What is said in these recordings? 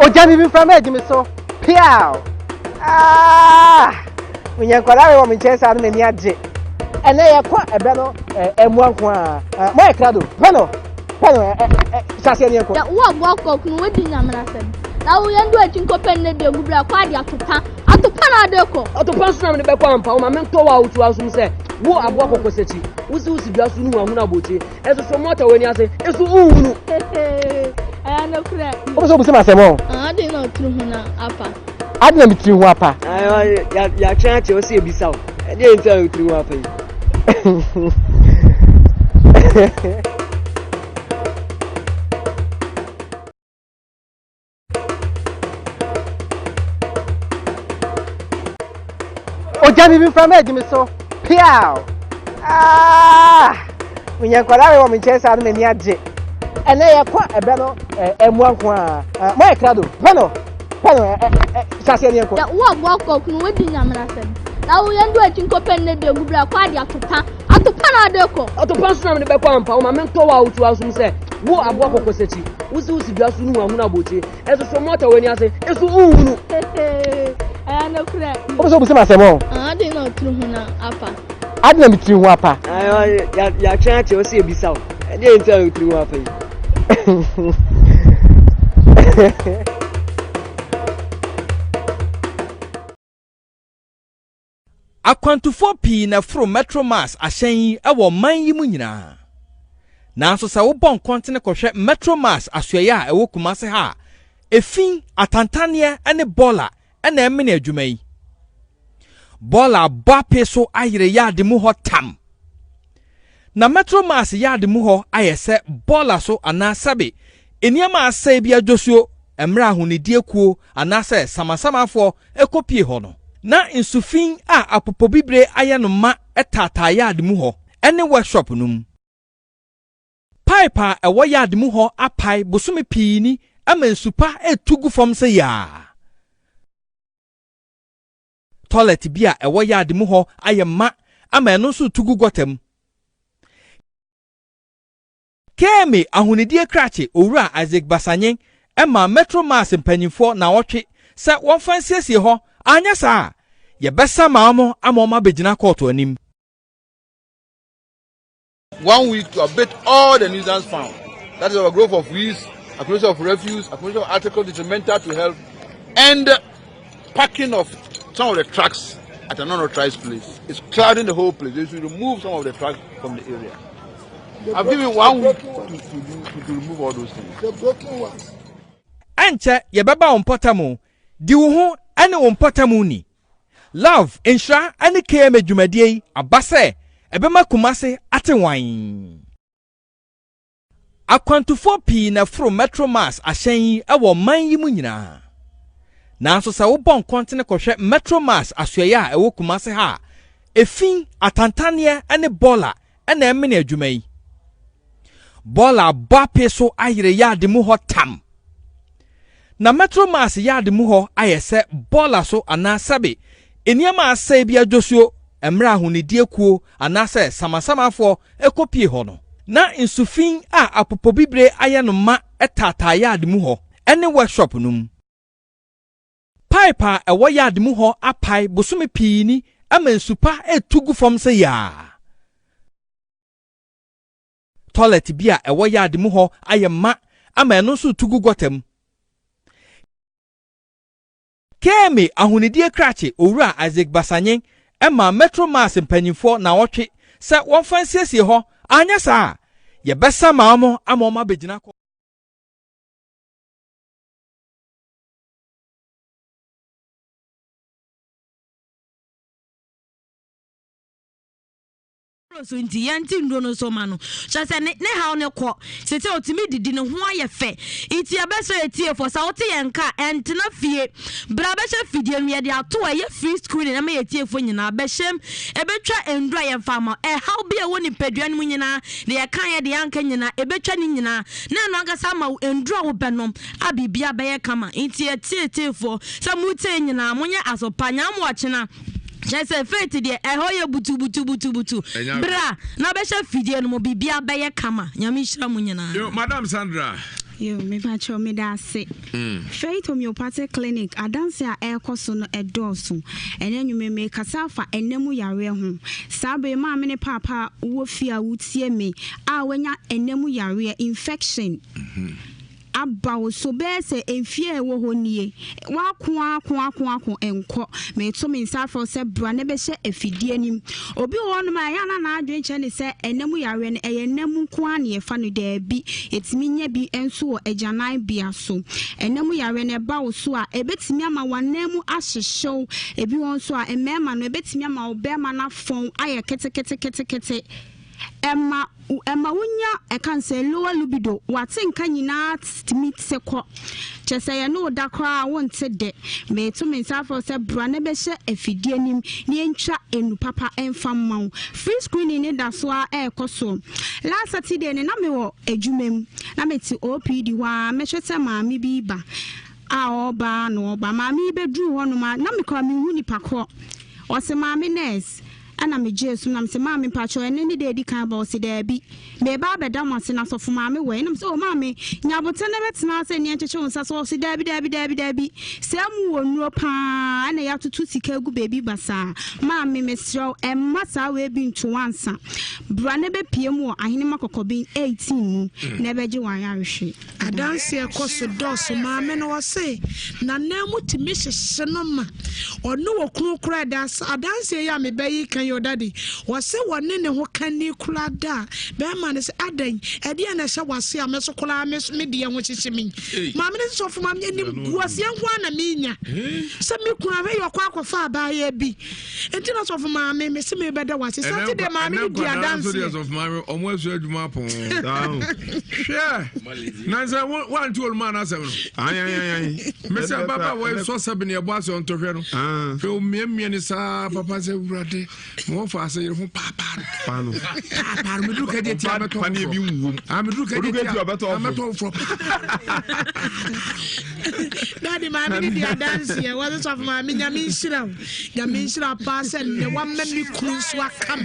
Ojani bi from edimi so. Piao. When you kwala we chance anu mani age. Ene ye kwa ebe no emu anko a. Mo ekrado. Pano. Sase ne ko. Ya wo aboko kunu wodi nyamra sem. Na wo yendo atinko penne de gubra kwa de atopa na de ko. Atopa so na me be kwa ampa o ma me to wa utu asum se. Wo aboko kosechi. Usi bia so nu ahuna boche. Eso so mota weni ase. Eso uhunu. Aya no kra. O so bu se masemo. Ade na otru hu na apa. Ade na mitri hu apa. Ya twa che o se ebisa o. Ade nta otru hu apa yi. Ojani bi from edimi so. Piao. When you kwala we chance anu mani age. Ene ye kwa ebe no emu anko a. Mo ekrado. Pano. Sase ne ko. Ya wo aboko kunu wodi nyamra sem. Na wo yendo atinko penne de gubra kwa de atopa na de ko. Atopa so na me be kwa ampa o ma me to wa utu asum se. Wo aboko kosechi. Usi bia so nu ahuna boche. Eso so mota weni ase. Eso uhunu. Aya no kra. O so bu se masemo. Ade na otru hu na apa. Ade na mitri hu apa. Ya twa che o se ebisa o. Ade nta otru hu apa yi. Akwantufo pii na fro Metro Mass ahyen yi ewo man yi mu nyina. Nanso se wo bon kontene kohwe Metro Mass asoye a ewo Kumase ha. Efin atantane ene bola ena emene adwuma yi. Bola bape so ayire yade mu ho tam. Na Metro Mass yade mu ho ayese bola so anasabe eniama asai bia dwosuo emra ahunidie kuo anase samasamafo ekopie ho no. Na insufin a apopobibre aye no ma etata yade mu ho ene workshop num. Pipe a ewo yade mu ho apai bosome pii ni ama nsupa etugu fom se ya. Toilet bia ewo yade mu ho aye ma ama eno so tugu gotem. Kemi ahunidie krache owura Isaac Basanyen ema Metro Mass mpanyimfo na wotwe se won fansiesie ho anya saa ye besa maamo amoma begina court anim. 1 week to abate all the nuisance found. That is our growth of weeds, accumulation of refuse, accumulation of articles detrimental to health, and parking of some of the trucks at an unauthorized place. It's clouding the whole place. They should remove some of the trucks from the area. I've given 1 week to remove all those things. The broken ones. Anche ye beba on potamu di wo ho ane on potamu ni. Love Nhyira ane KM dwumadie abase ebema Kumase atenwan. Akwantufo pii na fro Metro Mass ahyen yi ewo man yi mu nyina. Nanso se wo bon kontene kohwe Metro Mass asoye a ewo Kumase ha. Efin atantane ane bola ena emene adwuma yi. Bola bape so ayire yade mu ho tam. Na Metro Mass yade mu ho ayese bola so anasabe eniama asai bia dwosuo emra ahunidie kuo anase samasamafo ekopie ho no. Na insufin a apopobibre aye no ma etata yade mu ho ene workshop num. Pipe a ewo yade mu ho apai bosome pii ni ama nsupa etugu fom se ya. Toilet bia ewo yade mu ho aye ma ama eno so tugu gotem. Kemi ahunidie krache owura Isaac Basanyen ema Metro Mass mpanyimfo na wotwe se won fansiesie ho anya saa ye besa maamo amoma begina ko. So nti yanti ndo no so ma no chase ne ha ne kɔ sete otimi didi ne ho aye fe nti abeso etie for sa wote yenka entena fie bra behye fidie no ye de ato aye free screen na me etie fo nyina behyem ebetwa endura ye fama how be woni padua no nyina de ye kan ye de yanka nyina ebetwa ni nyina na no agasa ma endura wo benom abibia be ye kama nti etie fo sa mute nyina monye asopanya mo achena Jesse fete de ehoye butu bra na be sha fidie no bibia be ye kama nyame hira mu nyina yo madam Sandra Yo, me pacho me da se. Faith homeopathic clinic adanse a ekoso no edoso. Ene nyume me kasa fa enemu yare ho. Sabe ma me ne papa wo fia wutie me a wanya enemu yare infection. About so bese enfie wo honie wa ko enko me to me nsa for se bra ne be hye afidie nim obi wo no ma ya na adwen che ne se enemu yare ne enemu ko an ye fa no da bi etimi nya bi enso wo ajanan bia so enemu yare ne ba wo so a ebetimi ama wanemu ahyehyew ebi won so a emema no ebetimi ama obema na fon aye kete Emma wunya ekanse lower libido watinka nyina timit sekọ chese ye no da kra wonte de me to me safo se bra ne be hye afidie nim ne entwa enu papa enfam maw free screening ne da so a ekoso last Saturday ne na me wo adwumem na me ti OPD wa me hwete maami bi ba a oba no oba maami be dru ho no ma na me kwa me hu nipa ko o se maami nurse ana me jesu na me se maami pacho ene ne de di kan ba o se da bi me ba be da mo se na so fo maami we na me se o maami nyabote ne betena se ne encheche unsa so se da bi se amu wonu pa ana ya tutu sika gu baby basa maami me sro emma sa we bi ntu wansa bra ne be pie mu ahene makokobin 18 mu na be je wan yarehwe adanse ekoso doso maami no wose na nemu timi hyehye no ma onu wo kunu kura da adanse ya me be yi kan yo daddy wose wone ne ho kan ni kura da be ma ne se adan e de na hye wase a me so kura me de ye ho hyehye mi maami ne so fo maami ni wase ho na me nya se me kura be yo kwa akwafa ba ya bi enti na so fo maami me se me be da wase Saturday maami ni di adanse of maami omo asu adwuma pon down share na say one to old man asem no ay me say baba we so sabe ne ebo ase on to hwe no fe o miemie ni sa papa say urade mo fa ase yere ho papa no me du ka de ti abeto pa ne bi nwom me du ka de ti abeto fro daddy maami ni di adanse ye wo so for maami nyame nhyira pa se ne wa mami kunu so akam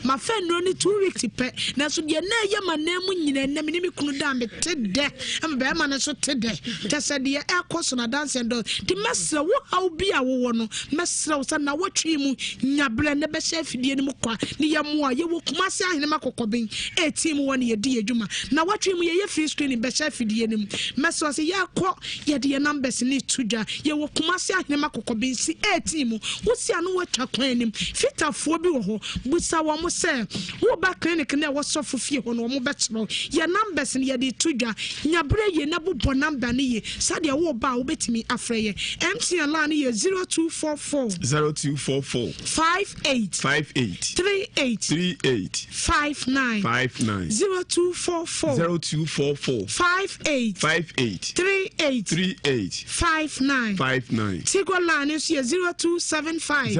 ma fe no ni 2 weeks pe na so de na ye manam nyina na me ni kunu da me tede am be ma na so tede tese de ekoso na dance ndo di mesra wo haw bia wo no mesra wo na watwi mu nyabre ne be hye afidie ni mu kwa ni ye mo a ye wo kuma se ahene makokobin 18 mu woni ye di adwuma na watwi mu ye free screen be hye afidie ni mu mesra se ye akọ ye de numbers ni tudwa ye wo kuma se ahene makokobin si 18 mu wo si anu watwa kwan nim fitafo bi wo ho busa wo mo se wo ba clinic na wo so fofie ho no mo be chero ye numbers ni ye de tudwa nyabre ye na bobo number ni ye sade wo ba wo betimi afre ye MTN line ye 0244 58 38 59 0244 58 38 59 Tigo line is ye 0275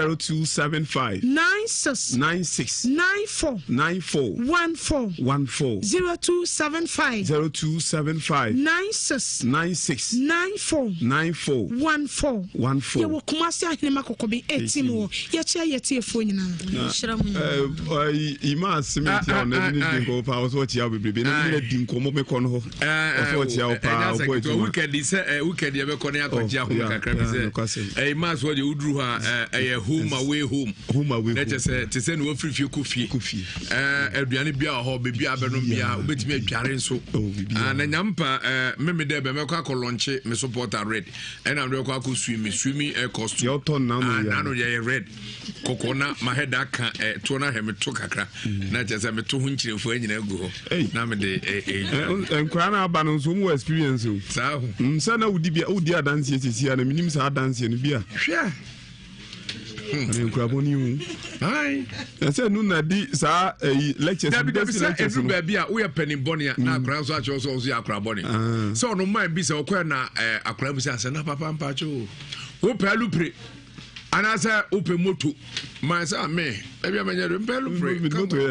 96 94 14 0275 96 94 14 ye wo kuma se ahene makokobi 18 mo ye chia ye tie fo nyina Ewiase me tia na ni dinko pa so chia bebrebe na ni dinko mo me kono ho so chia pa o weekend say weekend ye be kono akọjia ho kakra bi say Ewiase wo de udru ha home away na je say no free Kofi aduane bia ho be bia benom bia obetimi adware nso na nyampa me de be me kwa kolonche me supporter red and am kwa ko swimi cost yo ton na no ye red kokona ma head aka to na he me to kakra na je say me to hu nchirefo anyina gu ho na me de enkra na aba no so mu experience o sa ho nsa na udi adanse sisi na minim sa adanse no bia hwe Enkra boni hu ai ese nu na di sa lectures lectures no ba bia wo ye penin bonia na akra so acho so ya akra boni so no man bi se okwa na akra bi se ase na papa mpacho wo pelu pre anasa ope moto man say me e bia menye pelu pre moto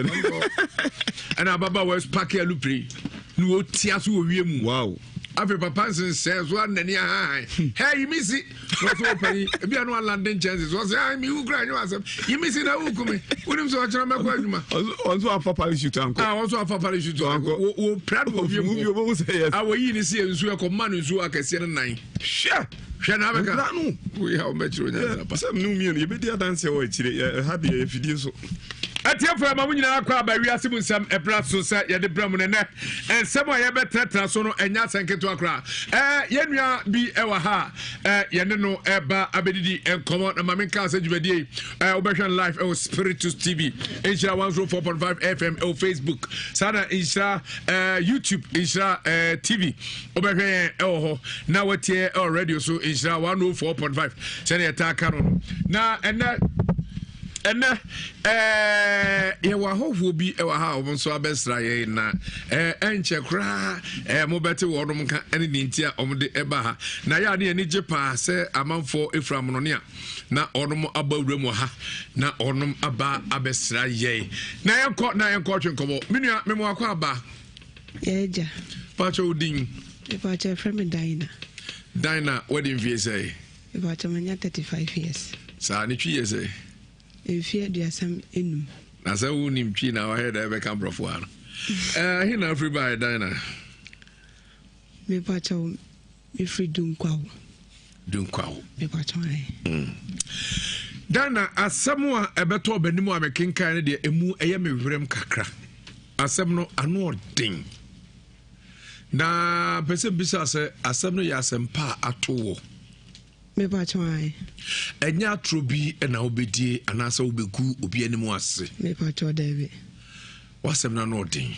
and ababa was pack elu pre no tia so wo wie mu wow Afi papa says one nani high. Hey, you miss it. What's open? If you are not landing chances, was I mean you grind yourself. You miss it. I will come. What is what I'm also a papa shoot uncle. I also a papa shoot uncle. Oh, proud of you. I will eat this year. So I command you. I can see 9. Sure. We have met you. Some new million. You better dance your way. Happy if you do so. Atia for mamu nyina akwa ba wiase mu nsam ebra so se ye de bram ne ne ensem a ye betratra so no enya sanketo akra ye nua bi ewa ha ye ne no eba abedidi enkomo na mamenka se djubadie obehwan live o spiritus tv Nhyira 104.5 fm o facebook sana Nhyira youtube Nhyira tv obehwan ho na watie o radio so Nhyira 104.5 sene yetaka no na yewa hofu bi ewa ha omonso abesra ye na enche kra mo bete wodom ka ene ntia omde eba ha na ya ne ni jepa se amanfo efram no ne na onom abawura mu ha na onom aba abesra ye na yenko twenkobo menua memo akwa aba yeja pacho udin pacho from Dina wedding visa say pacho manya 35 years sa ni twi years if you do some enum na say woni mtwi na wa head ebe ka brofo ano he na everybody Dina me pacho me free dunkwawo me pacho Dina asɛm a ɛbɛtɔ banimu a mekenkan ne de emu ɛyɛ me hwerem kakra asɛm no ano ɔden na pese bisa sɛ asɛm no yɛ asɛm pa atowo me pacho enya atrobi na obedie anasa obegu obi animu ase me pacho David wasɛm na no ɔden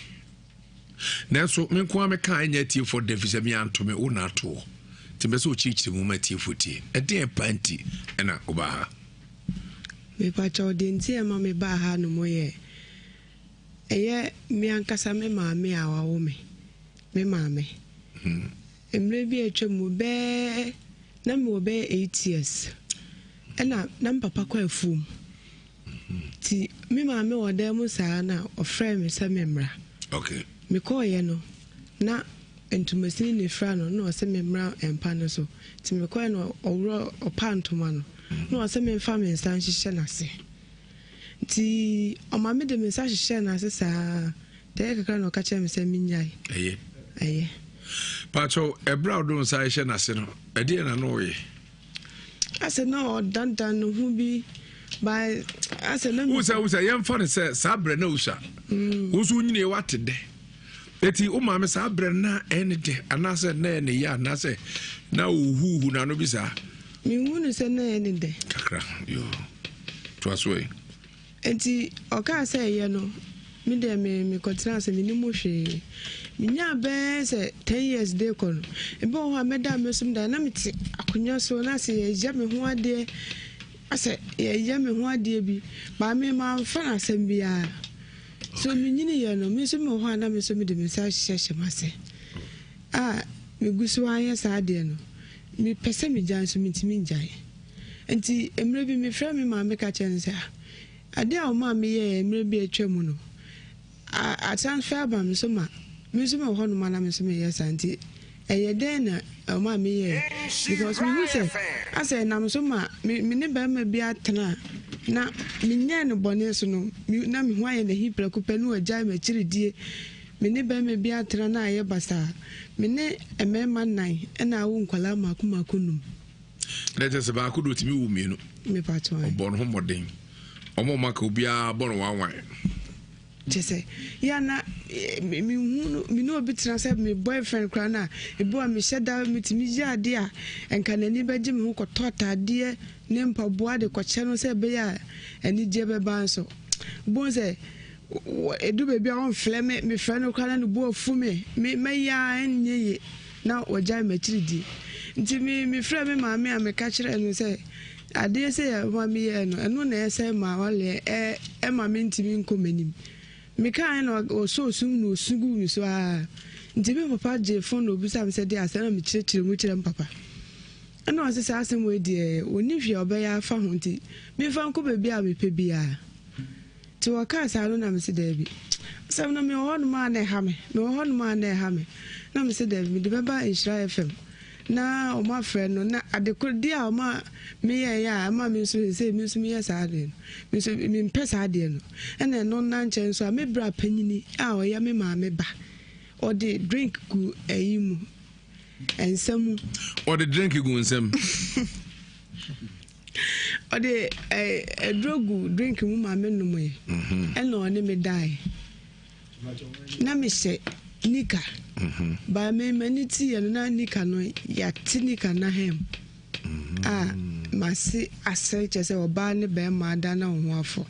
nanso menko ameka enya tie for defise me antome wo na ato timbese o chichiri mu matie fotie ɛden panti na oba me pacho denti e ma me ba ha no moye eye me ankasa me maame awawo me maame emre bi atwam be na me obe 8 years ena na papa kwa afum ti me maame wode mu saa na ofre me se memra okay me ko ye no na entumasi ne fra no na o se memra empa no so ti me ko ye no owro opantoma no na o se me fa me nsan hihye na se ti o ma me de me nsan hihye na se saa de kakra no ka che me se minyai eye pacho ebra odun sa hihye na se no ede na no ye ase no dandan no hu bi by ase no usa yem fa ne se sabre na usa usu nyine wate de eti o ma me sabre na ene de anase na ene ya anase na uhuhu na no bi sa mi hu ne se na ene de kakra yo twaswe enti o ka se ye no mi de me kontra se ni mo hwe minya be se 10 years de kono ebe o ha meda mesum da na meti akonya so na se ye me ho ade ase ye me ho ade bi ba me ma fa na sem bia so mi nyini ye no mi so me ho na me so me de me sa hye mase me gusu aye sa ade no mi pese mi jan so mi timi njae enti emre bi me fra me ma me ka chen se ade a o ma me ye emre bi atwam no a transfer ba me so ma ho no mana me so me yes anti eye den na o ma me ye because me who say I say na me so ma me ne ba ma bi atena na me nya no bone so no na me ho aye na hipra ko penu agya ma chiridie me ne ba ma bi atena na aye basa me ne emema nan na wo nkwala makomako num let us ba ko do timi wo mienu me pa to obon ho moden omo maka obi a bon wanwan jese ya na mi hu mi no obi tena se me boyfriend kra na ebo a me sheda mitimi ya ade a enka nani beje me hu ko tota ade ne mpaboa de ko che no se be ya ani je be ban so bon se edu be bia on fle me friend kra na no bo afu me ya enye na oja me chiridi nti mi friend me ma me a me ka kire no se ade se ya ma mi ye no eno na ese ma wale ma me ntimi nkomanim me kan no so sum no sugu mi so nti me papa je phone no bisa me se de asana me chire mu chire papa ana o se sa asem we de oni hwe obeya fa ho nti me fa nko ba bia me pe bia to a car salon, I'm said, Debbie. Some of me one man, a hammer, no one man, a hammer. Now, Mr. Debbie, the Baba is FM. Now, my friend, no, at the could dear, ma, me, mammy, say, Miss me as I did. Miss Pesadian, and then no nonsense, so I may bra penny, our yummy mammy back. Or the drink go a and some, or the drink you go and some. Or the a drug drink my men way, and no one may die. Now, me say, Nika, by me many tea and na Nika no ya tinika na hem. My see, I say, just a barney bear madana on waffle.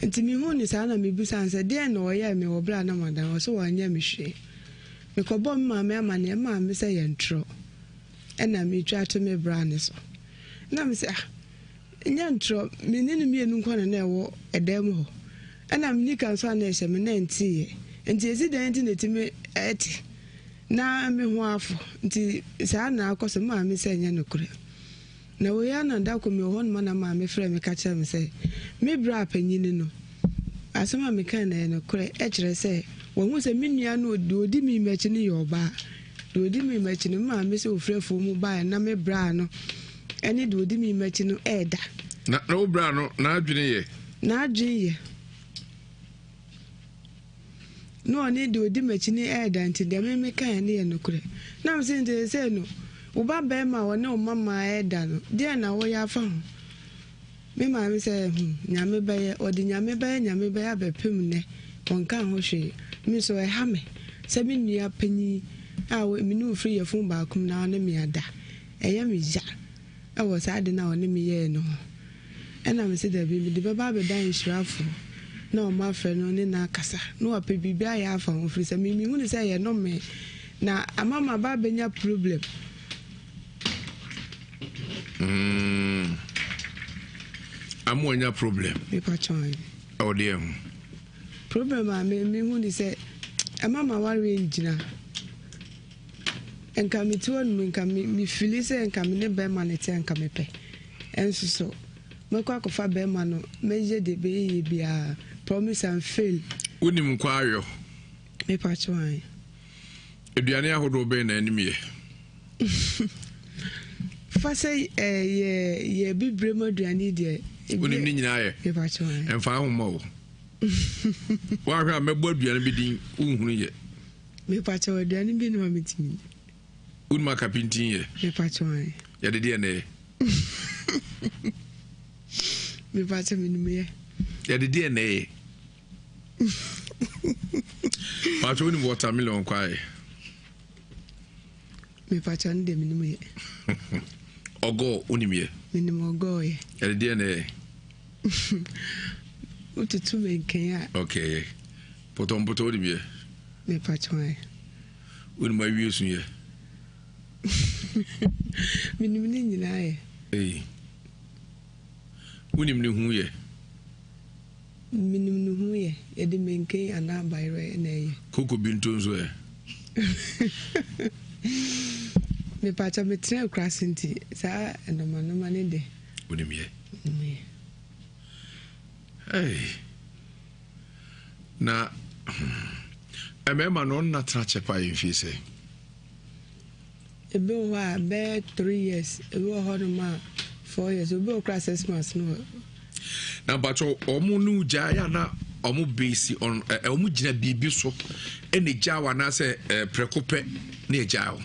And to me, one is Anna me busan said, dear no, ya me or blana madam, or so I near me she. Me ko bom ma me amane ma me say yentro. Ena me twa to me brand so. Na me say yentro me ni me enu nkwana na ewo edem ho. Ena me nika so na ehye me na ntie. Nti esi dan nti neti me eti. Na me ho afo. Nti sa na akoso ma me say nya nokure. Na we ya na da ko me ho no na ma me frɛ me ka kire me say me bra panyini no. Asoma me kan na nokure e kire say when say minua no odi mi mechi ni yoba do odi mi mechi ni ma me say ofrefo mu ba na me bra no eni do odi mi mechi no eda na no bra no na adwene ye no ani do odi mechi ni eda nti de me kan ne ye no kure na me say no wo ba be ma wo ne o mama eda no de na wo ya fa ho me ma me say nyame be ye odi nyame be abepem ne wonka ho hwe me so e ha me se me nua panyi a we me no free yefun ba kum na ne me ada eye me ja e wo sa de na one me ye no e na me se da bi me de baba be dan hwirafo na o ma frɛ no ne na kasa no wa pe bibia ya afa ho free se me hu ne se ye no me na amama ba benya problem amonya problem me pa chon o dem problem me hu ni say amama ware njina enka me tuo no enka me feel say enka me ne be ma ne te enka me pe enso so me kwa kofa be ma no meje de be ye bia promise and fail unim kwa ayo me pa chwan eduane ahodo be na animie fa say ye bibre mo duane de unim ni nyina ye me pa chwan emfa ho mo wa hwa mebo aduane bi din unhunu ye me pa chwan aduane bi no ma timi unma kapintin ye me pa chwan ya de ne me pa chwan ni me ya de ne pa chwan ni watermelon kwae me pa chwan de me ye ogo unimie minimum ogo ye ya de ne ututu me nkenya okay potom unimie me pa chwan unma wiesu ye minimum ni nyina ye unim ni hu ye minimum ni hu ye e de me nkenya ana bayre na ye koko binto nso ye me pa chwan me tre krasinti sa endomano mane de unimie na emema no na tra chepa yin say ebe ho a be 3 years ebe ho no ma 4 years ebe o class 6 months no na bacho omu nu jaya na omu base on omu gina bibi so ene jawa na se prekope na ejawo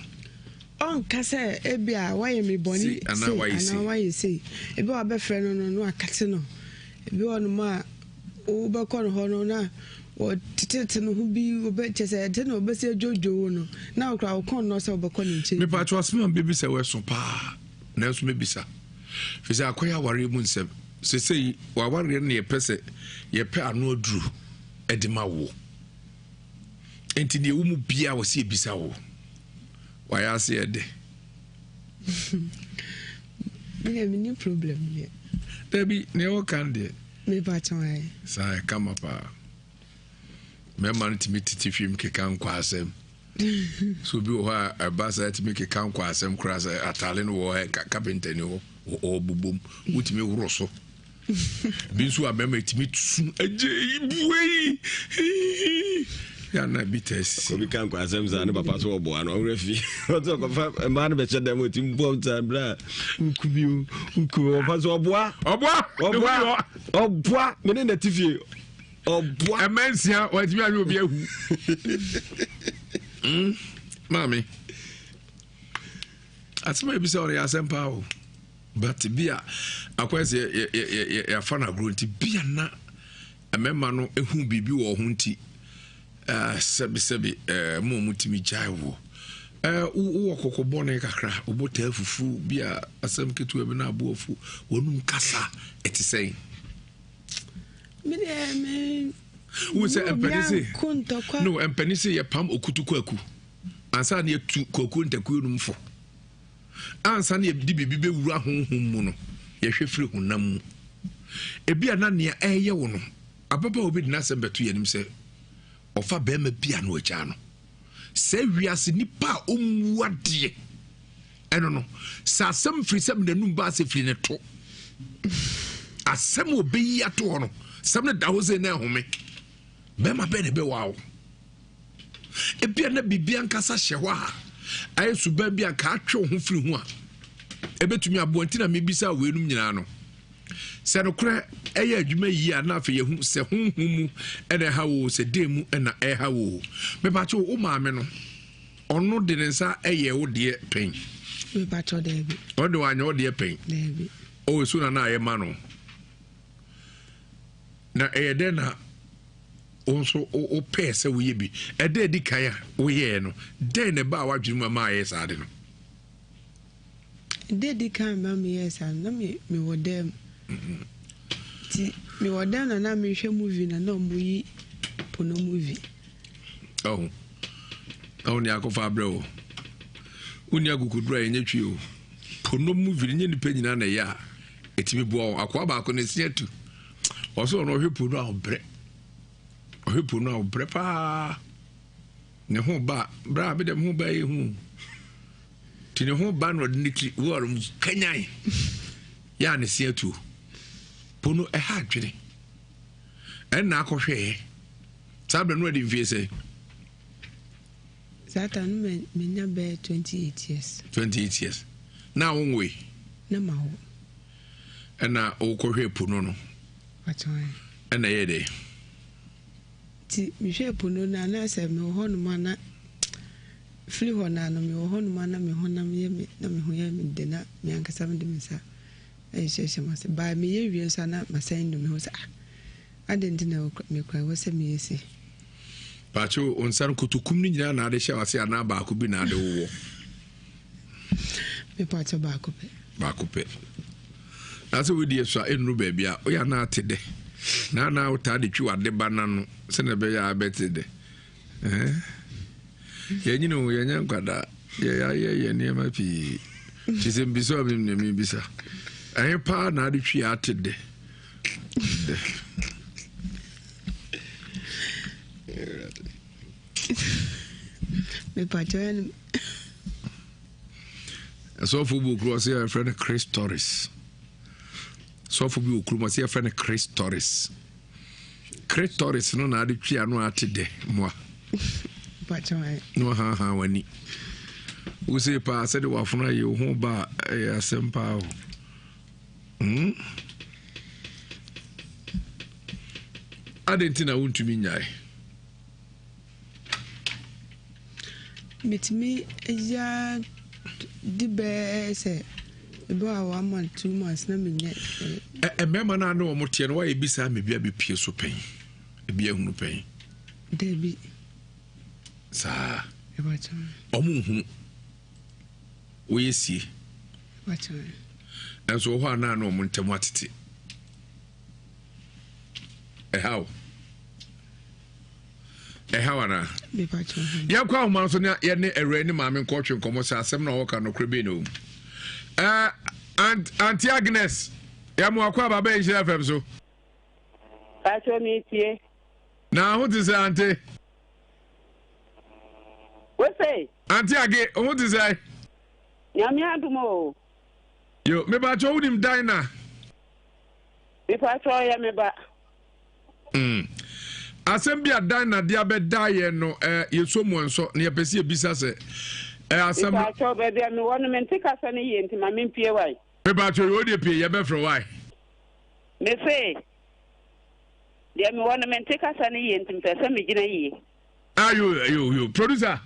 on kase ebi a waye me boni ana waye say ebe wa be frɛ no akate no ebe ono ma o be kɔ no ho no na o titete no hu bi o be chese de no be se jojo no na o kra o kon no se o be kɔ ne nche me pa to asema baby se we so pa na so me bisa fi se akoya ware mu nsem se sei wa ware ne ye pese ye pe anu aduru edima wo enti ne wo mu bia wo se bisa wo wa ya se ede me ni problem ye debi ne o kan de me pa chwan sa kama pa me man timi titi film ke kan kwa asem so bi o ha abasa timi ke kan kwa asem kra sa atale no wo carpenter ni wo o bubum utimi woro so Binsu abema etimi tsu eje buei ya na bites ko bi kan kwa asem za ne papa so obo ano refi o to ko fa ma ne be che dem oti mbo ta bra nkubi nku papa so oboa me ne natifie oboa emensia wa timi ayo obi ahu mami asema bi se ore asem pa o but bia akwese ya fana grunti bia na emema no ehu bibi wo ho nti sebi mo mutimi jaiwo wo kokobo ne kakra obota afufu bia asem ketu ebi na abo afu wonum kasa etisei me wo se empenisi no empenisi ye pam okutukwaku ansa na etu koku ntaku numfo ansa na di bibi be wura honhom mu no ye hwefiri honam mu ebia na ne eye wo no ababa obi dina se betu yenim se ofa bema bia no acha no se wiase nipa omwade eno no sa asem firi sem na num ba se firi ne to asem obeyi ato no sem na dawoze na home bema be ne be wawo ebia na bibia nkasa hye a ayesu ba bia ka atwe ho firi ho a ebetumi abonti na mebisa wenum nyina no se no kra eye adwuma yi a na afa yehu se honhum ene ha wo se demu ena ha wo me ba cho o maame no ono de nsa eye wo de pen me ba cho de bi o de wanya wo de pen de bi o su na aye ma no na eye de na onso o pese wo ye bi e de di kan a wo ye no de ne ba wa dwuma ma aye sa de no de di kan ma me yes na me wo dem ti me wo dem na me hwe movie na mo yi pono movie ni akofa bro uni agukudura yenye twi o pono movie nye ni penyina na ya etimi bo akwa ba ko ne siatu oso no hwe pono a obre ohwe pono a obre pa ne ho ba bra be dem ho ba ye hu ti ne ho ba no de nitri wo rum kanyan ya ne siatu pono e ha adwene en na akohwe sabe no de mfie se Satan me nya be 28 years. 28 years. Now one way. Na ma ho. Na o ko hwe pono no. Watoi. Na ye de. Ti mi hwe pono na na se me ho no ma na free ho na no me ho no ma na me ho na me me na me ho ye me de na me ankasa me de me sa. Sheshe ma se ba me ye wie so na ma san do me ho sa. Adenti na me kwa wo se me yesi. Pacho onsan kutukum ni nyina na de hye wase ana ba ko bi na de wo me pacho ba ko pe na so we die so enru ba bia o ya na atede na o ta de twi wade bana no se na be ya betede ye nyino ye nya nkwada ye ne ma pi ti se mbiso mi bisa ayi pa na de twi atede me pacho so for bu cross your friend Chris Torres so for bu cross your friend Chris Torres no na de twa no atede mo pacho no ha wani we say pa said wa funa ye ho ba asempa adentina wontumi nyae mitimi ya di be se ebo a 1 month 2 months na menye mema na no mo tie no wa ebisa me bia be pie so pen ebia hunu pen debi sa ebacha omu hunu wo yesi ebacha enso ho ana no mo ntem atete how na be pacho ya kwa ma so na ye ne ere ni ma me nkotwe nkomo sa asem na wo ka no krebe no Auntie Agnes ya mo akwa baba Nhyira FM so pacho mi tie na ho ti say auntie we say auntie Age ho ti say nyame adumo yo me ba cho unim dina If I try, I'm about. Asem bi adan na dia be dae no yeso mu nso na yepesi ebisa se asem If I try, baby, I'm one man take us any into my min PY. pe ba cho yo de pe ye be fro why Me say, dear me one man take us any into person me gina ye. You producer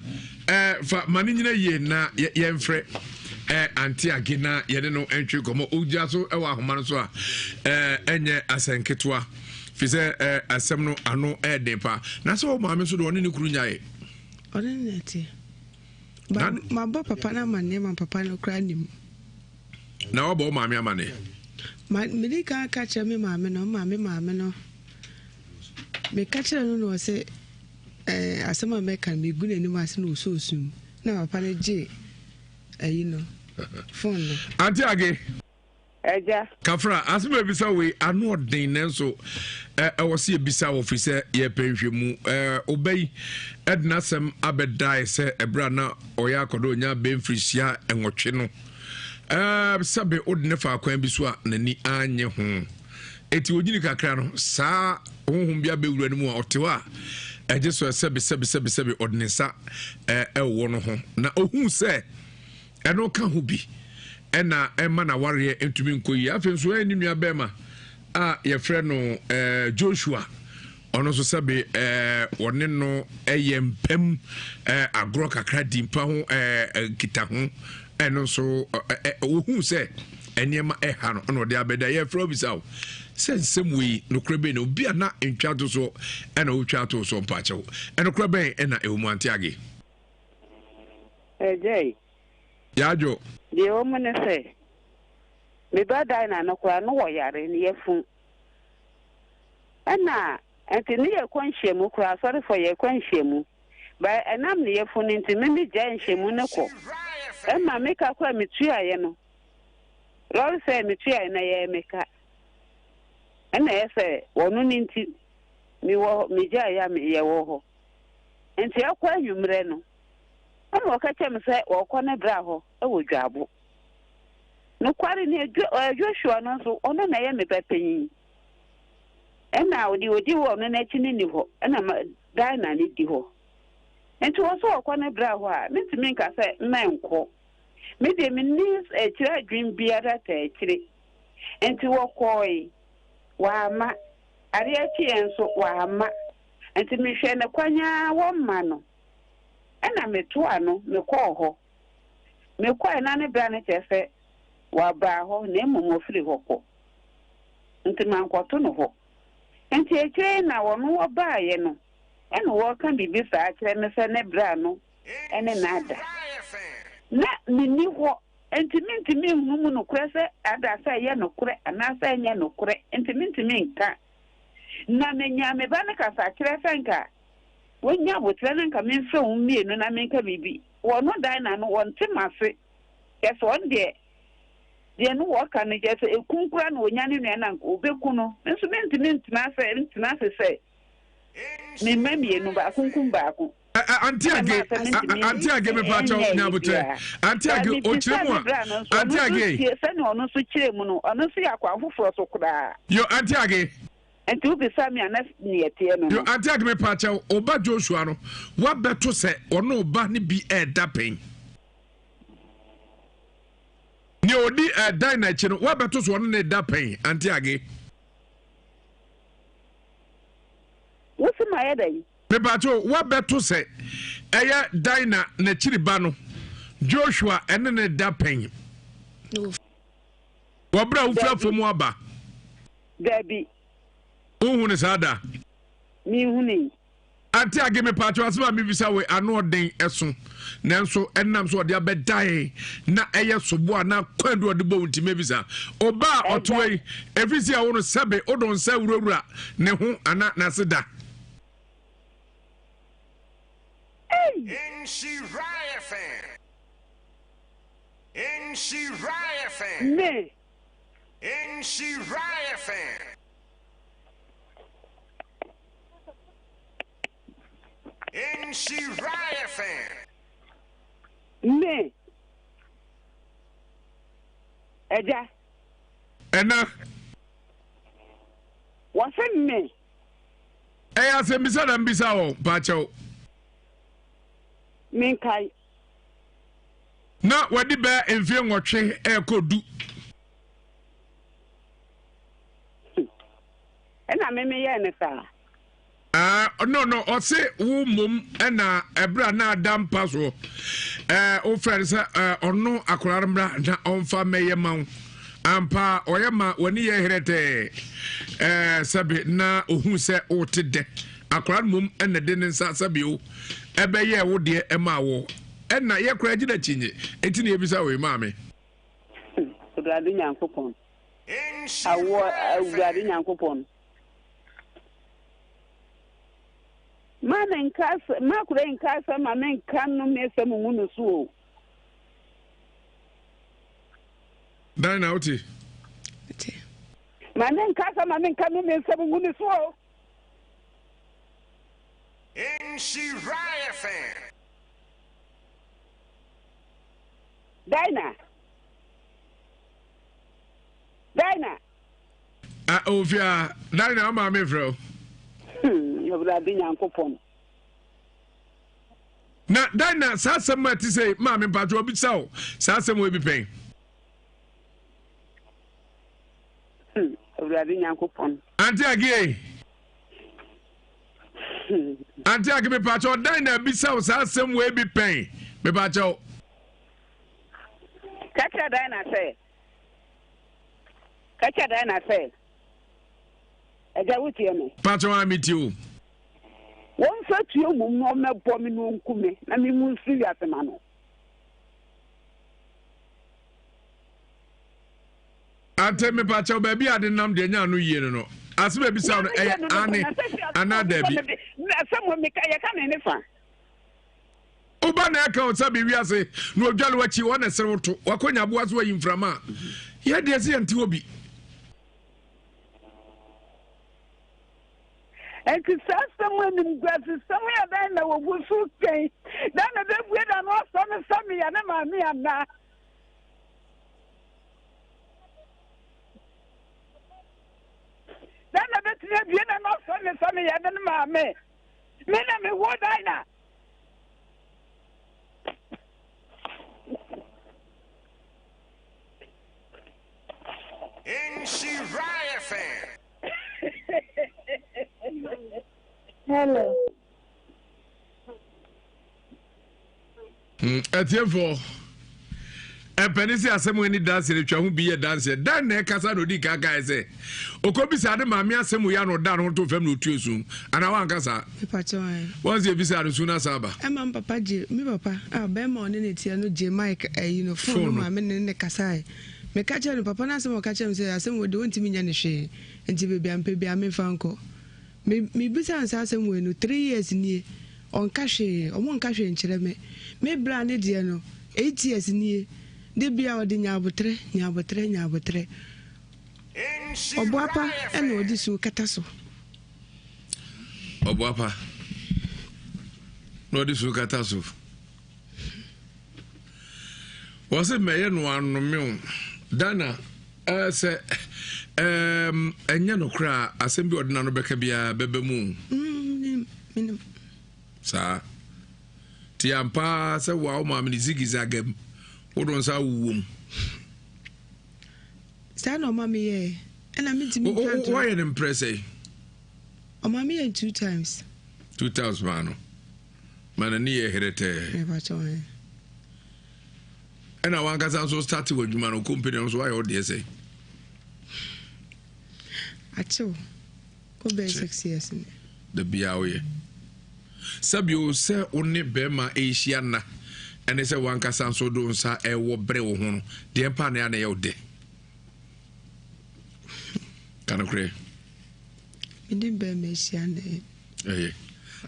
fa mani nyina ye na ye mfre anti agina ye de no entry komo ogya so e wa ahoma no so a enye asenketwa fi se asem no ano den pa na so maame so do one ne kuru nyae one ne ti ba ma ba papa na mane ma papa no kra nim na wo bo maame amane ma me ka che me maame no me ka che no se asema meka me gu n'anim ase no so sum na papa na je no phone no anti age Eja kafra asema bisa we ano den nenso wo se bisa wo fi se ye penhwemu obey edna sem abedai se ebra na oya kodo nya benfrisia enwotwe no sabe odne fa akwan bi so a nani anye ho eti onyini kakra no saa honhom bia bewura no mu a otewa eje so sebe odnesa wo no ho na ohun se eno ka ho bi ena ema na ware entumi nkoyi afi nso eni nua bema a ye frɛ no Joshua ono so sebe wone no empem agro kakra dimpa ho kita ho eno so ohun se eniema ha no ono de abeda ye frɛ bisawo sensem we no krebe no bia na entwato so ena o twato so mpachewo eno krebe ena ewumu antiage Eje yajo de o mene se me ba dai na no kwa no wo yare ne yefun ena enti ne ye kwanhwemu kwa sorry for ye kwanhwemu ba enam ne yefun enti me mi gya nhwemu ne ko ema me ka kwa metua ye no lori se metua na ye meka ena ese wonu ninti mi gya ya me ye wo ho enti akwa anwumre no ama wakacha me se wo ne bra ho e wo dwabo no kware ne Joshua no so ono na ye me bepanyin ena odi wo no na chini ni ho ena dai na ni di ho enti wo so wo ne bra ho a mentimi nka se menko me de me nis kira dream biara ta kire enti wo koi wa ma ari achi enso wa ma enti me hwe ne kwanya wo ma no ena me to ano me kɔ ho me kɔ na ne bra ne chefe wa ba ho na emu firi ho kɔ enti man kɔto no ho enti ekire na wo no wo ba ye no ena wo kan bibi sa akire me se ne bra no ene na ada na ni ho enti mintimi hunu no kure se ada sa ye no kure ana sa nya no kure enti mintimi nka na menya me ba ne ka sa akire se nka wonya botre na nka me mfe ummie no na me nka bibi wono dai na no wonte mafe yes on de no woka no je se ekunkura na wonya ne nua na nka obeku no nso mentina se me mamie no ba kunkum ba ko anti age me pa chaw nya botre anti age o chiremu anti age se no no so chiremu no ono so yakwa afoforo so kura yo anti age enti ubi sami anas ni etie no yo anti age me pa chaw oba Joshua no wa beto se ono oba ni bi da pen ni odi dai na chi no wa beto so ono ne da pen anti age wosi ma ya dai me pa chaw wa beto se eya dai na chiri ba no Joshua ene ne da pen wo bra wo frafo mu aba Debbie Uhune sada mi huni anti age me pacho asema mi bisa we ano den eso nanso enam so de abedai na eye sobo na kwando de bo ntime bisa oba otwe efisi a wono sebe odon sa wurawura ne ho ana na seda Nhyira fan me Nhyira fan Nhyira fan me Eja ena What's in me? I say, Miss Adam Bissau, Pacho. Minkai. Not what the bear and film watching air could do. And I may anything. No, or say, mum, and a brana dam paso. Friends, or no, Aquarambra, on Famay Mount. Ampa, Oyama, when he heard Sabi na, who said, oh, today. Aquaran mum and the dinner Sabio, Ebe ye would dear Emma wo. And na ye credit a chinny, 18 years away, mammy. Gradin coupon. I wore a gradin coupon. Man and Castle, Mark Rain Castle, my man can no make some moon so. Dine out. My name Castle, my man can no make some moon so. Nhyira fan. Dinah. Ovia, Dinah, mammy, bro. You've been Uncle. Now, Dinah, Sassam might say, Mammy, but you'll be so. Sassam will be paying. Uncle. Auntie Agay. Auntie Agay, but your Dinah be so, Sassam will be paying. Me bacho. Catch a Dinah say. Catch a Dinah say. I got with you. Pacho, I meet you. One such you no me bombing no kume. I mean, we'll see at the man. I tell me, Pacho, baby, I didn't know the new year. No, as baby sound, Annie, another baby. Someone make a can in the fan. Ubana account, Sabi, Ewiase, no girl what you want to sell to, Wakonia was where you from. Here, there's the Antiobi. And to say someone in glasses somewhere then there will so pay. Then a bit weird and all some Sammy and Mammy and now. Then a bit weird and all some Sammy and Mammy. Men me what I know. Nhyira fan. Hello. Therefore, a penisi asem when dance in the be a dancer. Dan ne kasa no di kaka say. Okobi say ade maami asem ya no dan ho to fam no tuesu. Ana wan kasa. Once you visa no suna saba. Am papa je, mi papa. Ah be ma one ne tia no Gyimah phone no maami ne kasa. Me ka no papa na asem o ka say asem we de wontimi nya ne hwe. Enti bebi ampe bi ame fanko. Me bisa nsa asem we no 3 years nie. On ka hwe, o mon ka hwe nkyere me bra ne de no 8 years nie. De bia odi nyabotre. Obuapa ene odi su kata so. Obuapa. No odi su kata so. Was it me no anu me Dana say enya no kra asem bi odina no beka bia bebe mu. Sa ti ampa se wa o ma me zigizagam. Wodon sa wum. Sa no mama ye. And I meet me. Why an impress eh? O mama ye 2 times. 2 times man. Man ni ye herete. Me ba cho. And I want to so start with Gyimah no company so why all dey say. Acho. Ko be 6 years ni. The biawe. Sabio say only bema Asiana. And they say one kasa so do nsa e wo bre wo ho de empa na ye ode kana kure ndin be me sia na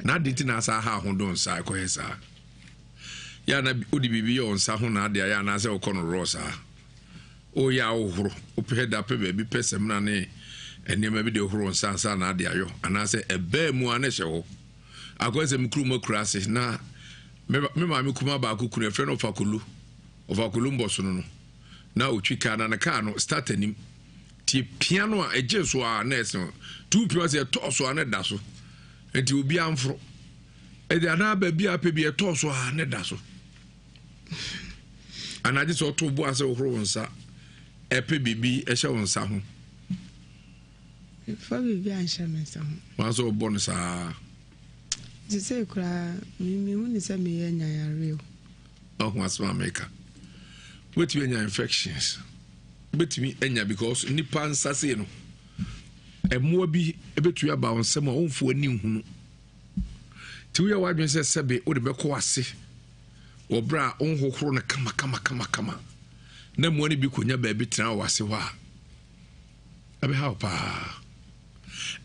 na diti na sa ha ho do nsa ko yesa ya na odi bibi yo nsa ho na de ya na se o kono rosa o ya o horo o pe da pe be bi pesem na ne enema bi de horo nsa nsa na de ayo ana se ebe mu ane hye ho akwese mkru makurase na me maami kuma ba ku kunu efre no fakulu mboso no na otwika na ka no start anim ti piano a eje so a nurse no two piano e to so a ne da so enti obi amfro e de ana ba bi ape bi e to so a ne da so anaje so to bo ase ohro nsa epe bibi e hye wonsa ho fa bibi an hye mensa ho ma so bo no sa say kura mi hu ni say me nya yare o oh was America with you infections betimi enya because nipa nsase no emo bi ebetu aba onsem a onfo ani hunu ti we wadwen se sebe o de beko ase obra onhohoro na kama na mo ni bi konya ba bi tena wase ho a abe ha pa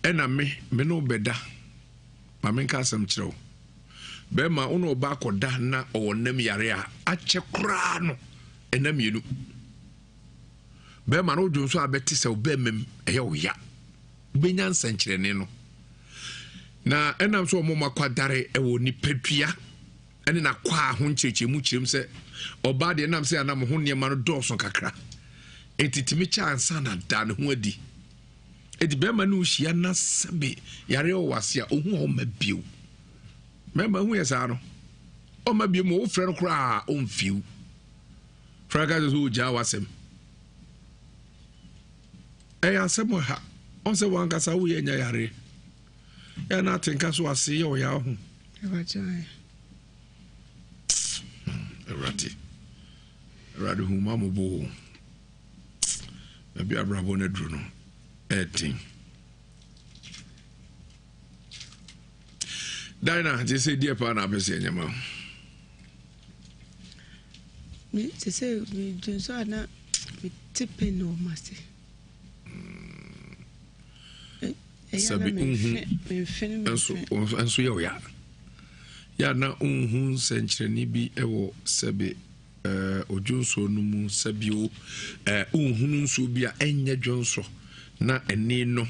ena me no beda ma men ka asem kire o be ma ono ba koda na owonam yare a ache kra no enam yenu be ma no dwonso abeti se oba mem eye oya benya nsankyerene no na enam so omoma kwadare ewo ni padua ene na kwa ho nkyerechemu kyerem se oba de enam se anam ho niema no dɔɔso kakra entitimi chansa na da ne ho adi edi be ma no hia na sebe yare o wase a ohu o mabio memba hu yesa no o mabio mo wo frɛ no kra o mfiu fraga zo ja wasem asem ha on se wan kasa wo ye nya yare ya na tenka so ase ye o ya ho Radi hu mamu bo abi abrabo na dru no etin Dina je say dear pa na pese nyama mi se say mi junso ana mi tipe no mase sabi enso ya na unhu senkyereni bi ewo sabi ojunso no mu sabio unhu nso bi a enye dwonso na eni no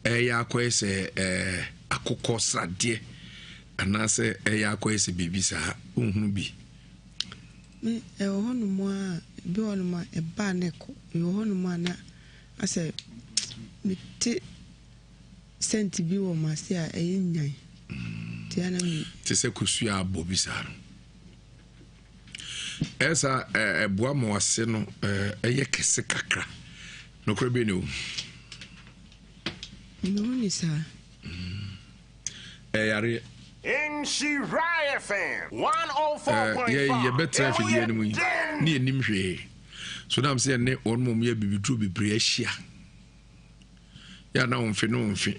ya akoyese akokɔ srade anase ya akoyese bibi sa unhu bi me hono mo a bi wono ma ba ne ko hono ma na ase mi ti senti bi wo ma se a nyan ti ana mi ti se kusu a bobi sa no esa boa mo ase no eye kese kakra no kro bi no ni sa yare Nhyira FM 104.5 ye better fi die no ni enim hwe so na am say ne on mom ye bibidru bibre ahia ya na on fi no on fi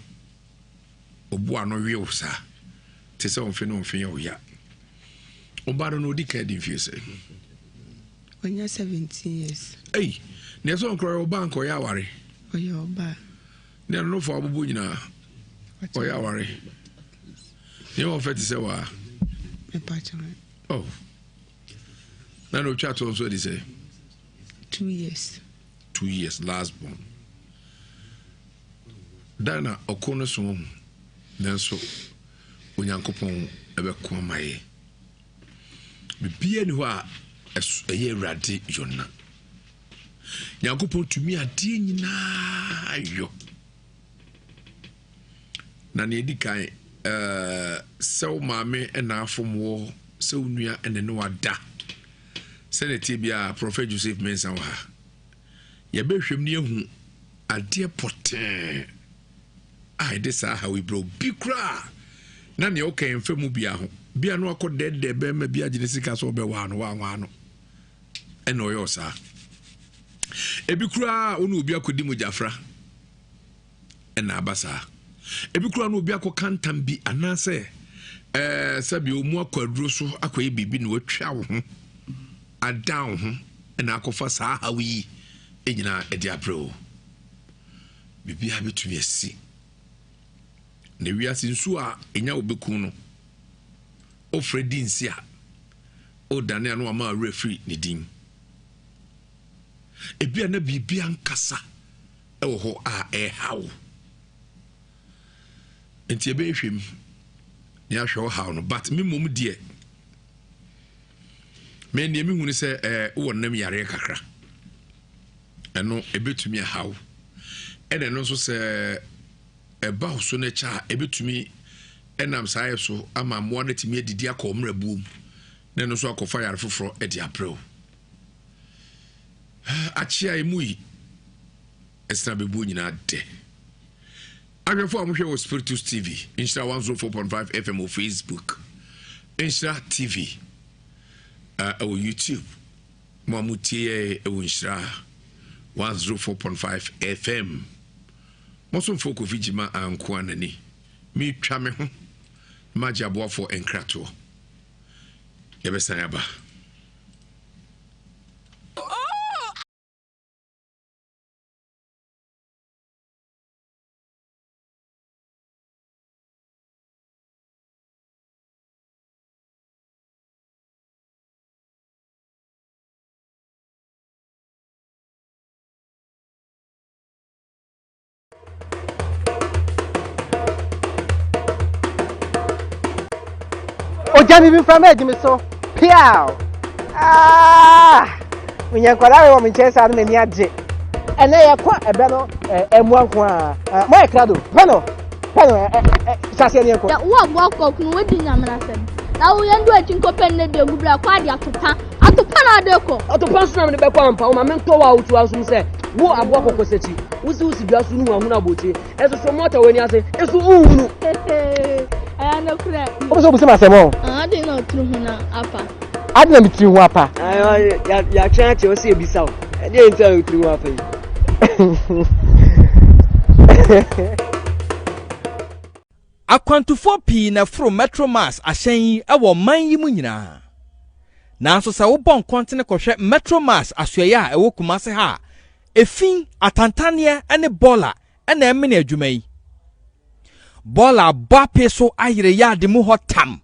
obu ano wi o sa te se on fi no on fi o ya o ba no di ka di fi se when you 17 years eh ne so on kro o bank o ya ware o ya oba ne no fo abubu nyina o ya ware you offer to say wa me patch oh na no chat on so they say 2 years last born dana okono so nanso onyankopon ebe ko amaye bibia ni ho a eye rade yona nyankopon tumi ade nyina ayo na ne di kan so mame na afomwo so nua ene no wada senate bia prophet Joseph Mensah wa ye behwem ne ehu ade poten ai de sa ha we bro bikra na ne o kan femu bia ho bia no akode be ma bia gine sika so be wa no ene oyo sa ebikra onu obi akodi mu jafra ena abasa ebikura no obi akokantam bi anase sabi omu akwaduro so akoye bibi na watwa wo ho adan ho na akofa saa hawi enyina edi abro bibi abetumi asi na wiase nsu a enya obeku no o fredi nsi a o dane anu ama referee ne din ebia na bibi ankasa ewo ho a hawo enti ebe ehwem ya hwe how no but me mom die me ne me hunu se wo nam yare kakra eno ebetumi how ɛna no so sɛ ɛba so ne cha ebetumi ɛnam saa so ama mmoa no tumi adidi akɔ mmerɛ buom na no so akɔfa yare foforɔ ɛde aprɛw akyia emu yi ɛsena bebu nyinaa de ahwɛfo a mohwɛ wɔ Spiritus TV Nhyira 104.5 FM on Facebook Nhyira TV ɛwɔ YouTube mo amutie ɛwɔ Nhyira 104.5 FM Mosun for Kofi Gyimah Ankoanna ni me twa me ho magya boafo enkrato yɛbɛsan aba Ojani bin from Jimmy so piao when you kwala we chance adu me ni agye ene ye kwa ebe no emu ankoa my crado pano sase ni enko ya wo agbo ko we di nyamra sem na wo yendo achinko pen ne de gubra kwa de atopa na de ko atopa so na me be kwa ampa wo ma me nto wa utu asum se wo abo akoko sechi usi dua so nu ahuna botie eso so mota we ni ase eso uhunu no kra o so busi masemo ade na otru hu na apa ade na mitri hu apa ya twa che o se ebisa o ade enta otru hu apa yi akwantufo pii na fro metro mass ahyɛn yi ɛwɔ man yi mu nyinaa nanso sɛ wobɔ nkɔntene kɔhwɛ metro mass asoɛyɛ a ɛwɔ kumase ha efin atantaneɛ ɛne bola ɛna ɛmene adwuma yi bola bape so ayere yade mu hɔ tam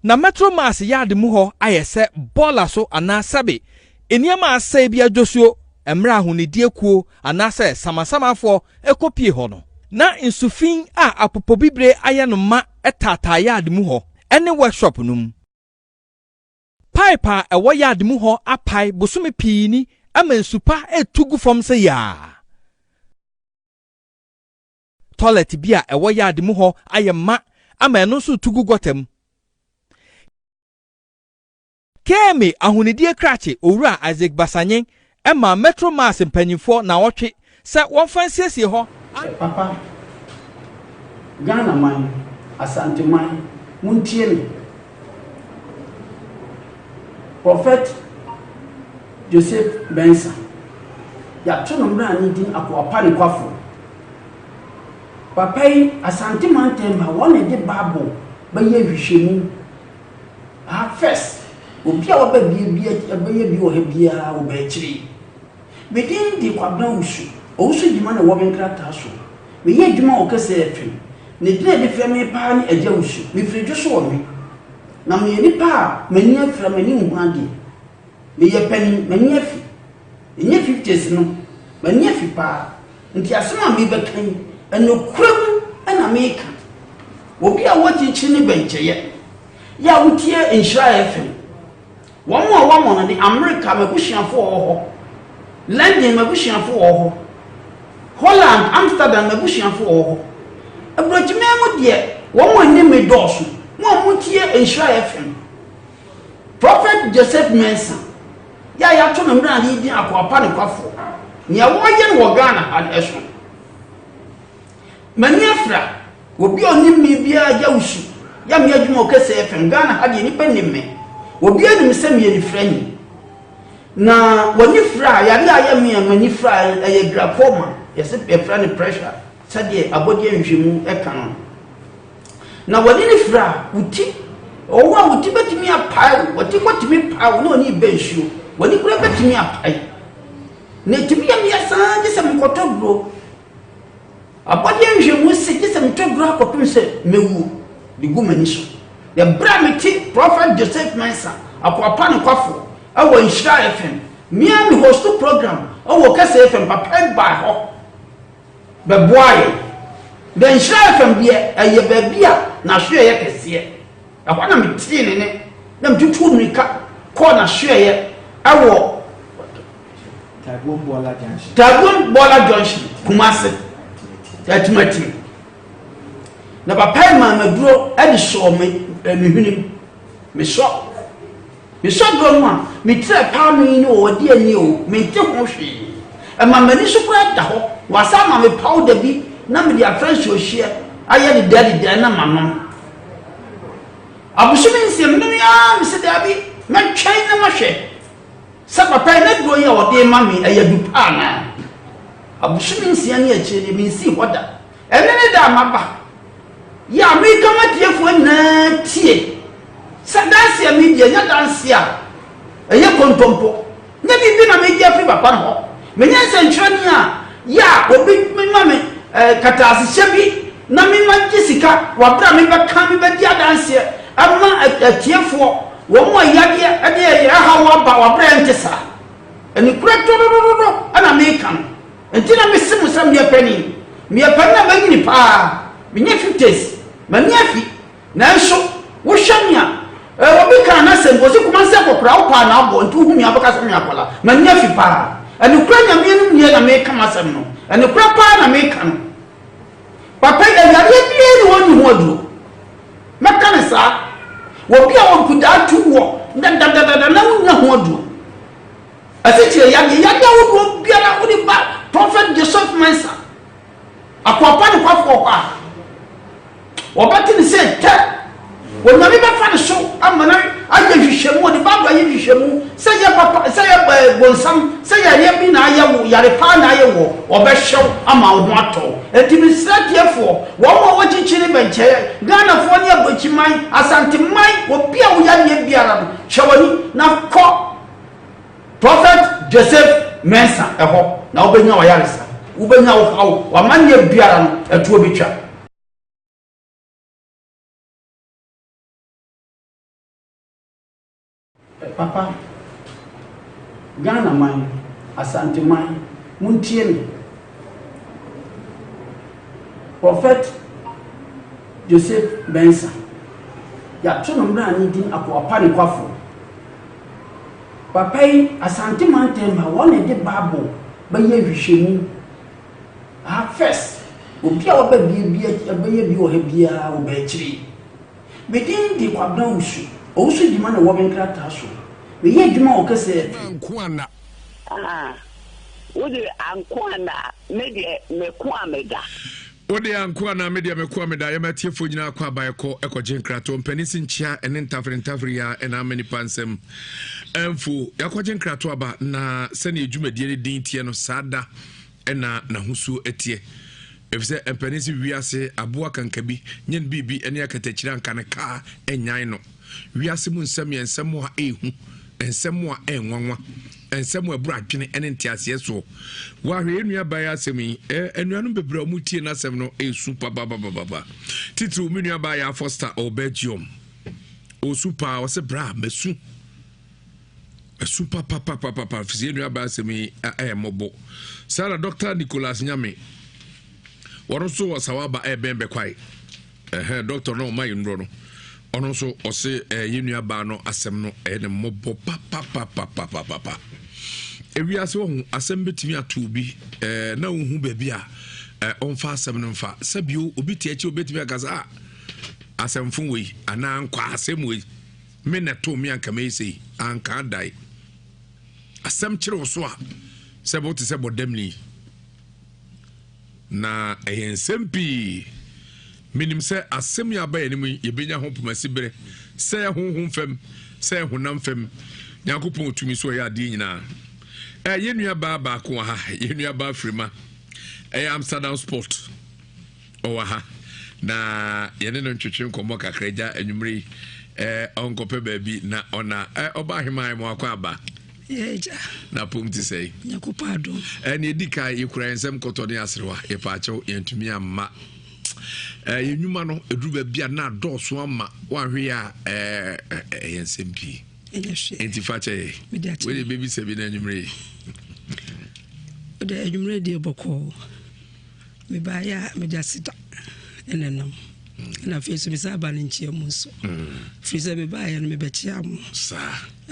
na metro mass yade mu hɔ ayɛ sɛ bola so anasɛbe eniɛma asɛe bi adwosuo emra ahunidie kuo anasɛ samasamafo ekopie hɔ no na insufin a apopobibre ayɛ no ma etata yade mu hɔ ene workshop num pipe a ɛwɔ yade mu hɔ apai bosome pii ni ama nsupa etugu fam sɛ yaa toilet bi a ɛwɔ yade mu hɔ ayɛ ma ama ɛno nso tugu gotam keme ahunidie krache owura Isaac Basanyen Emma Metro Mass mpanyimfo na wɔtwe sɛ wɔmfa nsiesie hɔ papa Ghana man Asante man muntie me Prophet Joseph Benson ya tuno mra ni din akwa ne kwafo papa yi Asante man temba wɔn de Bible ba ye hwehwemu first obi a wɔba bia ba ye bi wɔ ha bia wo ba kyiri bedin di kwabran usu owusu Gyimah na wo benkrata so me ye Gyimah o kase efe ne dina de frɛ me pa ne agya usu me frɛdwo so wɔ me na me ni pa mani afra mani nhuade me ye pani mani afi enye 50s no mani afi pa nti asema me bekan enokram ana me ka obi a wɔkyinkyi ne benkyeye ya wotie Nhyira FM wɔn na de America mabusuafo wɔ hɔ London mabusuafo wɔ hɔ Holland Amsterdam mabusuafo wɔ hɔ abrojime mu de wɔn ni me dɔɔso mo tie Nhyira FM Prophet Joseph Benson ya to no mra ni di akwapa ne kwafo ne wɔyɛ wɔ Ghana adeso mani afra obi oni mi bia ya usu ya me adwuma o kase FM Ghana ha de nipa nimme obi anim sɛ me ni frani na wani fra ya ri aya me mani fra ya glaucoma yesi efra ne pressure sɛdeɛ abɔde nhwemu ɛka no na wani ni fra uti owa uti betimi apai wati kwatimi pa no ni bensuo wani kura betimi apai na timi ya me san de sɛ mkɔtɔ bro abɔde nhwemu se de sɛ mtɔ bro akɔpem sɛ mewu de gu mani so the bramiti Prophet Joseph Benson akwapa ne kwafo awo Nhyira FM mia mi host program awo kase FM papa ba ho be boaye the Nhyira FM bia eye ba bia na hwe ye kese akwa na meti ne na mtutu nika ko na hwe ye awo Tagbon Bola Junction Kumase atumatim na papa ma maduro e de so me hwini me so do no a me tire pa me ni o de ani o me te ho hwe e ma mani so kura da ho wasa ma me powder bi na me dia fresh o hie aye de daddy na manom abusumi nsem no ya me se da bi me twɛn na ma hwɛ sa papa na do ya o de ma me aye du pa na abusumi nsem ne akire me nsi hoda ene ne da maba ya me kama tie fo na tie sa danse me die nya danse a eye kontompo nya bibi na me dia fi papa no me nya se ntwani a ya obi me ma me katase hye na me ma sika wa bra me ba ka me ba dia danse ama atiefo wo mo yade ade ha wa bra ntesa eni kura to ana me kan entina me simu sam dia pani me pani na magini pa me nya 50s me nya fi na nso wo hwamia obi kan na sembo se kuma se kokra wo pa na abo ntu hu mi abaka so mi akola me nya fi pa eni kura nya me nu nie na me kan asem no eni kura pa na me kan papa ya yade bie ni wonu ho adu meka ne sa wo bia won kuda tu wo na na ho adu asiti ya wo bia na wo ni ba prophet Joseph Mensa akwapa ni kwafo kwa obati ni se te wo na bi ba fa ne so amana aye hwehwemu ni ba aye hwehwemu se ya papa se ya bonsam se ya ye bi na aye wo yare pa na aye wo obehyew ama wo ato etimi stratiefo wo chichiri benche Ghana fo ne abochiman asanteman wo bia wo ya ne biara hwewani na ko prophet Joseph Mensa eho na obenya wa yaresa ubenya wo hawo wa manye biara no etuo bitwa papa Ghana man asante man muntie me prophet Joseph Mensa ya tuno mra ni din akwapa ne kwafo papa yi asante man temba wona de bible ba ye hwehwemu first obi a wo ba bia bi wo ha bia wo ba kire bedin di kwabna usu osu Gyimah na wo benkra taso we ye Gyimah o kase Ankoanna wo de Ankoanna me ko ameda Ode Ankoanna media me ko ameda ye matiefo nyina akwa ba eko jenkrato mpanisi nchia ene ntafre ya ena amani pansem emfu yakwa jenkrato aba na sene edwumadie ne din tie no sada ena na husu etie efise mpanisi wiase aboa kankabi nyen bibi ene akatachira nkane ka enyan no wiase mu nsem a ehu ensem a enwanwa ensem a buradwene ene ntiase so wa hwe enua baya asemi enuanu bebre omutie na asem no esu papa titru menua baya foster obedium osupa o se bra mesu papa fisi enua baya asemi mobo sara Dr. Nicholas Nyame woro so wasawaba bembe kwai doctor no mai nro no ono so ose yenua ba no asem no ne mobo papa ewiase wo asem betimi atubi na wo hu baabi a onfa asem no mfa sabio obi tiachi obetimi akaza asemfo wei ana nkwa asem wei me na to mi anka me sei anka dai asem kire wo so a sebo te sebo demni na eyensempi minim se asem ya ba enimu yebenya ho pomasi bere se honhom fam se honam fam yakopon tumi so ya adi nyina yenua ba ko ha yenua ba frima Amsterdam sport owa na yene no ntwetwe nkomo kakraja anwumre onkope baabi na ona oba hemai mo akwa aba yeja na pomti sei yakopado ene edika yekura ensem kotode asrewa yepaacho yentumi amma yenwuma no eduru baabi na dɔɔso amma wanhwe a yensem pi enti fache we baby sebi na anwumre de anwumre de bɔkɔ me ba ya me da sita enenam na fesu mi saba ne nchia mu so frize me ba ya no me bɛkyia mu sa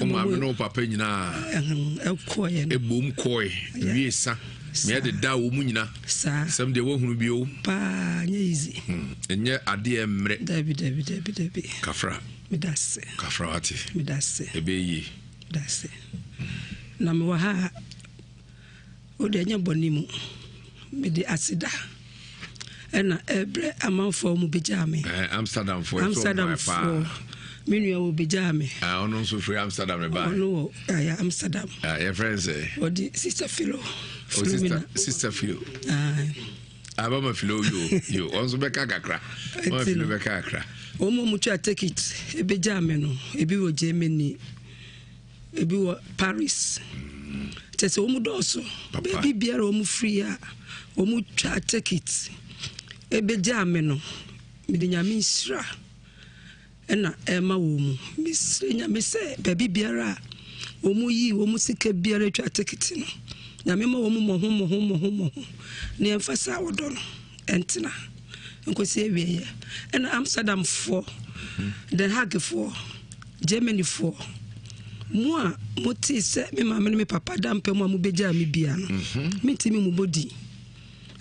o ma me no papa nyina ekoye ebom koy wiesa me de da wo munyina sam de wo hunu bio pa nye easy enye ade emre David kafra midase kafra ati midase ebeyi midase na me wa ha o de nya bonimu me de asida ena ebre amanfo mu bejame Amsterdam for Minua will be jammy. I don't know free Amsterdam. No, Amsterdam. Your friends say. Or the sister Philo. Sister Philo. I'm a Philo. You also be kakra. My Philo be kakra. Omo mucha take it. Ebe jameno. Ebi wo Germany. Ebi wo Paris. Tese omo doso. Baby biara omo free ya. Omo cha take it. Ebe jameno. Midi nyame Nhyira. Ena ema wo mu misre nya me se baby biara omu yi omu sika biara twa tikiti no nyame ma wo mu mo ne emfasa wodo no entina nkosi ewiye ena Amsterdam for Den Haag for Germany for mo a moti se me ma me papa dampe mo mu beja me bia no mitimi mu body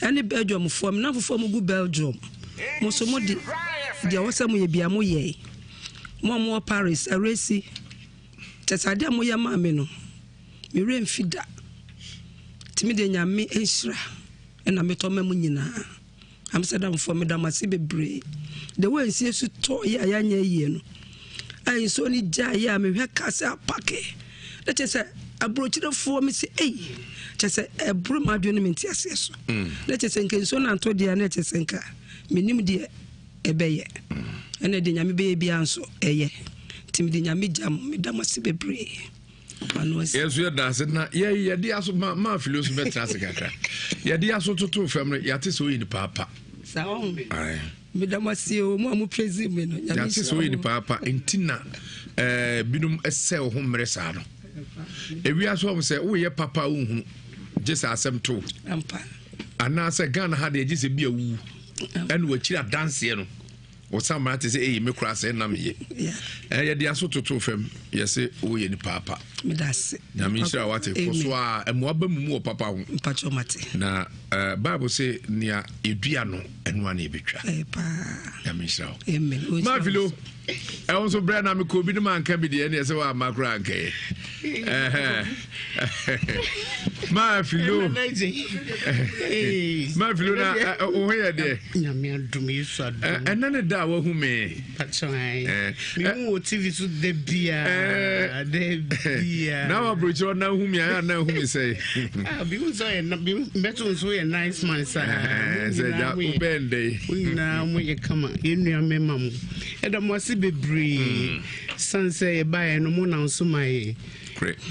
ene Belgium for me na for mu gu Belgium mo so mo di dia wasa mu ye bia mo ye mo Paris aresi tesade mo ya ma me no me remfida timi de nyame Nhyira ena me to mamu nyina Amsterdam for me damasi bebre the way nsie su to ya nya yie no ai so ni ja ya me hwe kasa pake let say abrochirefo me say chese ebro madwe no me ntiase so let say nkenso na to dia na chese nka menim de ebeye ene de nyame be bia nso eye timi de nyame jam me damasi bebre manos yesu ya dance na ye de aso ma filos betra se kakra ye de aso toto fam ya te so yin papa sa on me damasi o mo praise me no nyame ya te so yin papa entina binum ese ho mre sa no Ewiase o se wo ye papa unhu jesa asem to ampa ana se Ghana ha de jese bia wu ene wa kira dance no wo samara te se me kura se nam ye ye de aso toto fam ye se wo ye ni papa me dase nyame Nhyira wate ko so a emoaba mu papa ho mpacho mate na Bible say nia edua no eno ana ebetwa pa nyame Nhyira amen ma filo also brand na me ko bi no man ka bi de ene se wa makura nke ma filo na o he de nyame adum Yesu adum enane da wa hu me pacho ai mi mu TV so de bia na wa brocho na hu me na hu me say bi so e na bi meto so e nice man sa say ja u bende na mu ye kama ye nua mema mu e da mo si bebre sanse e ba e no mu na nso mai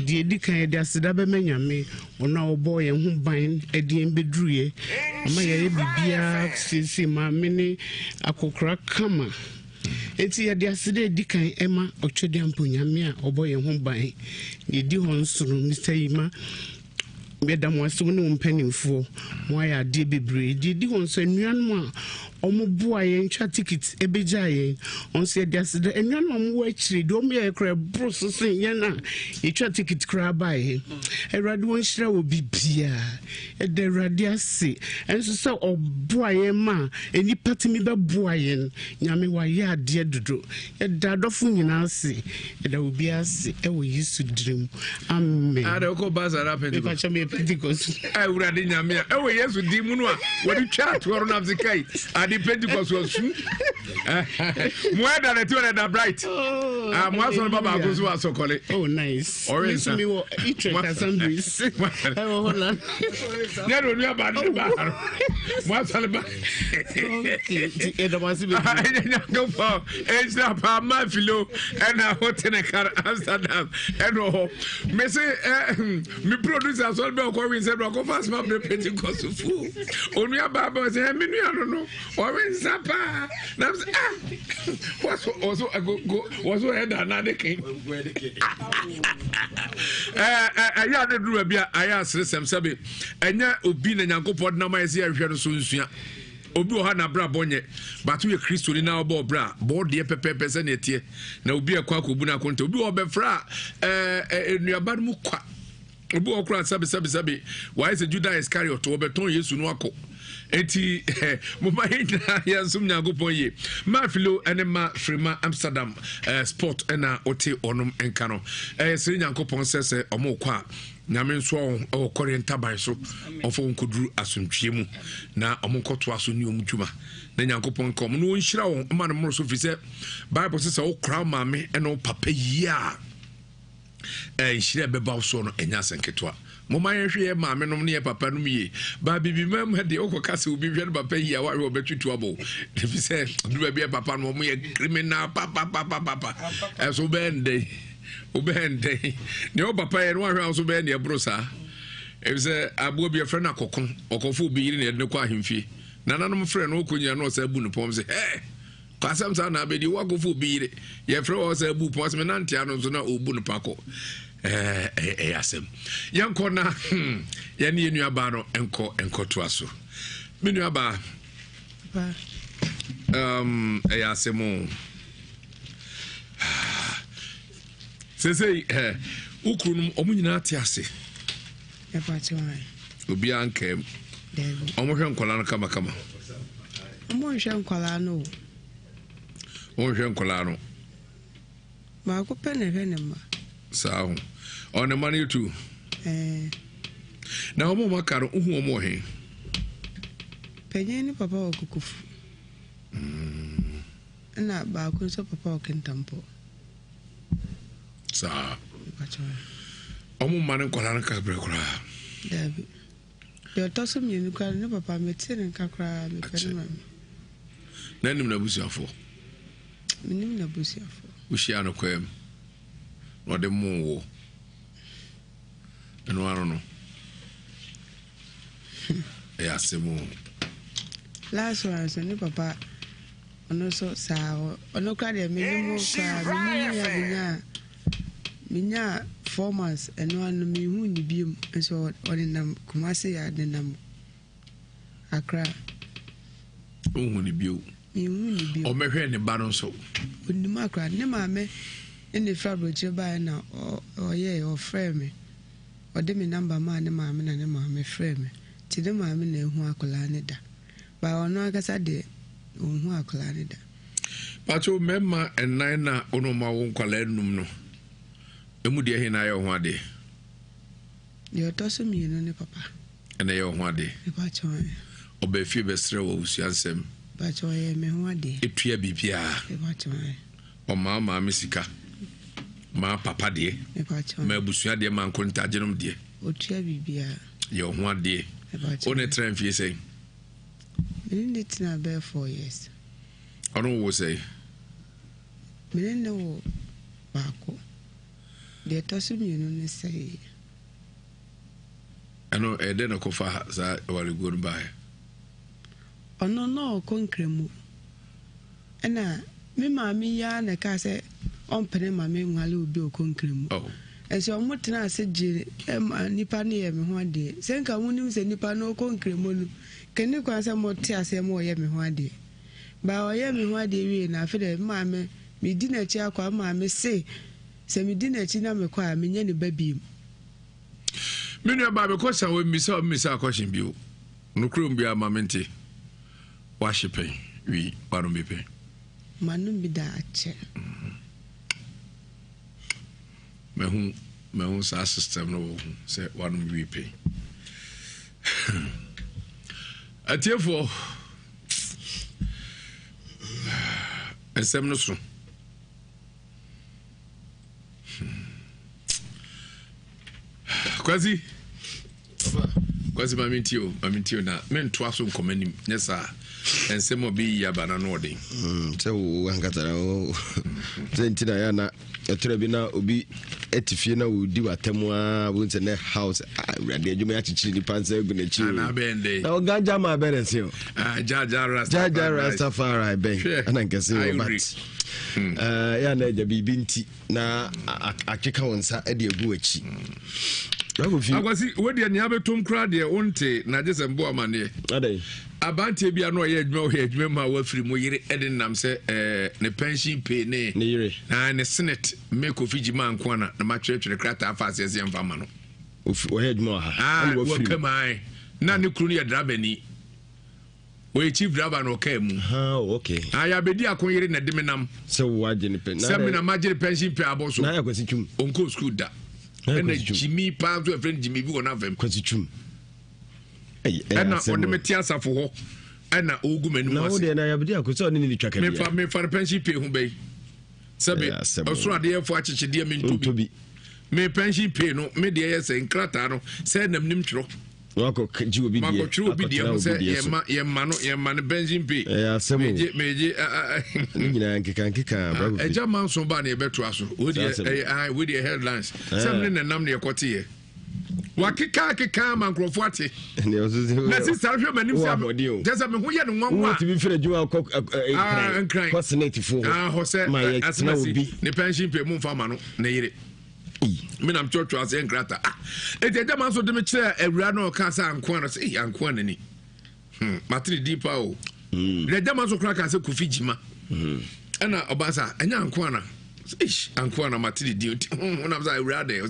die di kan de aseda be manyame ona obo ye hu ban edien bedruye ama ye bibia sisi ma mini akokra kama eti ye de aseda di kan ema otwede amponyame a obo ye hu ban ye di hon suru Mr. Gyimah beda mo aso ne mpanimfo mo ya de bebre di hon so nuan a omo bua ye ntwa ticket ebeja ye on se de aseda nuan mo wo akiri do mo ye kra bros sin ye na ye twa ticket kra ba ye erade won Nhyira wo bibia e de erade ase enso se obua ye ma eni patimi be bua ye nyame wa ye ade dodo e da dofo nyina ase e da obi ase e wo Yesu dirim amen ada ko bazara Pentecost ai urade nyame e wo Yesu di mu no a wo di twa to ro na zikai ade Pentecost was soon moeda na tiwa na bright mo aso baba agozo asokole oh nice orange me wo itre assemblies e wo hola ne ro ni aba ni ba mo aso ba e da masi be go for e sta pa ma filo e na hotel car Amsterdam e no me say me producer so be ko win say ko fast ma Pentecost fu onu aba ba say me nu no orange sapa na what's also go was head another king ya de duru bia aya sresem sebe enya obi na nyankopod na mai se ahwe no so nsua obi o ha na bra bonye batu ye Kristo ni na obo bra bo de pepepe se na etie na obi akwa kobu na konta obi o be fra enuaba mu kwa obu okra sabi why say Judas Iscariot obeton Yesu no akọ enti mama hina ya nsum nyagopon ye ma filo ene ma frima Amsterdam sport ena ote onom enka no sire nyankopon sese omokwa nyame nso o korenta ban so ofo nkoduru asomtwie mu na omonkoto aso ni omdwuma na nyankopon kom no nhyira won ma no moro so fi se Bible sese o kra maame eno papa yia nhyira beba so no enya senketwa mama yehwe maame no ne papa no ye ba bibi mam de okokase obi hwe no papa yia wa obetwitu abo fi se do bia papa no mo ye criminal papa eso bende obende ne o papa ye no ahwe also be ne brosa e say abo bi friend akokon okofo bi yiri ne kwa ahemfie nananom friend no okonya no sa bu no pom say kwasam sa na abedi wakofo bi yiri ye friend o sa bu pom say na ntia no so na obu no pako asem yankona yani enu aba no enko to aso menu aba ba asemo sese ukrunum omunyina ate ase e pa chiwa obi ankem omohwe nkola no kama omohwe nkola no ma ko pene ma sao on money too na omo makaro uhu omo he penye ni papa okukufu na ba ko so papa okentampo sa omo mane nkola nka brekura dabi yo toso mi ni kwa ni papa metene nka kra me pene ma na nim na busiafo minim na busiafo ushia no kwem no de mo wo eno aro no asemo last one so ni papa ono so sa ono kra de minimum kwa minya 4 months eno anu mi hu ni biem so oninam kumase ya denam akra hu ni bio mi hu ni bio o mehwe ne ba no so onim akra ne maame ene fabric ba na oye o frame ode mi number ma ne maame na ne maame frame ti de maame na ehu akola ne da ba ono akasa de ohu akola ne da pacho memma enan na ono ma won kwala enum no emu de hina ya ho ade yo toso mi no ne papa ene ya ho ade e pacho oba fie besre wo usuansem pacho ye me ho ade etua bibia e pacho o ma mesika ma papa de e pacho ma busua de ma nkonta genom de o tua bibia ye ho ade o ne tren fie sei me tina be 4 years ono wo sei me ne wo bako de toso mi no ne sei ano ede na kofa za wali go ba ono no konkremu ena me maami ya na ka se on pene maami nwale obi o konkremu ese omo tena ase je nipa ne ye me ho ade se nka munim se nipa no konkremu no kene kwa se mo te ase mo ye me ho ade ba o ye me ho ade wi na afi de maami me di na chi akwa maami se me di na chi na me kwa me nya ne babiem menu ba be ko sa we misa question bio no krom bia mamenti worshiping we pardon me pe manum bi da ache me hu sa system no say one we pay atiefo Nsem no so Kwasi mamitio na mento aso nkomanim nyesa Nsem obi ya bana no de se wo hankatara o se ntina ya na etre bi na obi etifie na odi watemu a wo nse ne house rade adwuma ya chichiri ni panse egu na chi na bende na oganja ma berense o jaja rastafari ben ana nkese o bat ya na eja bibi nti na akeka wonsa ede egu achi Akwasi wedi anya betom kra de onte na je sembo amane adai abante bia no ye adwuma ma wafiri mo yire eden nam se ne pension pay ne yire na ne senate me Kofi Gyimah Ankoanna na ma twetwere krata afase ese mfa ma no o head mo ha ah wo kama na ne kru ne ya driver ni we chief driver no ka mu ha okay aya bedi akonyere na de menam se wo agene pen na se me na magere pension pay aboso na ya kwasi twum onko school da na Gyimah pa to a friend Gyimah bi wona fam kwasi twum na on me tia safo ho na ogu manu na wo de na ya bedi akoso ne ni twaka bia me fa pension pay hu bei sabe osoro ade efo achiche de me ntobi me pension pay no me de yese nkrata no se nam nim twro wako ji obi die mako twro obi die se ye ma no pension pay meje nyina nkeka bravo eja man so ba na e beto aso we de headlines some ne nam ne ekote ye wakika mankrofo ate na sister hwe manim sam jesa me ho ye ne nwanwa ti bi fere juma ko senate fo ho se asena obi ne pension pay mu mfa ma no na yire me nam chocho ase nkrata ejeja man so de me kire awura na o ka sa Ankoanna se Ankoanna ni matri deepa o ejeja man so kra ka se Kofi Gyimah ana obasa anya Ankoanna Ankoanna matri di ona za awura de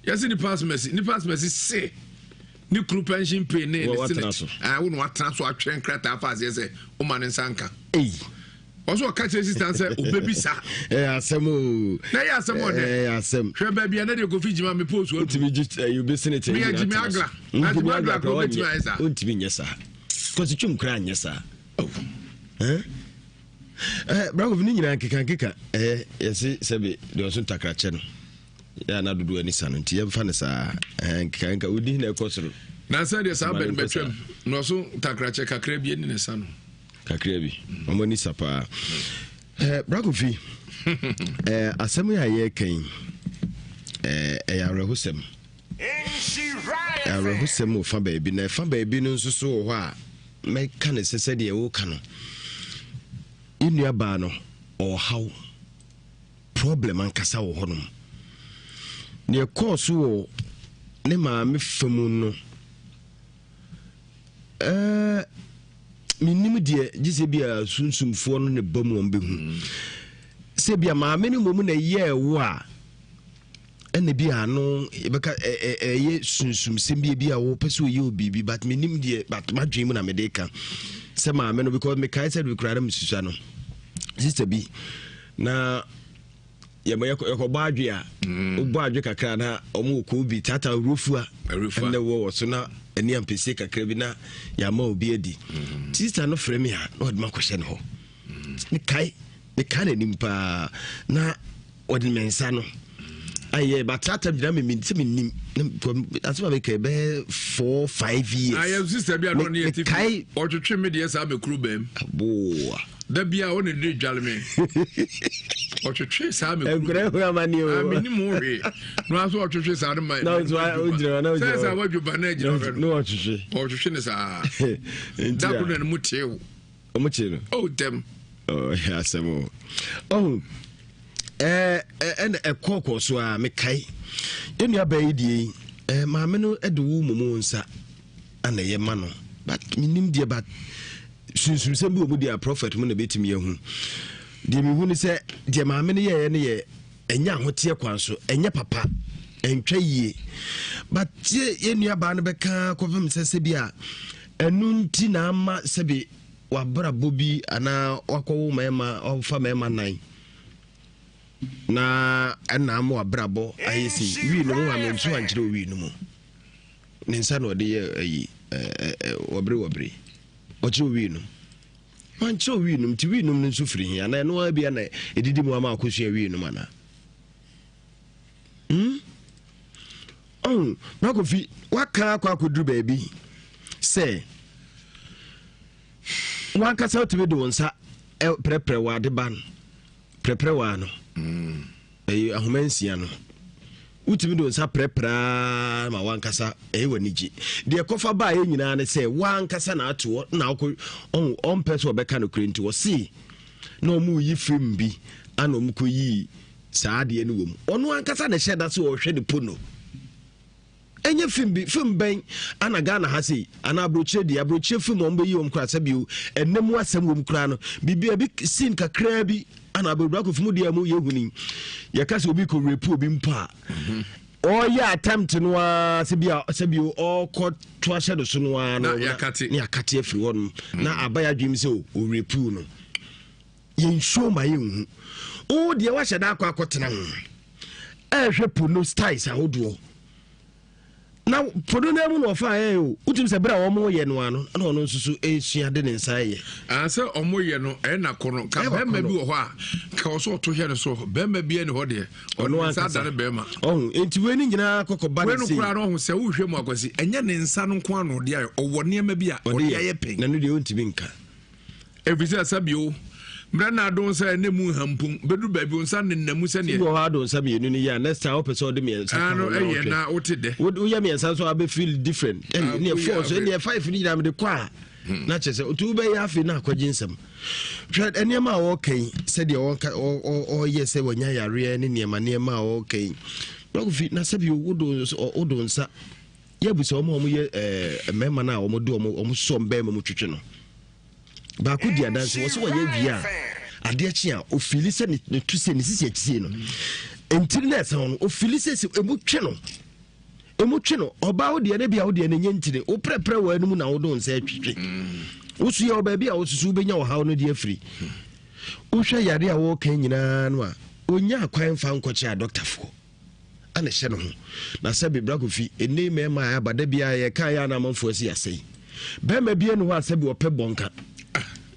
yes ni pass mercy say ni kru pension pay ne senate wo no atran so atwe nkrata afa ase o man nsanka also catch resistance say obebisa asemo na ya asemo de asem hwe ba bia na de Kofi Gyimah me post wo timi you be senate me Gyimah agla na Gyimah agla ko betima esa ontimi nyesa kosi twum kra nyesa bravo ni nyina nkeka yesi sebe de osun takrache no ya na dudu ani sanu nti yemfa ne sa nkeka odi na ekosoro na say de sa ben betwem no so takrache kakra bi ni ne sanu kakra bi omoni sapa bravo fi asem ya ye kan ya rehusem rehusem o fa baabi na fa baabi no nso so ho a me ka ne sese de wo ka no inua ba no o how problem ankasa wo honom ne course wo ne ma me famu no minim de gise bia sunsumfo no ne bamu on behu se bia ma me ne mom na ye wo a ene bia no ebeka ye sunsum se bia wo pese ye obibi but minim de but madwen mu na me de ka se ma me no because me kai said we krara msusua no sister bi na ya mo yakoba adwe a obo adwe kakra na omo ko bi tata rofua ne wo so na eni ampese kakra bi na ya ma obi adi sister no frame ya no de makohye ne ho me kai na nimpa na odi mensa no aye batata bi na me nim asoma be ka be 4-5 years aye sister bi no ne yeti kai otwetwe me de esa be kru bam abo da bia o ne de dwale me otwetwe sa me kru enkure ho amani o amini mo hwe no aso otwetwe sa de mai no so o jira na o jira sa wadwo ba na jira no otwetwe ne sa da ko na mu tew o mu chiro oh dem oh ya semo oh en ekoko so a me kai enu abayi die ma me no ede wo mumu nsa ana ye ma no but minim die but sunsun se bi omu dia prophet mu na betimi yehu die mi hu ni se die ma me ne ye enya hote kwanso enya papa entwa yie but enu aba no beka kofem se bia enu nti na ama se bi wabra bobi ana wakowo mema ofa mema nan na ana mo abrabo ayesi wi no wa me nso ankyere wi no mu ne nsa no de ayi wabre okyere wi no ankyere wi no ti wi no nso firi hi ana no wa bia na edidi mu ama akosua wi no mana na Kofi waka kwa koduru baabi se wankasa otibe do nsa prepre wa de ban prepre wa no ahomansia no utimi do nsa prepra ma wankasa wanigi de kofa ba ye nyina ne se wankasa na ato na on person obeka no krenti wo si na omu yi film bi ana omu ko yi saade ne wom ono wankasa na hyeda se wo hwe de pono enye film ben ana Ghana ha sei ana abrochire film on be yi om kra sabio enemu asem wom kra no bibia bi scene kakra bi ana abobra ko fumu dia mu yehuni yakase obi ko repu obi mpa ɔyɛ attempt no a sɛbi ɔkɔ to ahyɛ no so no a no yakate afiri hɔ nom na abaya dwem sɛ ɔrepu no yɛnsuo ma yɛnhu wo deɛ wahyɛ da akɔ akɔtena ho ɛhwɛ pono styles ahodoɔ na pono no mu na ɔfa ɛyɛ o wotum sɛ berɛ a ɔmo yɛ no ano na ɔno nso so ɛsua de ne nsa yɛ sɛ ɔmo yɛ no ɛna kɔno ka bɛrima bi wɔ hɔ a ka ɔso ɔto hwɛ no so bɛrima bi ne hɔ deɛ ɔno nsa da ne bɛrima enti wei ne nyinaa kɔkɔba ne sei wei no koraa no ɔho sɛ wohwɛ mu akwasi ɛnyɛ ne nsa no nko ano deɛ ɔwɔ nneɛma bi a ɔde ayɛ pɛn na no deɛ ɔntumi nka ɛfiri sɛ bio mmerɛ na adon sɛ ne mu hampum bɛdu baabi wo nsa nennamu sɛneɛ wɔ hɔ adon sɛ mmienu no yɛ a next time wopɛ sɛ wode mmiɛnsa no ɛyɛ na wote dɛ woyɛ mmiɛnsa so abɛfeel different ɛneɛ 4 so ɛneɛ 5 no nyinaa mede kɔ a na kyerɛ sɛ ɔtu wobɛyɛ afei na akɔgye nsɛm hwɛ nneɛma a wɔka yi sɛdeɛ ɔyɛ sɛ wɔnya yareɛ ne nneɛma a wɔka yi Kofi na sɛbi wodo nsa yɛbu sɛ ɔmo yɛ mmarima no a ɔmode ɔmo sɔ mbɛrima mu twetwe no baako di adanse wɔ sɛ wɔyɛ wie a adeɛ kye a ofili sɛ ne tu sɛ ne sisi akyisie no ntiri na ɛsɛ no ofili sɛ emu twe no ɔbaa wo deɛ ne bia wo deɛ ne nye ntiri wo prɛprɛ wɔ anum na wo do nsa atwitwe wosu yɛ ɔbaa bi a wosusu wobɛnya ɔhaw no de afiri wohwɛ yare a wɔka nyinaa no a ɔnya akwan fa nkɔkye a dɔktafoɔ ana hyɛ no ho na sɛ bibra Kofi ɛnɛ mɛma a abada bia yɛ ka yɛ anamanfoɔ si asɛi bɛma bia no hɔ a sɛ bi wɔpɛ bɔnka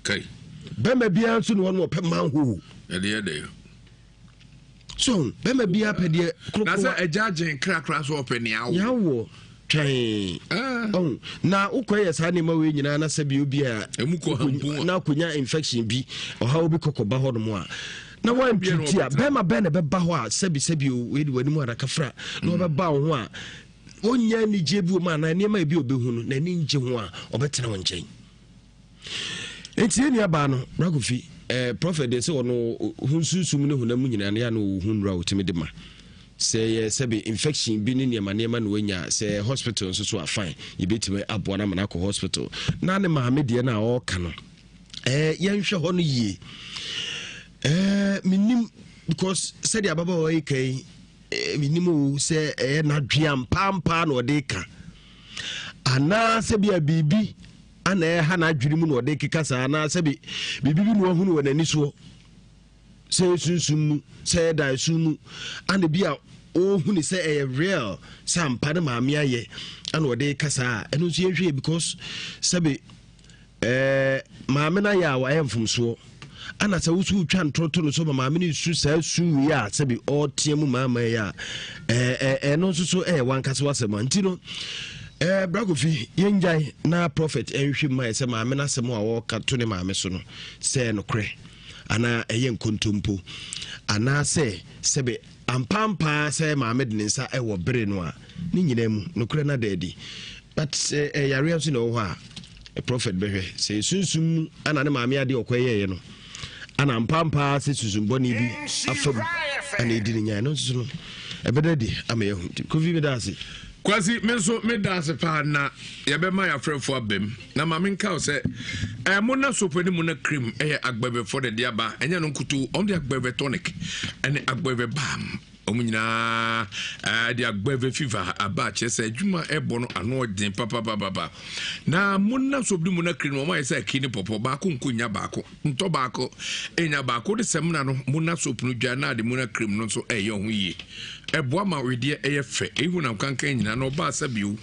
kai bɛma bia nso no wɔn wɔpɛ manhoo ɛdeɛ so bɛma bia pɛ deɛ na sɛ agya agyen krakra so ɔpɛ ne awo yawo twɛn na wokɔ yɛ saa nneɛma wei nyinaa na sɛ bi obi a na akonya infection bi ɔhaw bi kɔkɔba hɔ nom a na wɔn mpiti a bɛma bɛn na bɛba hɔ a sɛbi wei de w'anim adakafra na wɔbɛba wo ho a wonya anigye bi mu a na nneɛma bi obɛhu no na ani ngye ho a ɔbɛtena wo nkyɛn enti eni aba no Kofi prophet de sɛ ɔno hunsusum ne hunam nyinaa ne ya no hunra otimi de ma sɛ yɛ sɛbi infection bi ne nneɛma na wanya sɛ hospital nso so afine yɛbɛtumi aboa na mana kɔ hospital na ne maame deɛ na ɔka no yɛnhwɛ hɔ no yie minim because sɛde ababa wɔ yi kai minim o sɛ na dua mpampa na ɔde ka ana sɛ bia bibi ana ha na adwiri mu na ɔde keka saa na sɛ bibi bi no ɔhunu wɔ n'ani soɔ sɛ sunsum mu sɛ da su mu ana bia ɔhunu sɛ ɛyɛ real sɛ ampa ne maame ayɛ ana ɔde kasa ɛno nso yɛhwɛ because sɛ maame na yɛ a wɔayɛ mfomsoɔ ana sɛ wosu twa ntorɔto no so maame no su saa su wie a sɛ ɔteɛ mu maama yɛ a ɛno nso so ɛyɛ wankasa wasɛm a nti no Kofi yɛngyae na prophet ɛnhwɛ mu ayɛ sɛ maame no asɛm a wɔka to ne maame so no sɛ nokorɛ anaa ɛyɛ nkontompo anaasɛ sɛbe ampampaa sɛ maame de ne nsa ɛwɔ bere no a ne nyinaa mu nokorɛ no daadi but yareɛ nso na ɛwɔ hɔ a prophet bɛhwɛ sɛ sunsum mu ana ne maame adeɛ ɔkɔyɛeɛ no ana ampampaa sɛ susumbɔne bi afa mu ana ɛdi ne nyae no nso no ɛbɛda di ama yɛhu Kofi bɛda ase kwasi me nso me da ase paa na yɛbɛma yɛafrɛfoɔ abam na ma menka wo sɛ mo na sopo ne mu na cream ɛyɛ agbɛbɛfoɔ de de aba ɛnyɛ no nkutu ɔm de agbɛbɛ tonic ɛne agbɛbɛ balm ɔmo nyinaa de agbɛbɛ fever aba kyerɛ sɛ adwuma ɛbɔ no ano ɔden papapapapa na mo na sopo ne mu na cream ɔmo ayɛ sɛ aki ne pɔpɔ baako nkonya baako ntɔ baako ɛnya baako de sɛm na no mo na sopo no dwa na de mu na cream no nso ɛyɛ ho yie ɛboa ma wedeɛ ɛyɛ fɛ ɛhu nam kankan nyina na ɔba asabio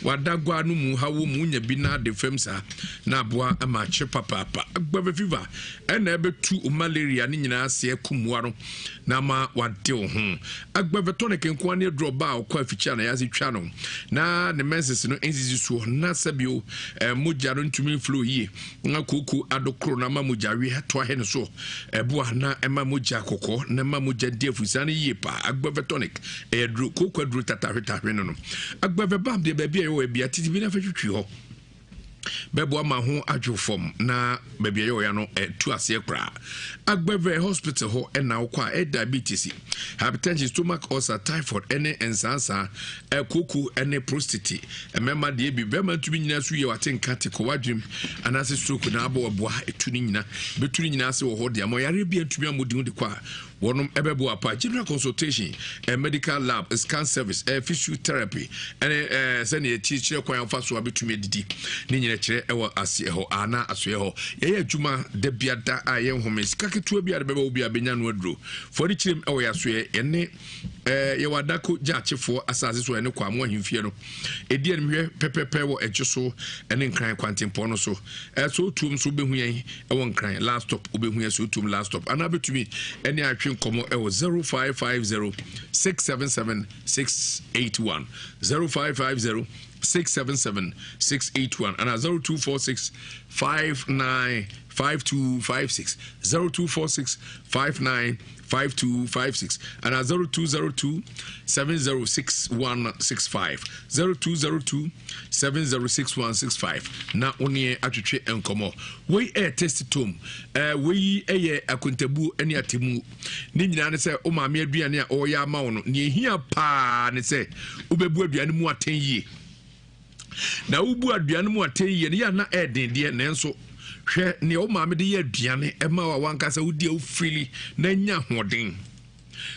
wada gua no mu hawo mu nya bi na de fam saa na aboa ama kye papapa agbaba fever ɛna ɛbɛtu malaria ne nyinaa se kumua no na ma wade wo ho agbaba tonic nko ne drop ba ɔkɔ afikia na yase twa no na ne menses no ensisi so na sabio mogya no ntumi flow yie na koko adokro na ma mogya wi to ahe no so ɛboa na ɛma mogya kokɔ na ma mogya de afusa no yie pa agbaba tonic edru kokwa dru tatahwetahwe no agbave bam de baabi ayo e bia titi bi na fatwitwi ho bebo ama ho adwo fom na baabi ayo ya no tu ase kra agbave hospital ho na ukwa diabetes hypertension stomach ulcer typhoid ene ensansa koku ene prostate emema de bi bema tumi nyina so ye watenka te ko wadwem anase stroke na abo oboa etu ni nyina betu ni nyina se wo ho de amoyare bia tumi amodi hu de kwa wɔnom ɛbɛbo apa general consultation medical lab scan service physiotherapy ɛne sɛne yɛkyerɛ kwan afa so abɛtumi adidi ne nyina kyerɛ ɛwɔ aseɛ hɔ ana asoɛ hɔ yɛyɛ adwuma da biada a yɛnhome sika ketewa bi a de bɛbɛ wo bi a bɛnya no aduro fɔre kyerɛm ɛwɔ yɛ asoɛ ɛne yɛwɔ adako gyaakyefoɔ asase so ɛne kwa mo ahemfie no ɛdi animhwɛ pɛpɛpɛ wɔ ɛgye so ɛne nkran kwantempɔ no so so wotum so wobɛhu yɛn ɛwɔ nkran last stop wobɛhu yɛn so wotum last stop anaa bɛtumi ɛne atwe nkɔmmɔ ɛwɔ 0550 677 681 0550 677 681 and 0246 595256 0246 595256 and 0202 706165 0202 706165 na one atwetwe enkomo we test tom we akontabu ene atemu ne nyina ne se o maame aduane a o ya ma wo no ne ehia pa ne se obebu aduane mu aten yie na ubu aduane mu aten yie ne ya na edende ne nso hwɛ ne o maame de yɛ aduane ɛma wa wankasa wodi o freely na nya hoden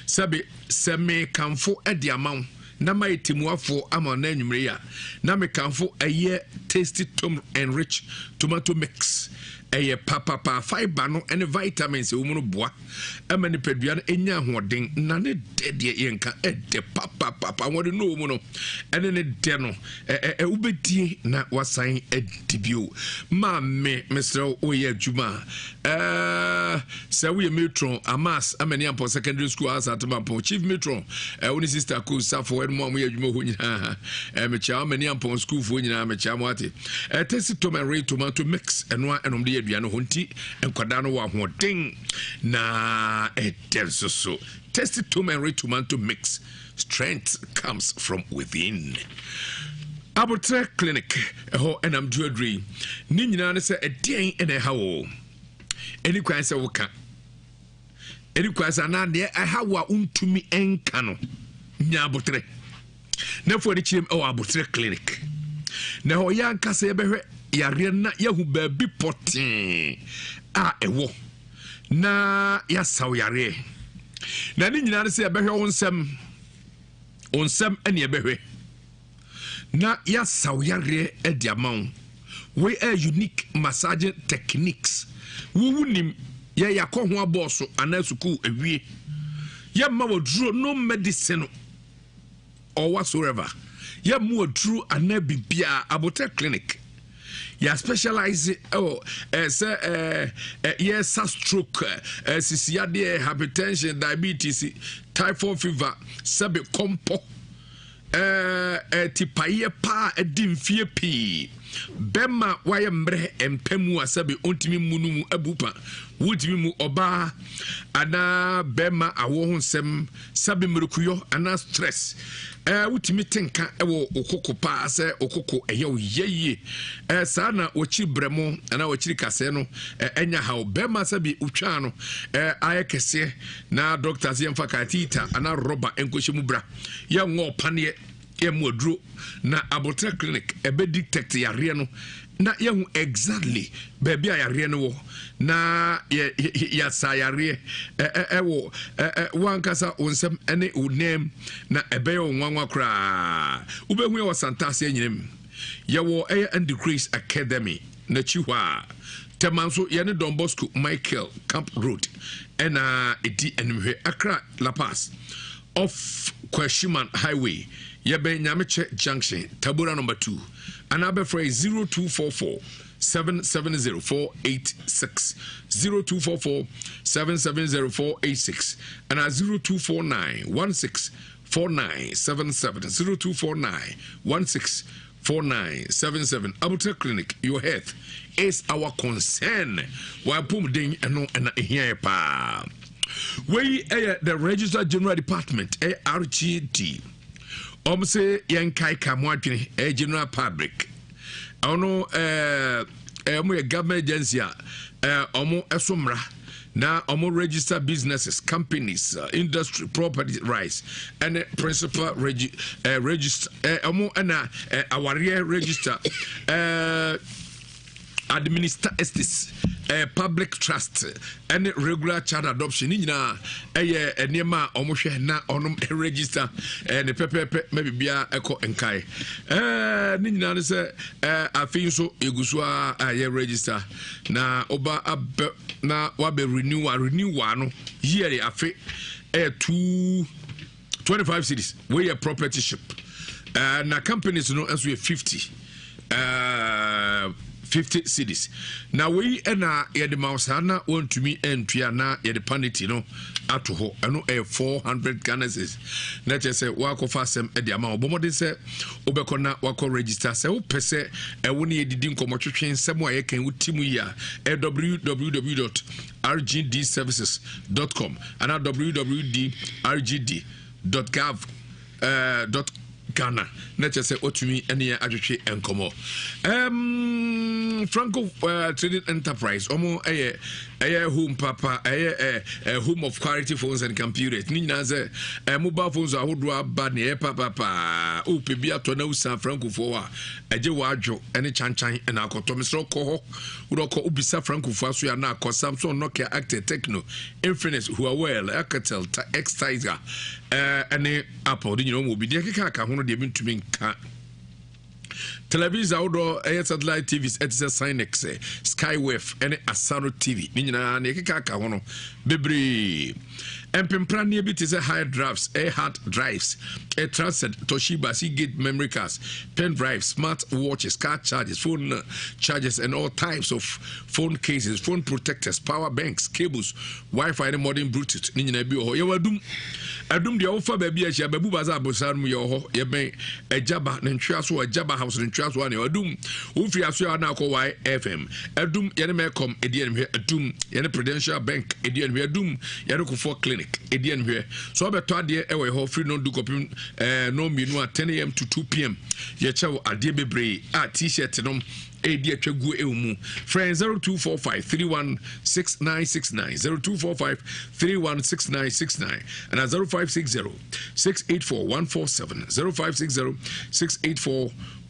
sabe sɛme kamfo ɛde amaw na ma etimuafo ama na anwumre ya na me kamfo ɛyɛ tasty tom enrich tomato mix ɛyɛ papa fiber no ɛne vitamins wo mu no boa ɛma ne paduane enya hoden na ne de yɛnka ɛde papa wode no mu no ɛne ne de no wobɛdie na wasan adibio ma me mesrɛ wo yɛ adwuma sɛ woyɛ matron amas amani ampo secondary school asatemapo chief matron wo ne sister ko safo ɛno mo yɛ adwuma ho nyinaa mekyia amani ampo school fo nyinaa mekyia mo ate tesi tomato mix ɛno ɛnom de aduane ho nti enkwada no wa hoden na edel so tasty tomato mix strength comes from within Abortre clinic ho enam duadri ni nyina ne se edien ene ha wo eni kwan se wo ka eni kwan se na de ha wo untumi enka no nya abortre na fo de chim o abortre clinic na ho yanka se behwe yare na yahu baabi potin a ewo na ya saw yare na ni nyina se ebehwe onsem ene ebehwe na ya saw yare ediamon we are unique massaging techniques wunim ya yakọ ho aboso anasuku ewie ya ma woduro no medicine or whatsoever ya mu woduro anabibia Abortre clinic ya specialize yes stroke sisiade hypertension diabetes typhoid fever sabe kompo tipaye pa edimfie pi bema waye mbre empemu asabe ontimi munum abupa wotimi mu oba ana bema awo honsem sabe mrekuyo ana stress wotimi tenka ewo okoko pa se okoko eyo yeye sana ochi bremo ana ochi kase no enya ha bema sabe utwa no ayekese na doctors yemfa katita ana roba enkohye bra ye ngo pane ye modro na Abortre clinic ebe detect yare no na yehu exactly baby yare no wo na ya sayare ewo wankasa onsem ene unem na ebe yo nwanwa kra ubehu ye santase nyinem ye wo Decrease Academy na chiwa temanso ye ne Don Bosco Michael Camp Road ena edi enhwe Accra La Paz off Kwashiman Highway Yebe Nyameche Junction, Tabura number 2, and Abe phrase 0244 770486 0244 770486 and 0249 164977 0249 164977 Abortre Clinic, your health is our concern. Why pum ding and here pa. We the Registered General Department RGD. Say yankai kamwadwene general public ono mo government agency omo esomra na omo register businesses companies industry property rights and principal register omo na aware register administer estates, public trust, and regular child adoption. Nina, enema almost na onum register, and the pepe maybe bia echo and kai. Nina say, I think so. Iguswa register na oba na wabe renew one yearly afe 25 cities where a property ship na companies no as we 50 cities. Now we na yede mausana want to me and na yede panity no ato ho eno 400 Ghana cedis. Na che say wako fasem e de ama obomode say obekona wako register say wo pese e wo ne yedidi nkomotwetwe nsem a ye kan wutimu ya www.rgdservices.com and www.rgd.gov.Ghana. Nature say otumi ene adwetwe enkomo. Franco Trading Enterprise omo home papa home of quality phones and computers. Nina say mobile phones are hodwa bad ne papa o pebi ato na usa Franco for wa eje wadwo ene chanchan na akoto mesro ko ho udoko ubisa Franco for so ya na akọ Samsung Nokia Active Techno Infinix Huawei Alcatel X-Tiger ene Apple di nyino mo bi de keka aka hono de bintumi nka television outdoor satellite TVs at Sinex Skywave and Asaro TV nina ne keka aka hono bebre empempra ne bi te high drives hard drives transit Toshiba Seagate memory cards pen drives smart watches car chargers phone chargers and all types of phone cases phone protectors power banks cables Wi-Fi and modern Bluetooth nina bi ho ye wadum adum dia wo fa ba bi a hia babu baza abosan mu ye ho ye ben ejaba ne ntwaso ejaba house ne ntwaso ne adum wo fi aso ya na ko YFM adum ye ne mekom edie ne adum ye ne Prudential Bank edie ne adum ye ne Kofi clinic edie ne so beto ade e we ho free no do kopim no minu at 10 AM to 2 PM ye chew ade bebre a t-shirt no edi atwagu emu friend 0245316969 0245316969 and 0560684147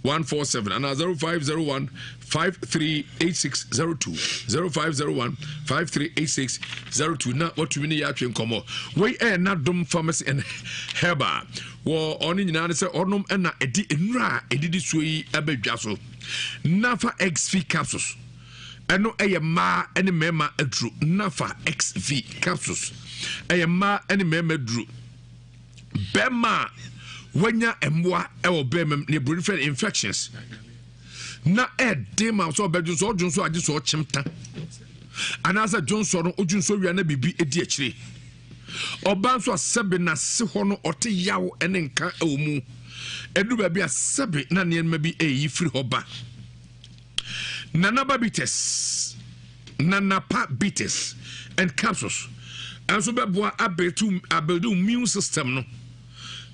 0560684147 and 0501538602 0501538602 na what we need atwen komo we na dom pharmacy and herba wo oni nyina se onom na edi enura edidi suyi abadwaso Nafa XV capsules. Eno ma any mema edru. Nafa XV capsules. Ma any mema edru. Bema wenya emwa ewo bema ne different infections. Na dema so bedun so odun so agi so chimta. Anasa Johnson no odun so wi na bibi edi akire. Oban so sebe na se ho no ote yawo ene nka ewmu. Edu baby a sebe na ne bi eyi free hoba nanaba bites nanapa bites and capsules and so beboa abedu immune system no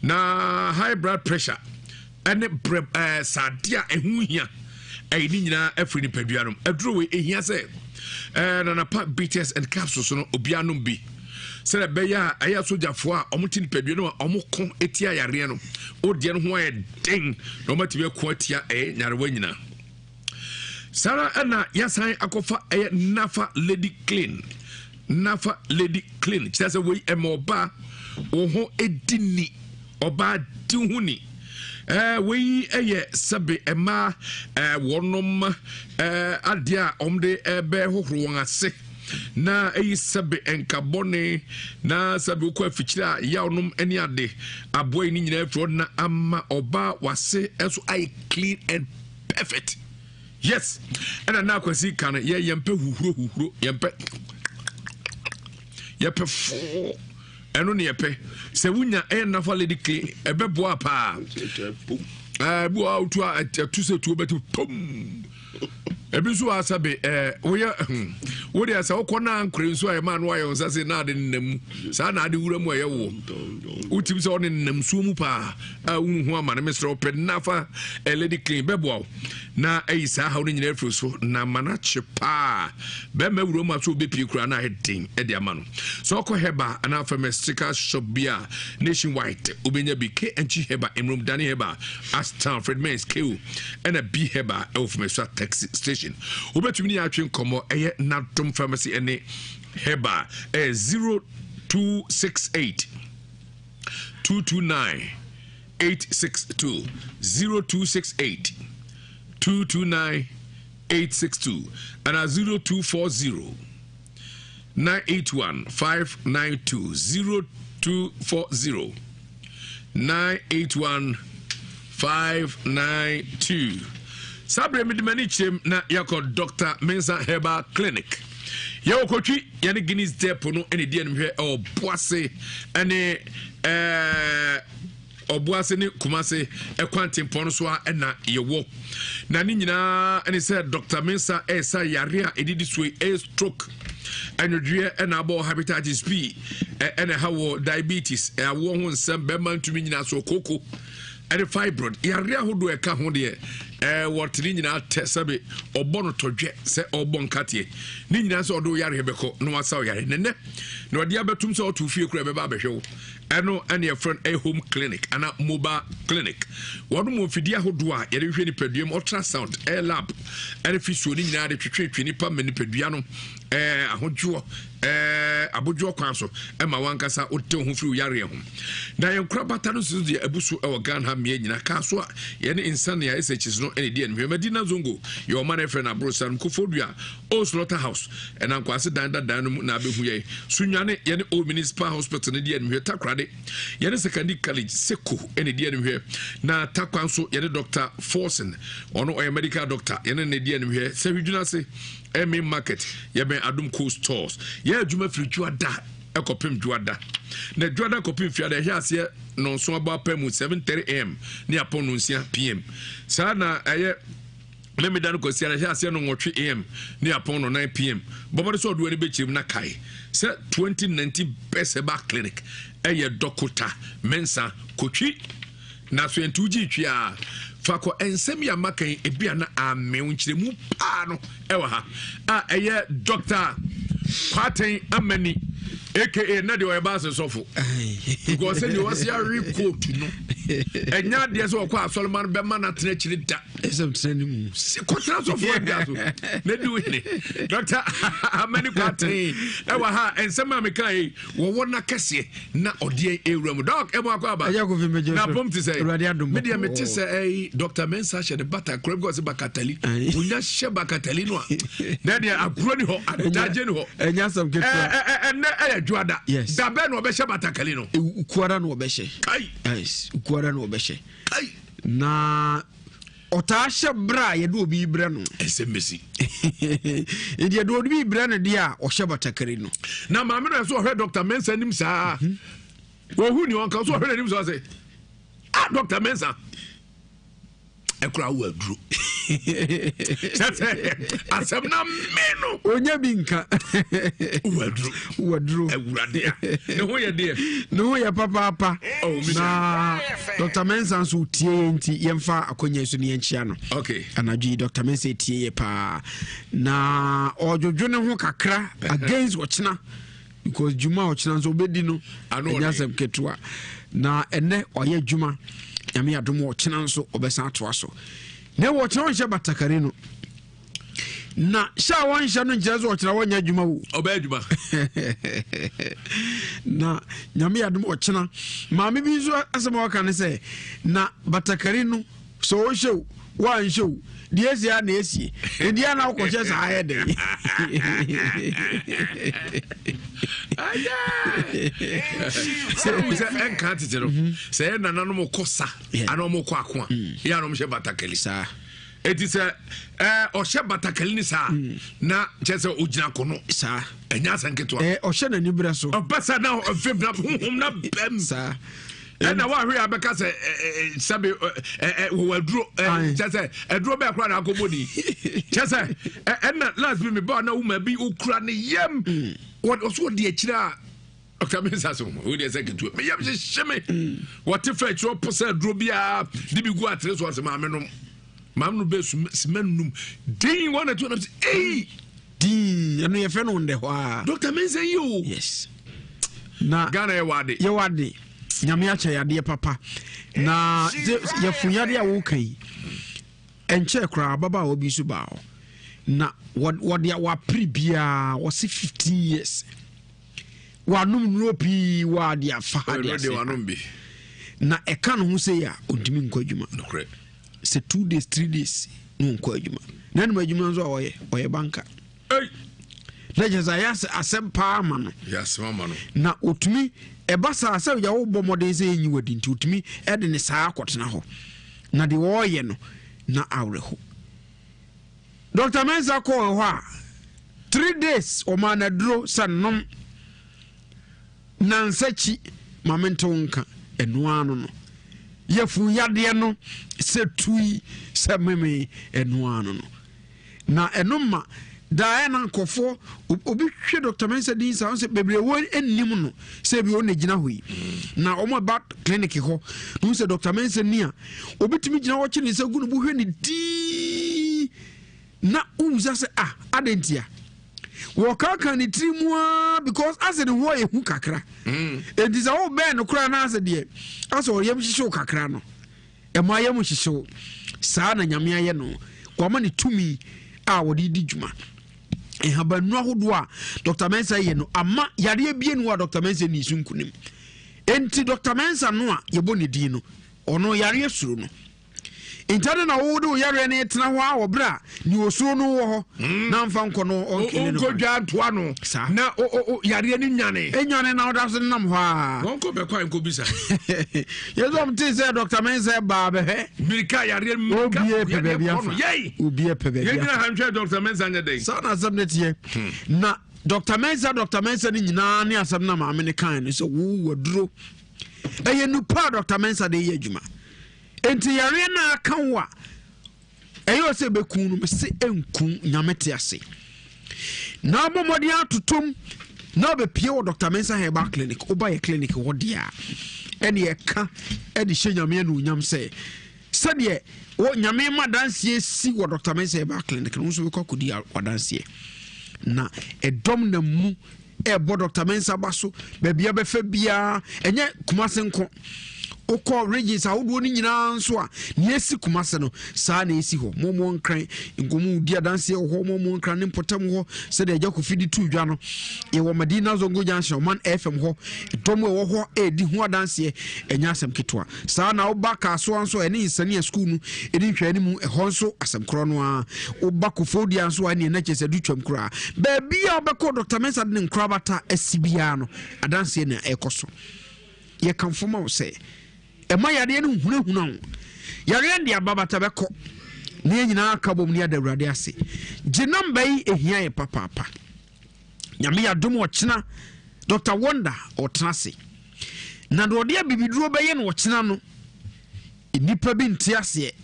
na high blood pressure and sadia ehuhia ni nyina afri ni paduanom aduro we ehia se nanapa bites and capsules no obianom bi sere beya aya sojafo a omutin paduanom a omukon etia yare no odie no ho den no matibe ko atia nyarewa nyina Sarah ana yasan akofa nafa lady clean chese we emoba oho edini oba dihuni we sabe ema wonom adia omde ebe hohoro won ase na sabe enkabone na sabe ko afichira ya onom eni ade aboy ni nyina afro na ama oba wase eso I clean and perfect. Yes, and now kwasi kan ye yempe huhuro yempe fo eno ne yepe se wunya nafa lady clean ebebo apa bu auto atu se tu betu pom ebisu asabe wo dia sa okona ankure nso aye man wa ye onsase na ade nnam sa na ade wura mu aye wo utim se on nnam so mu pa hu ama na mesro open nafa lady clean bebo na sa ha no nyina afro so na mana chepa be ma wura mu aso be pie kura na hedin e de ama no so okọ heba ana pharmaceutical shop bia nationwide obenya bi KNG heba emrum dani heba as Stanford Men's KU and a B heba of Mesa taxi station consultation. Ubetumi atwe nkomo eye Nadom Pharmacy ene Heba 0268 229 862 0268 229 862 and 0240 981 592 0240 981 592. Sabre midmani chem na yako Dr. Mensa Herbal Clinic. Yo kochi yani Guinness depo no ene die nhwe o boase ene obuase ni kumase ekwantempo no so a na yewo na ni nyina ene se Dr. Mensa esa yare a edidi so stroke anodue ena abo hepatitis B ene hawo diabetes awo ho nsem be man tumi nyina so koko ene fibroid yare ahodo eka ho de wotri nyina tesabe obono todwe se obon katie ni nyina se odo yare beko no wasa yare nene na odi abetum se otu fie kura be ba behwe eno ene your friend a home clinic ana mobile clinic wodo mo fidi ahodo a yare hwe ni paduam ultrasound air lab ene fisio ni nyina de twetwe ni pa mani padua no ahojo abojo kwanso ema wankasa ote ho firi yare ho na yenkura bata no so de abusu e Ghana ha me nyina ka so ye ne insane ya SHS no ene die ne Medina Zongo your man friend abrosan Kofodua o slaughterhouse ena nkwase dan no na abehu ye sunwane ye ne o municipal hospital ne die ne takrade ye ne secondary college seko ene die ne na takwanso ye ne Dr. Forsen ono o medical doctor ye ne die ne se hwuduna se Emi market ye ben Adum Cool stores ye adwuma firi juada ekopem juada na juada kopem fiada he ase no so aba pemu 7:30 am ni apon no 9 pm sa na eye me dan ko sia he ase no 2 am ni apon no 9 pm bobo so do ni be chirim na kai se 2019 best eba clinic eye Dr. Mensa Kofi na so entuji twi a fako ensem ya makan ebia na amenwchire mu pa no ewa ha a eye Dr. Kwaten Amani aka na de oyeba sofo because say you was your report no enya de so kwa Solomon be ma na tena chiri da esem tena mu se kotra sofo da so na di we Dr. Amani Kwaten ewa ha ensem amekan wo wona kese na ode ewura mu doc emo akwa ba na pom ti say media meti say Dr. Mensa she de bata crab go se bakatali unya she bakatali no na de akuro ni ho adaje ni ho enya sam ketua na juada da be no obehye batakali no ukuara no obehye kai yes ukuara no obehye kai na otaahye bra ye do obi bre no SMS e de do obi bre no dia ohye batakali no na ma me no so ohwe Dr. Mensa nim saa wo hu ni onka so ohwe nim so say Dr. Mensa ekura wo aduro asem na meno onya binka wadru ewurade ne ho ye de ne ho ye papa na Dr. Mensa so tie nti yemfa akonya so ne yanchia no okay anadwi Dr. Mensa tie ye pa na ojojo ne ho kakra against ochina because Gyimah ochina so obedi no enya sem ketua na ene oye Gyimah yami adom ochina so obesa atoa so ne wo chira wonhye batakari no na sha wonhye no nje zo ochira wonya Gyimah wo oba Gyimah na nyame adom ochina maame bi zo asema waka ne se na batakari no so wo hyew wan hyew die esia na esie edia na wo hye sa ayede se enka titero se na nanu mo kosa ana mo kwa kwa ya no mo hye batakali sa eti se o hye batakali ni sa na chese ogina kono sa enya sanketo o hye na nibra so o pesa na fem na hum na bem sa na wa hwe abeka se sabe wo aduro chese aduro be akra na akobodi chese na last be me ba na uma bi okura ne yam what also de akira Dr. Mensa so we dey second me yam sheme what if I tro posa aduro bia di bi gu atre so asema amenom mam no be semenum din one or two na din eno ye fe no nde ho a Dr. Mensa you yes na Ghana ye wade nyame acha yade papa na ye funyade a wo kan enche kra baba obi su ba na wɔde wapere biara wɔse 15 years wanom nnuro pii wɔade afa hade na ɛka no ho sɛ yɛ a ɔntumi nkɔ adwuma sɛ 2 days 3 days na ɔnkɔ adwuma na anom adwuma nso a ɔyɛ banka na kyɛ sɛ yɛ asɛm paa ma no na ɔtumi ɛba saa sɛ yɛ wobɔ mmɔden sɛ ɛnyi wadi nti ɔtumi ɛde ne saa akɔtena hɔ na deɛ wɔɔyɛ no na awerɛho Dr. Mensa kɔɔ hɔ a 3 days ɔma na duro sɛ nom nansakyi mamente wo nka ɛnoa no yɛfu yadeɛ no sɛ tui sɛ meme ɛnoa no na ɛno ma daɛ na nkɔfoɔ obi hwɛ Dr. Mensa din sa sɛ bebree wɔ anim no sɛ bi ɔna gyina hɔ yi na ɔmo ba clinic hɔ no sɛ Dr. Mensa ni a obitumi gyina hɔ kye ne sɛ gu no bu hwɛ ne dii na uza sɛ adentia wɔkaka ne tiri mu a because asɛ ne ho yɛ hu kakra enti sɛ wo bɛɛ no koraa na asɛ deɛ asɛ ɔyɛm hyehyew kakra no ɛma yɛm hyehyew saa na nyame ayɛ no kwama ne tumi a wɔde di dwuma ɛhabanu ahodoɔ a Dr. Mensa yɛ no ama yareɛ bie no a Dr. Mensa ni su nkunim enti Dr. Mensa no a yɛbɔ ne din no ɔno yareɛ suro no intade na wo do yare ne tena ho a obra ni osuo no wo ho na mfa nko no onkele no onkodwa toa no na yare ni nyane enyane na oda so nam ho a wonko be kwa nko bisa yezo mti se Dr. Mensa ba be he mirika yare mirika obie pebe bia fa obie pebe bia ye na hanhwe Dr. Mensa nya dai sa na asem ne tie na Dr. Mensa ni nyina ne asem na ma me ne kan ne so wo waduro eye nupa Dr. Mensa de ye adwuma enti yare na aka wa eyo se bekun no se enkun nyamete ase na bomodi atotom na obepie wo Dr. Mensa Herbal Clinic oba ye clinic wo dia ene eka ede hye nyame no nyam se de wo nyame madanse si wo Dr. Mensa Herbal Clinic no so bekokodi wadanse na edom na mu ebo Dr. Mensa baso bebia befa bia enye kumasenko okọ regions ahodo ni nyina nso a ne esi kumase no saa na esi ho momo nkran ngomu di adanse ho momo nkran ne potam ho se de Kofi di tu dwa no e wo Medina Zongo Junction man FM ho dom wo ho e di ho adanse enya asem ketwa saa na oba ka so anso ene insane school no edi hwa ni mu e ho nso asem kro no a oba Kofi di anso ane na chese du twam kro a ba bia obekọ Dr. Mensa de nkrabata asibia no adanse na ekoso ye kan foma wo se ema yare no hunahuna yare ndi ababata beko ne nyina aka bom ne adawrade ase ginamba yi ehia ye papa nyame ya dom ochina Dr. Wonder otrase na do de abibiduro beye no ochina no enipa bi nte ase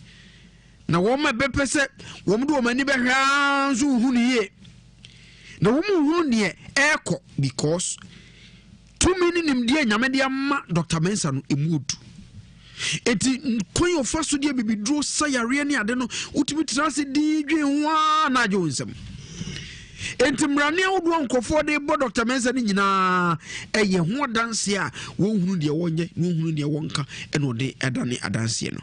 na wo ma bepese wo mdo wo mani behwa nso hunu ye na wo mu hunu ne eko because too many nimdie nyame de ama Dr. Mensa no emudu eti koyi ofaso dia bibidro sayare ne ade no utimi trase di dwenwa na Nsem enti mrane awodo nkofo de bo Dr. Mensa ni nyina eye ho danse a wonhunu de wonye wonhunu de wonka eno de edane adanse no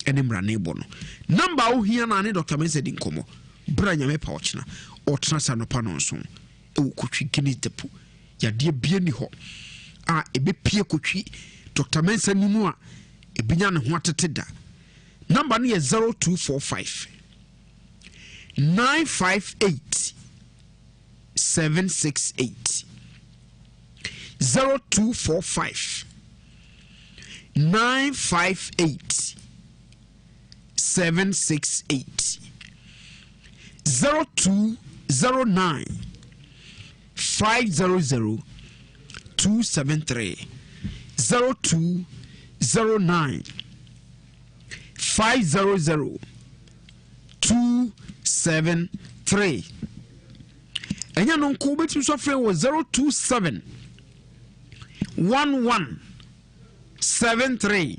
ene mrane bo no number wo hia na ne Dr. Mensa di nkomo bra nyame pa ochina otra sanopa no nso e wokotwi gini depo yade bie ni ho a ebe pie kotwi Dr. Mensa ni mu a ebinya ne ho atete da number no ye 0245 958 768 0245 958 768 0209 500 273 0209 500 273 enya no nko betim so frɛ wo 027 11 73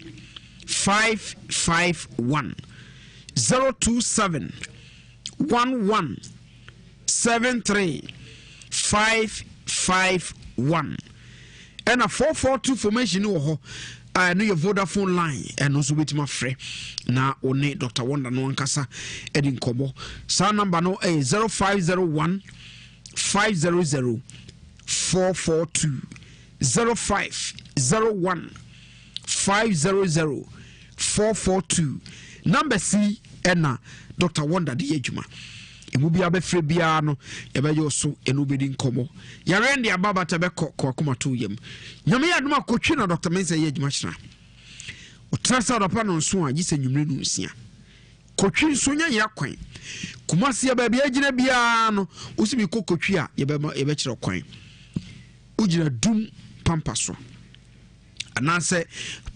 551 027 11 73 551 and a 442 formation wo ho I know your Vodafone line and also with my friend. Now, only Dr. Wonder no Ankasa Edin Kobo. Sa number no a 0501 500 442 0501 500 442. Number C Enna Dr. Wonder the Gyimah. Emubi abefre bia no ebeyo so enubedi nkomo yare ndi ababa tebeko kwakoma to yam nyame aduma kotwe na Dr. Mensa Gyimah hira otrasa odopa no nso a gise nwumre no nsia kotwe nso nya yakwan kumasi ya baabi agina bia no usimi kokotwe a yebe kire kwan ugina dum pampaso anase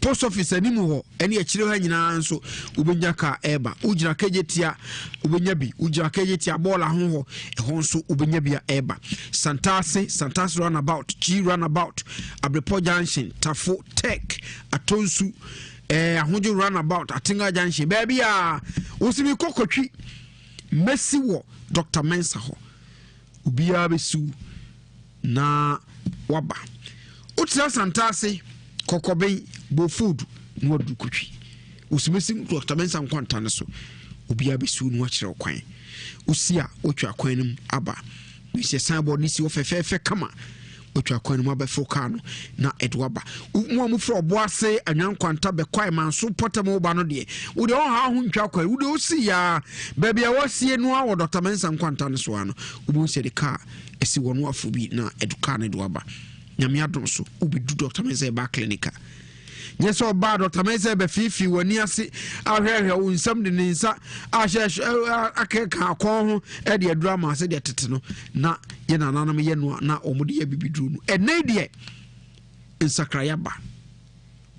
post office animu ho ene akire ha nyina nso ubenya ka eba ujira kejetia ubenya bi ujira kejetia bola ho nso ubenya bia eba Santas runabout G runabout Abrepo junction Tafo Tech Atonsu ahojo runabout Atinga junction baby a usimi kokotwi Messi wo Dr. Mensa ho ubia besu na waba utira Santase kokobe bo food no du kutwi usimesi Dr. Mensa Ankoanna so obia besu no akire kwan usia otwa kwan nim aba bise sanbo ni si ofefefe kama otwa kwan nim aba foka no na edwaba mu amufro oboase Ankoanna be kwai manso potamo ba no de wo de on ha ho ntwa kwan wo de osi ya baabi a wosie no a Dr. Mensa Ankoanna so ano wo se de ka esi wono afu bi na eduka na edwaba nyame adom so ubidu Dr. Mensa ba clinica nyeso ba Dr. Mensa be fifi wani ase ahwehwe wo nsam de nsa ahye akeka akon ho e de drama ase de tete no na ye nananam ye no na omude ya bibidu no ene de nsakraya ba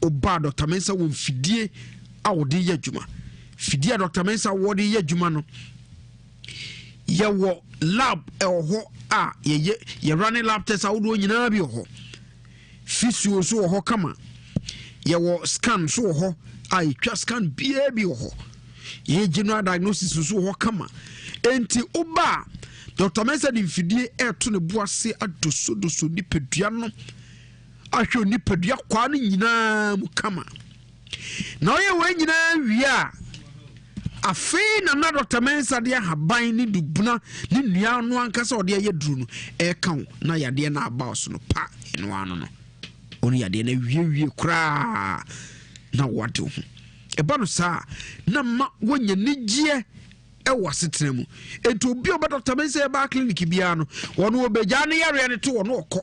oba Dr. Mensa wo mfidie a wo de ye adwuma fidie Dr. Mensa wo de ye adwuma no ye wo lab ho a ye running lab test a wo do nyina bi ho physio so ho kama ye wo scan so ho a twa scan bia bi ho ye general diagnosis so ho kama enti oba Dr. Mensa di mfidie eto ne boase adoso ni pedua no ahwe ni pedua kwa no nyina mu kama na ye we nyina wi a afi na Dr. Mensa de haban ni dubuna ni nua no ankasa ode ye duru no e kan na yade na aba so no pa eno ano no oni yade na wie kura na wade ho e ba no sa na ma wonya nigie e wasetena mu ento obi oba Dr. Mensa ba clinic bia no wono obegya ne yare ne to wono okọ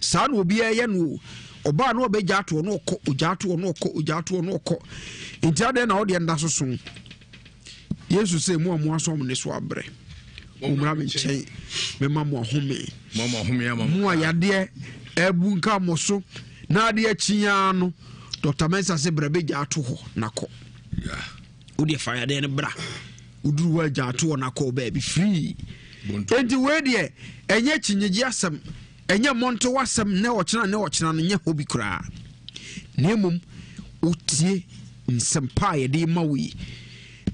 sa na obi ye no oba no obegya to wono okọ ogya to wono okọ enti ade na ode nda so so Yesu say mo asom ne so abre umra me nchen me mama home mo ayade ebu nka moso na ade achinya no Dr. Mensa se brabe gya to ho nako odi fa yade ne bra uduru wa gya to nako ba bi free enti we de enye chinyegi asem enye monto wasem ne ochina no nye hobi kura nemum utie nsempa yade mawi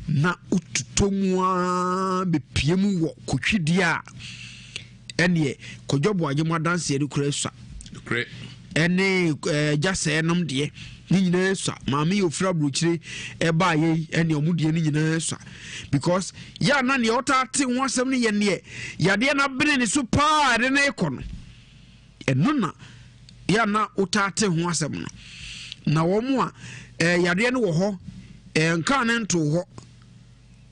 na ututomwa bepiem wo kotwidia ene kojobo agemo danse ede kura sua ene jase enom de ni nyina sua maami ofra brochire eba ye ene omudie ni nyina sua because ya na ne otate ho asem ne ye ne yade na bene ne so pa de na ekono eno na ya na otate ho asem no na wo mu a yade ne wo ho nka ne nto ho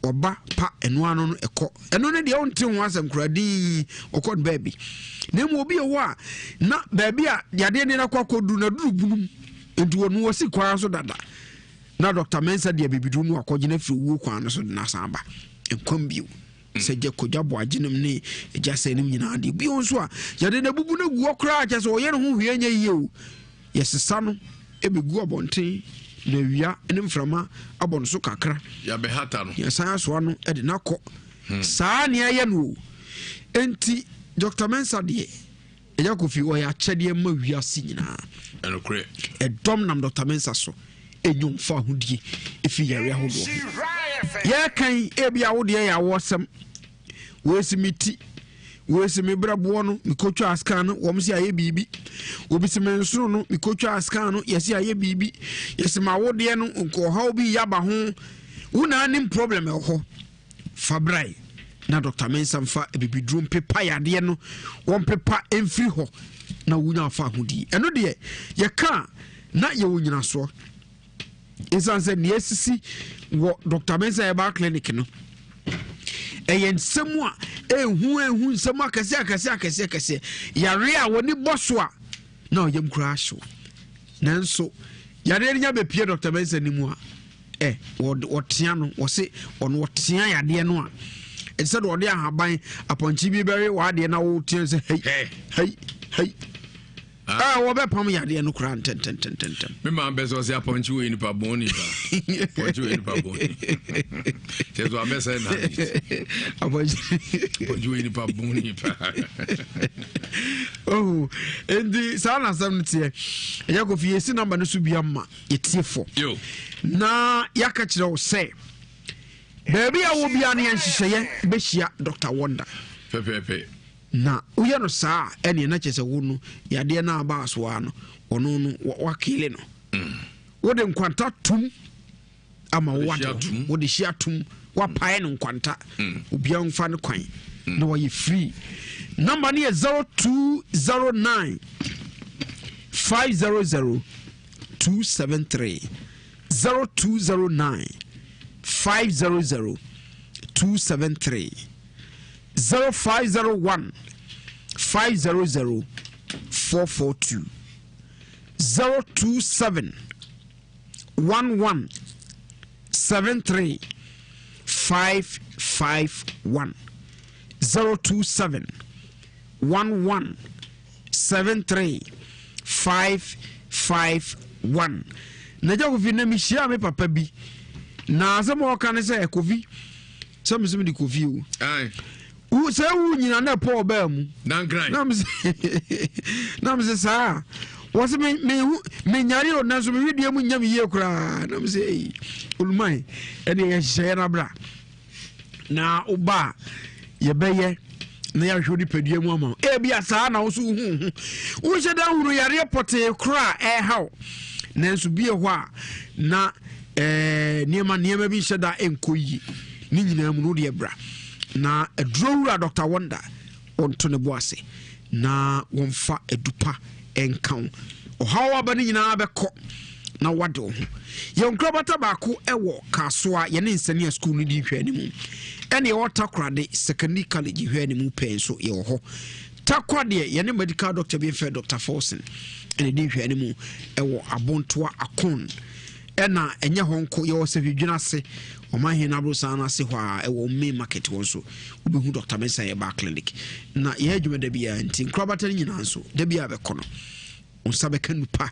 oba pa eno ano no eko eno ne de onte ho asem kradi okod baby na mu obi ewo a na baby a yade ne na kwakodu na duru bunum enti wonu wasi kwa so dada na Dr. Mensa de bibidu no akogye firi wo kwa so na samba enkom biu se je kojabo aginim ne eja senim nyina de bi onso a yade na bubu na gu okra a kese oye no ho hwie nya yiye o yesesa no ebegu obonten na wia ene mframa abon so kakra ya be hata no yesan so no e de nakọ saa ne aye no enti Dr. Mensa de eja Kofi o ya chede ma wiase nyina enokre edom nam Dr. Mensa so enyum fa hodie efi yare ahodo ya kan ebia wo de ya wosem wo esimiti we se me brabo no me kocho aska no wo se aye bibi obi se me nsoro no me kocho aska no yesi aye bibi yesi ma wode no nko haw bi yaba ho una nim problem e ho fabrai na Dr. Nsem fa bibidrum pepa yade no won pepa emfiri ho na wunya fa hodi eno de ye ka na ye wunyina so esanse ne esisi wo Dr. Nsem eba clinic no eyen nsemu a ehu nsemu akese yare a woni boso a na oyem kura ahwo nanso yare nya be pie Dr. Nsem nimu a wotia no wo se ono wotia yade no a instead of the haban upon chibi berry wa de na wo tie se hey wo be pam yade no kura ten me man be so se upon chiwi ni pa boni pa upon chiwi ni pa boni se so be se na upon chiwi ni pa boni pa oh endi sana sam tie ya Kofi esi number no so bia ma yetie fo yo na yaka kire wo se baby a wo bia na nhihye be hia Dr. Wonder pepepe na uye no saa ene na chese wo no yade na aba so ano ono no wakile no wo de nkwanta tum ama wo de hia tum wa pae no nkwanta obia mfa ne kwan na wo ye free number ni 0209 500 273 0209 500 273 0501 500 442 027 11 73 551 027 11 73 551 Naja Kofi na mi shia me papa bi na asem o kan se Kofi some some di Kofi o ai u se wu nyina na Paul ba mu dan gran na me se sa wo se me nyare o na so me hwedie mu nyam yie kura na me se ulumai ene ye hye na bra na uba ye beye na ya hwodi padua mu ama e bia sa na wo so hu wo hye dan huru yare pote kura haw nanso bie ho a na niema bi hyeda enkoyi ni nyina mu no de bra na adrowura Dr. Wonder onto ne boase na wonfa edupa enkan ohawa ba ni nyina beko na wade ho ye nkrobata baako ewo kasoa ye ne nsania school no di hwa ni mu ene wotakrade secondary college hwa ni mu penso ye ho takwade ye ne medical doctor bi fe Dr. Forsen ene di hwa ni mu ewo abontoa akon ena enye honko ye wo se hwedwina se o ma hin abro sana se ho a ewo main market won so obehu Dr. Nsem ye ba clinic na ye adwuma da bia nti nkrobata ni nyina nso da bia be kono onsabe kanupa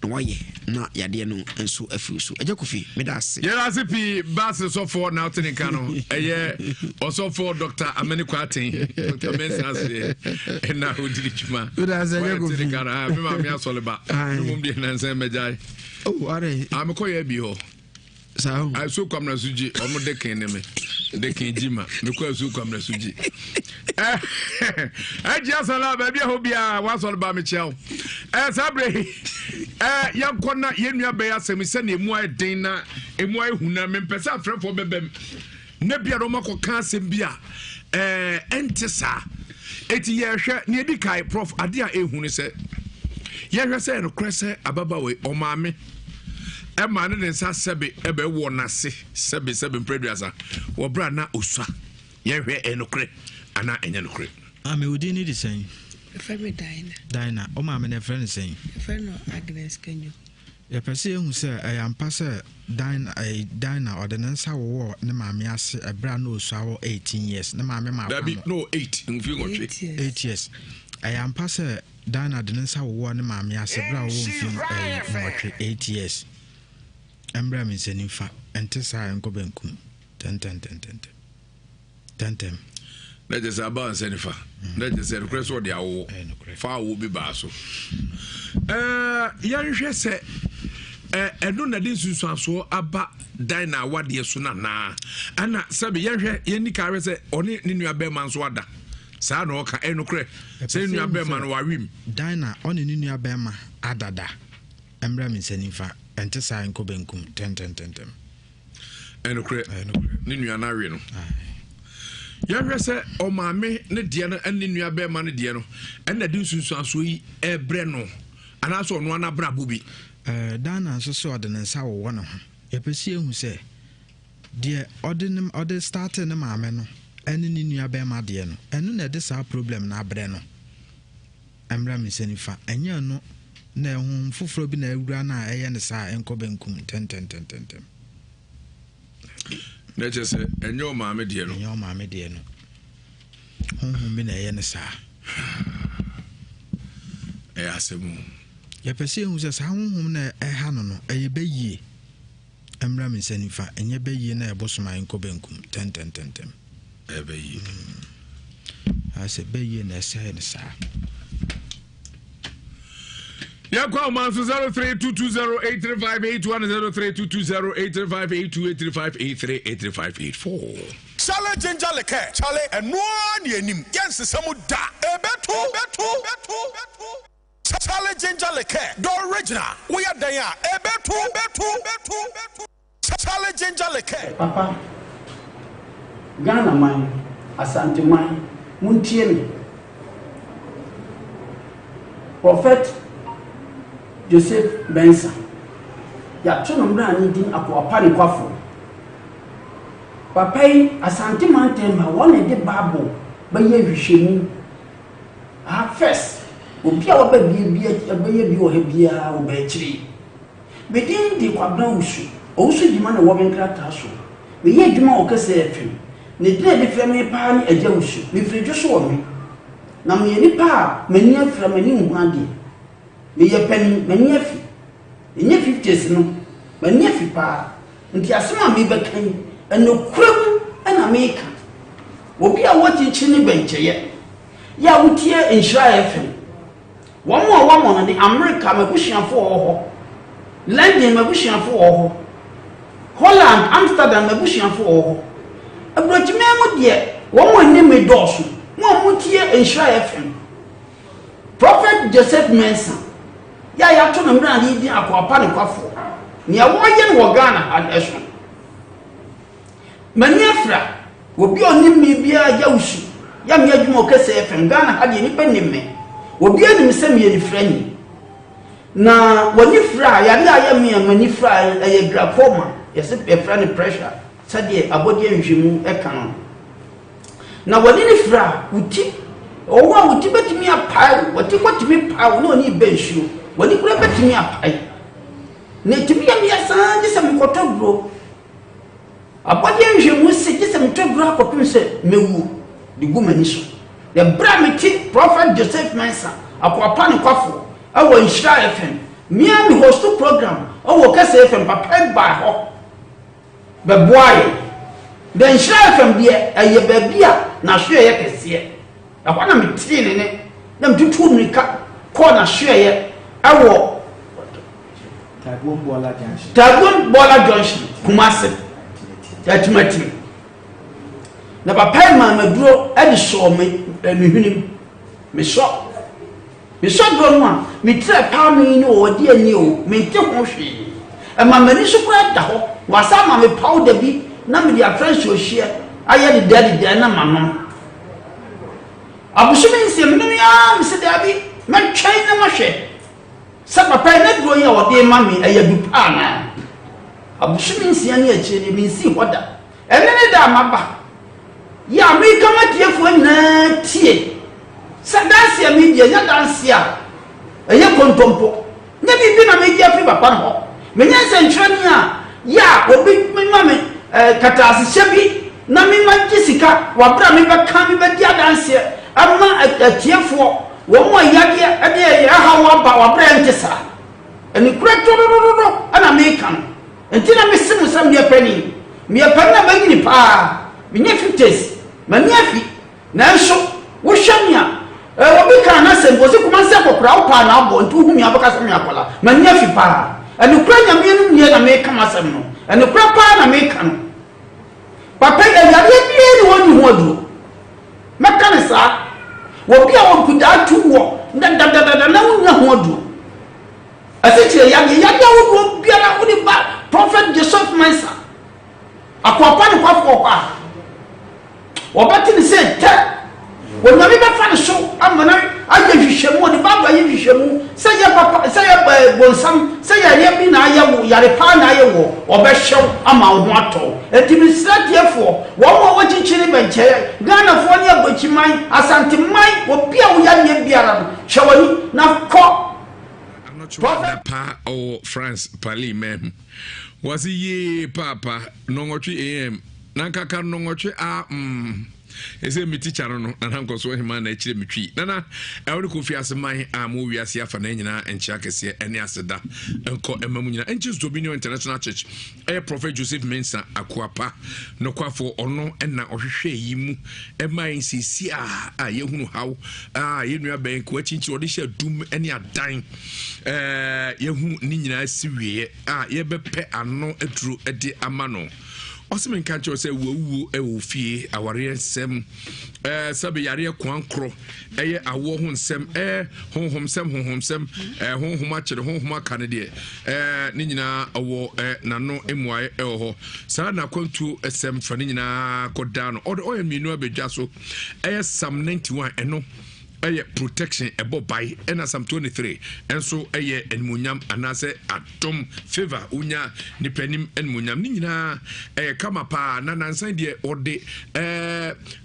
na waye na yade no enso afiu so eje Kofi medase ye lase pi base so for now tenika no eye also for Dr. Amani Kwatin Dr. Nsem ase na odiri chuma medase eje Kofi tenika na me ma me asoleba mum de Nsem mejai oh are am ko ye bi ho sao I so kwam na suji omo de ken ne me de ken Gyimah me ko so kwam na suji ajia sala ba bia ho bia wasol ba me chel sabre yankona yenua be asem se na emu ay den na emu ay huna me pese afrefo bebem na bia ro mako kan asem bia entesa eti ye hwe na edi kai prof ade a ehunu se ye hwe se no krese ababa we o maame Emma ne nsa sebe ebe wo nase sebe mpreduasa wo bra na osua ye hwe enokre ana enye nokre ame odi ni di sen friend Dina o ma me ne friend sen friend no Agnes Kenyo ye pese ehu se ayampa se Dina ordinance wo ne ma me ase ebra na osua wo 18 years ne ma me ma no 8 mfi go 8 years ayampa se Dina ordinance wo ne ma me ase bra wo mfi 8 years Embra mi senifa entesa enko benkum ten let us about senifa let us request what dia wo fa wo bi ba so yanhwe se eno na din sunsuaso aba Dina awade so na ana sabe yanhwe yanika re se oni ne nua be man so ada saa na ɔka ɛnokorɛ sɛ nua bɛma no wawim dina ɔne ne nua bɛma adada ɛmmra me nsanifa ɛnte saa nkɔ benkum tɛntɛntɛntɛm ɛnokorɛ ne nua no awe no yɛhwɛ sɛ ɔmaame ne deɛ no ɛne nua bɛma no deɛ no ɛna de nsunsuasoɔ yi ɛbrɛ no anaasɛ ɔno anabrabɔ bi dana nso sɛ ɔde ne nsa wowɔ ne ho yɛpɛ sɛ ɛhu sɛ deɛ ɔde starte ne maame no ɛne ne nua bɛma deɛ no ɛno na ɛde saa problem no abrɛ no ɛmmra me nsanifa ɛnyɛ no na ɛho foforɔ bi na awura no a ɛyɛ ne saa ɛnkɔ benkum tɛntɛntɛntɛntɛm na kyerɛ sɛ ɛnyɛ ɔmaame deɛ no ɛnyɛ ɔmaame deɛ no honhom bi na ɛyɛ ne saa ɛyɛ asɛm yɛpɛ sɛ ɛhu sɛ saa honhom na ɛha no no ɛyɛ bɛyie ɛmmra me nsanifa ɛnyɛ bɛyie na ɛbosoma ɛnkɔ benkum tɛntɛntɛntɛm ɛbɛyie asɛ bɛyie na ɛsɛe ne saa Yakwa Mansu 0322083581 0322083582858384. Chale Ginger Leke, Chale and one yenim, Yes, Samu da, Betu. Chale Ginger Leke, the original, we are there, Betu. Chale Ginger Leke. Papa, Ghana man, Asante man, Muntiemi, Prophet Joseph Benson. Ya to no mra ni din akoapa ne kwafo. Papa yi Asante Mountain ma won de Bible ba ye hwehwemu. First, obi a oba bie bi wo ha bia wo ba kire. Be din di kwabna wusu. Owusu Gyimah na wo benkrata so. Me ye Gyimah o kase efim. Ne din de frɛ me pa ni agya wusu. Me fridwo so wo me. Na me ni pa mani afra mani hu ade. Me ye pani mani afi. Enye 50s no. Mani afi pa. Nti asema me bekan enokram ana me ka. Obi a wotichi ni bencheye. Ya wotie Nhyira FM. Wɔn no de America mabusuafo wɔ hɔ. London mabusuafo wɔ hɔ. Holland, Amsterdam mabusuafo wɔ hɔ. Abrotime mu de wɔn ni me dɔɔso. Mo tie Nhyira FM. Prophet Joseph Mensa. Ya to no mra ni di akwapa ne kwafo. Nia wɔyɛ no wɔ Ghana adeso. Mani afra, obi oni mi bia ya usu. Ya me adwuma o kase FM Ghana ha de nipa nimme. Obi anim se me ni frani. Na woni fra ya de aya me mani fra eye glaucoma. Yese e fra ni pressure. Sade abodi anhwemu e kan no. Na woni ni fra uti owa uti betimi apai, woti kwatimi pa no ni bensuo. Woni kura betimi apai. Na timi ya me san de se me kotobro. Abodi anhwemu se de se me tobro akopim se mewu. The woman is the Bramity Prophet Joseph Mensa, a Kwapani Kwafo, our Nhyira FM, Miami host program, our Kasa FM, prepared by her. But boy, the Nhyira FM dear, a ye babia, na sure ye can see it. I want to be teen in it, them to 2 minutes, corner sure ye, I walk. Tagwon Bola Junction, Kumasi, that's my team. Na papa man maduro edi so me hwenim me so do no a me tre pa me ni o de ani o me te ho hwe e ma mani so kura da ho wasa ma me powder bi na me dia fresh o hie aye de daddy na ma no abusu me nsem no ya me se da bi me twɛn na ma hwɛ sa papa na duro ya o de ma me aye du pa na abusu me nsia ne a kyere me nsi hoda ene ne da maba ya me kama tiefo na tie sadanse media ya danse a eye kontompo na bibi na media fi papa no me nya se ntwani a ya obi me ma me katase bi na me ma gisika wa bra me be ka me be dia danse ama tiefo wo mo yade ade ya ha wa ba wa bra ntesa eni kura todododo ana me kan enti na me simu sam dia pani me pa na ba gini pa me nya 50s mani afi na nso wo hwamia obi kan na sem bozi kuma se kokora wo pa na abo ntu hu mi abaka se mi akola mani afi pa eni kura nyame no nie na me kama sem no eni kura pa na me kan papa ya yare bi ni woni ho adu meka ne sa obi a wokuda tu wo da na wo nya ho adu asitire ya wo biara wo ni ba prophet Joseph Mensa akwapa ne kwafo kwa obati ni se te wonyame be fa ne so amana aye hwehwemu de baba aye hwehwemu se ya papa se ya bonsam se ya ye bi na aye wo yare pa na aye wo obehyew ama wo ato etimisratiefo wo chichiri benche Ghana fo ne agbachiman asanteman obi a wo ya ne biara no hwewani na ko Pa or France Pali mem was ye papa nongotri am nankaka nongotri ese mi teacher no na hanko so hima na chire mi twi nana e woni Kofi aseman amu wiase afa na nyina enchia kese ene aseda enko emamu nyina enchis Dominion International Church Prophet Joseph Mensa akwapa no kwafo ono na ohwehwe yi mu eman sisi a yehunu haw yenua ben ko achinchi ode hye dum ene adan yehu ni nyina siwie yebepe ano aduro ede amano Osman kancho say wo fie aware nsem sabe yare kwankro eye awo ho nsem honhomsem honhom akere honhom akane de ni nyina awo nano emuaye ho sa na kwantu esem fa ni nyina koda no oye minu abedwa so Psalm 91 eno protection ebo by and Psalm 23 and so enmunyam anase atom favor unya nipenim enmunyam ni nyina kama pa na nansan de ode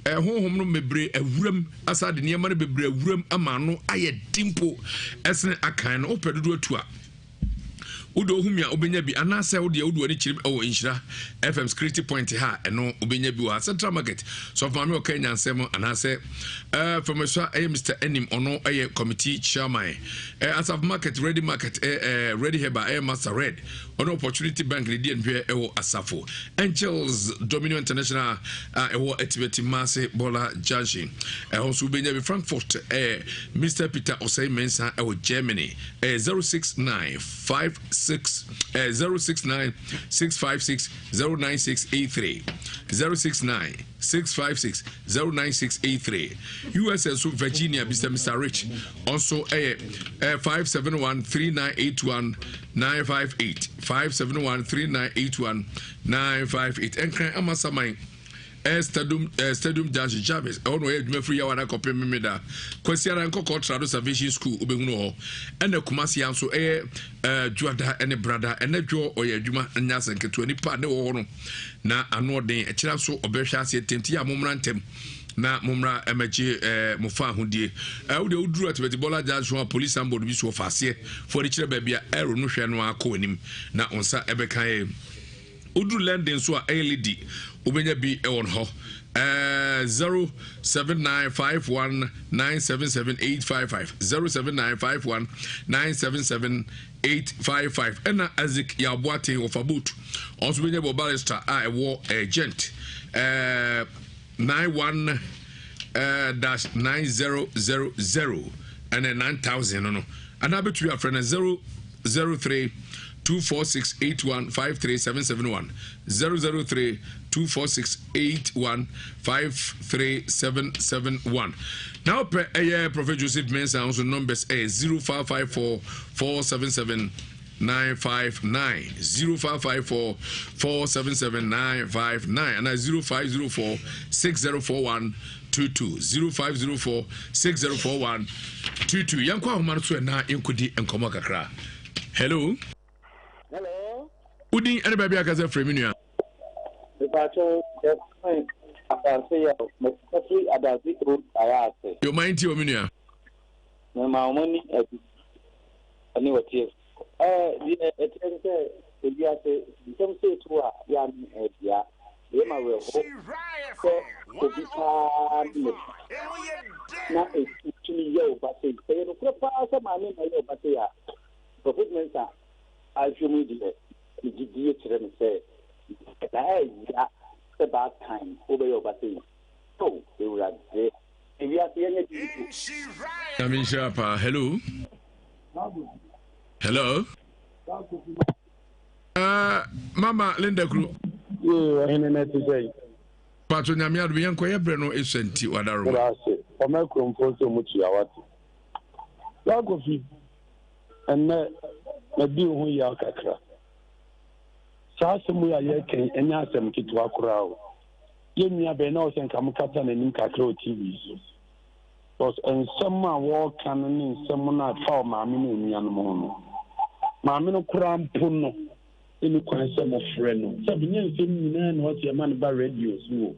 honhom no mebre awuram asade ne ma no bebre awuram ama no aye dimpo esne akan no opedodo atua Udo humia obenya bi anase wo de udo ani chirim ewo Nhyira FM security point ha eno obenya bi wa Central Market so for me okanya nsem anase from so Mr. Enim ono committee chairman as of market ready heba master red ono opportunity bank le DNP ewo asafo Angels Dominion International ewo activity masse bola junction also obenya bi Frankfurt Mr. Peter Osei Mensa ewo Germany 069 656 09683 069 656 09683 US so Virginia Mr. Rich also 571 3981 958 571 3981 958 and can amasamai Stadium Dash Jarvis on way to free yawana copy memeda kwesiara nkoko trado salvation school obehunu ho ene Kumasi anso juada ene brother ene dwo oye adwuma nyasa nketo ni pa ne wo no na ano den ekira so obehwa ase tenti ya momra ntem na momra emeje mofa hodie wo de uduru atibeti bola judge police ambod bi so fase for the kire ba bia ero no hwe no akọ anim na onsa ebekan uduru lending so a LED ubenya bi on ho 07951977855 07951977855 ena azik ya boate of about also benya bo barrister war agent 91-9000 and then 9000 no and I bet you are friend 003 246815371 003 246815371 now Prophet Joseph Mensa also numbers 0554 477 959 0554 477 959 and 0504 6041 22 0504 6041 22 yankwa homano so na enkodi enkomo kakra hello Udin any baby akaze frame nua Your mind to Ominia. My money ani watie Ewiase some say to a young Edia Gyimah will hope to be na actually yo but say no pass my name yo but say Prophet Mensa I feel me the GD children say that about time over your but so they were there Nhyira pa hello hello Mama Linda Kru yeah ene to say Patro nyame adu yenko yebre no esenti wadaro Kofi and maybe who ya kakra. Sasamu ya yake and Nsem Kitwa Kurao. Yemia Benos and Kamukatan and Kakro TV. Because and someone walk and someone at four Mammy in Yanamono. Mamino Kuram Puno in the question of friend. Sabine saying, what's your man about radios?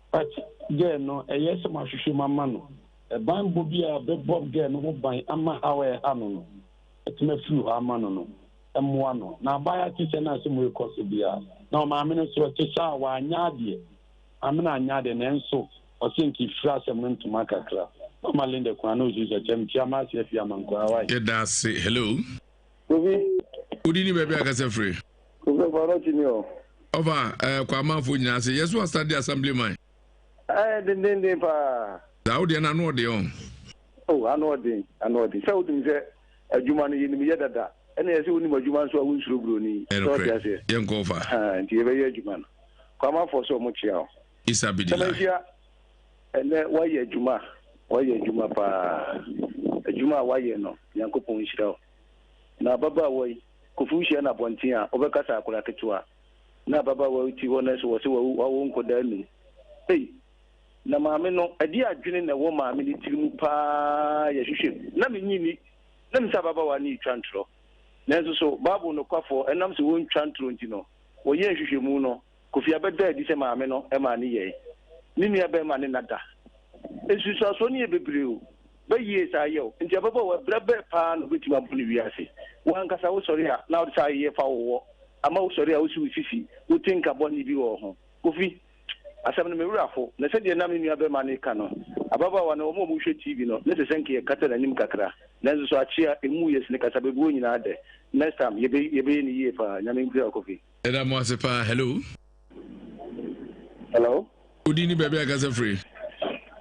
But again, no, a yes, my Shima Mano. A bamboo be a big bob girl who by Amma Hour Amano. It's me few Amano. M1. Now buy a teacher and some will cost be a. Now my minister was Tisha, why Nyadi. I'm not Nyadi and so, or think he flash and went to Macacra. Mama Linda Quanos is a gem, Chiamas, if you are Manqua. Yeah, that's say hello. Who did you maybe I can say free? Over, Kwama Fujina say, yes, was at the assembly mine. I didn't Saudi and I know the own. Oh, I know the. So, a human in the Yada, and as you know, Juman so we should Bruni. Young Kofi. And you have a Juman. Come out for so much now. It's a bit and then why a Juma? Why a Juma pa? A Juma, why you know? Yanko Punchel. Now, Baba, way, Kofushi and a Pontia, Overcasa Kurakitua. Now, Baba, way, Tivonas was won't go down. Hey. Na maame no ade adwene na wo maame ni tirimu pa ya hwehwem na menyini na msababa wa ni twantro nanso so babu no kwafo enam se won twantro ntino wo ye hwehwemu no Kofi abeda di se maame no e ma ne ye ni nua be ma ne nada esusu so ne bebre o ba yie sa ye o ntia baba wa brabe pa no betima bu ni wiase wan kasa wo sori a na wo sa ye fa wo ama wo sori a wo si fifi wo tinka boni bi wo ho Kofi asem no mewurafo na se de na me nua be ma ne ka no ababa wa no mo hwe TV no ne se senke kata na nim kakra na nso so achia emu yes ne kasa be bu nyina ade next time ye be ni ye fa nya me ngura Kofi eda mo asepa hello udini bebe agaze free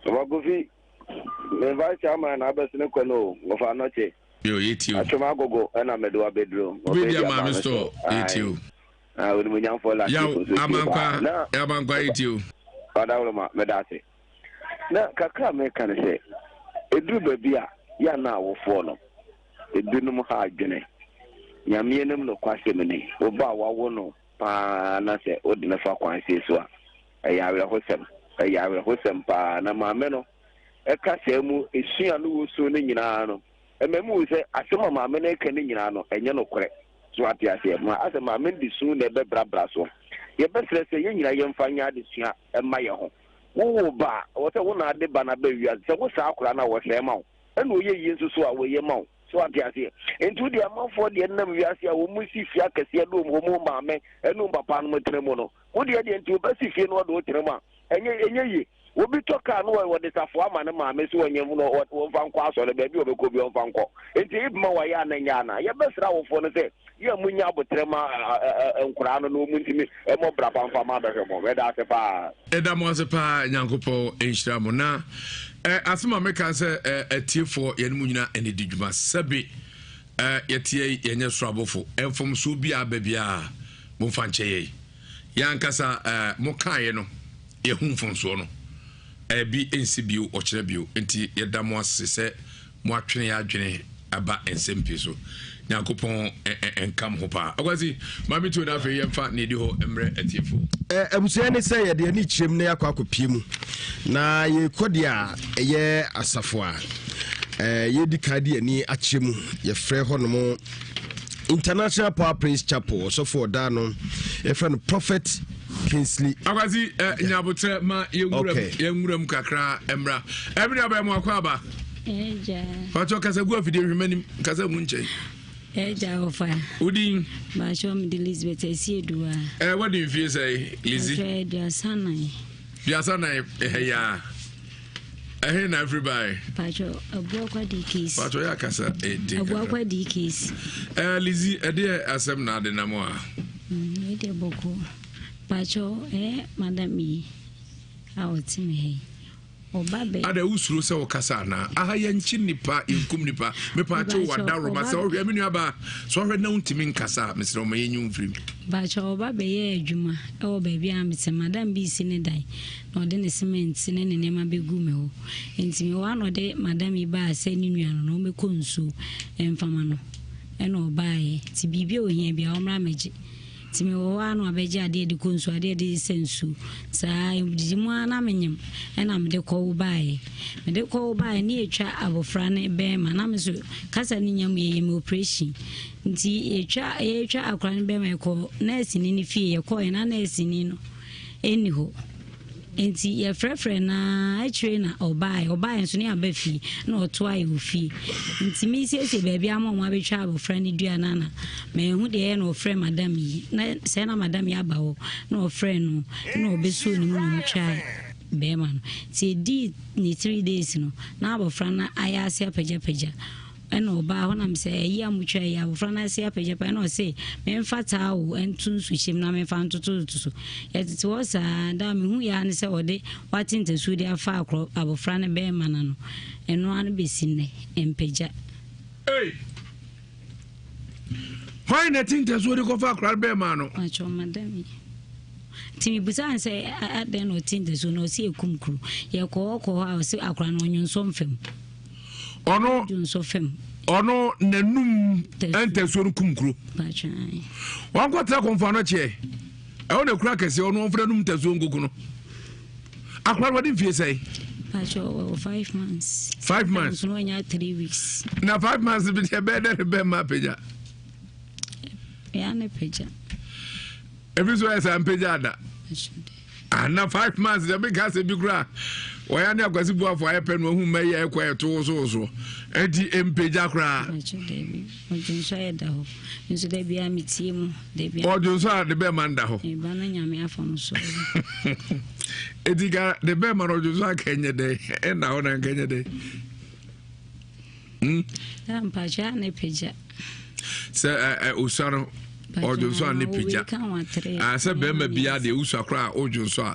wa Kofi me va chama na abesene kwano ngofa noche yo yetio atoma gogo na medo abedro we dia ma store yetio we mo nyam for la ya amankwa yetio Adawroma medate na kakra me kan se edu babia ya na awofo no edunum ha adwene nyameenem no kwasem ni oba wawo no pa na se odi na fa kwanse so a ya hosem pa na maame no e ka se mu esua no wo so ne nyina no ememu se asema maame na eka ne nyina no enye no kore so ate ase ma ase maame di su na be brabra so ye besre se ye nyina ye mfa nya de sua e ma ye ho wo ba wo se wo na de ba na ba wi se wo sa akura na wo se ma wo ena oye yesu so a wo ye ma wo so ate ase entu de amafo de nam wi ase a wo mu si fia kase do mo mo maame enu papa no motremo no wo de entu ba si fie no do trema enye ye obi toka no wo de safo ama ne maame so onye mu no wo mfa nkwa so le ba bi obeko bi mfa nkọ enti ibma wa ya na nya na ye besra wo fo no se ye munya botrema nkura no no mu ntimi e mo bra pamfa ma be mo we da se pa eda mo se pa nyankopo enhira mo na asema meka se atiefo ye no munyina ene didwuma sabe yetie yenye srabofo enfom so bi ababia mo fa nche ye yankasa mo kae no ye humfonso no bi ensi bio o kire bio enti yeda mo asese mo atwene ya adwene aba Nsem so Nyankopon enkam ho pa agwazi mami to na fe yemfa ne di ho emre atiefo abusua ne se ye de ani kyerem ne yakwa akopie mu na ye kodia ye asafo a ye di kadi ani akyerem ye frɛ ho no mo International Power Praise Chapel so for da no ye friend Prophet Kingsley agwazi nyabotre ma yenwuram kakra emra ebri aba mu akwa aba eja facho kasa gu afide hwemanim kasa mu nche eja ofa udin ba shom de Elizabeth Esiedua what do you feel say Lizzie Diasana ya na everybody facho abokwa dikis facho ya kasa abokwa dikis Lizzie ade asem na ade na mo a ede boko facho madam yi awotime he ada usuro se wo kasa na aha ya nchi nipa inkum nipa me pa che wada roma se wo hwe me nuaba so hwe na untimi nkasa mesre o mayenyu mfiri ba cha oba be ye adwuma e wo ba bia mete madam bi si ne dai na ode ne cement ne ne nema begu me ho ntimi wa no de madam iba ase ni nuano no me konsu emfama no e no bae ti bibia ohia bia omra meje timi wo anu abeje ade de konsu ade de sensu saa dijimu ana menyem ena me de ko bae ni etwa abofra ne be ma na me so kasa ni nyam ye me operation nti etwa akra ne be ma ko nurse ni fie ye ko na nurse ni no eni ho enti ye frefre na achire na obae nso ne abafi na oto ayi ofi nti mi siesie baabi amon wa betwa abofra ne dua nana me hu de na ofre madam yi na se na madam ya bawo na ofre no na obeso ni mu no twa be ma no ti di ni 3 days no na abofra na ayase apaja ena oba ho na mse yi amutwa ya abofra na se apaja na o se me mfata wo entunsu hyem na me fa ntoto ya titi wo sa da me hu ya ne se ode watinta su de afa akro abofra ne be ma na no eno an be sinne empaja why na tinta su de ko fa akro be ma no acho madam timi busa se ade no tinta su no se ekumkru ye ko ha se akro no nyunso mfem ono nanum ente so kumkuro wan kwatra konfa no che e wona kura kese ono ofra num teso ngogu no akwa wadi fie sei pacho 5 months 5 months so no nya 3 weeks na 5 months bi te be ma peja ya ne peja every so esa peja da na 5 months de be gas bi kura waya ne akwasi bu afọ ayepe no hu meya ekwa eto so edi empeja kra ojo ya da ho nso da bia metie mu da bia ojo so de be manda ho e ba na nyame afọ no so ediga de be man ojo so akenye de e na ho na kenye de mpacha ne peja se usaro ojo so ne peja se be ma bia de usakra ojo so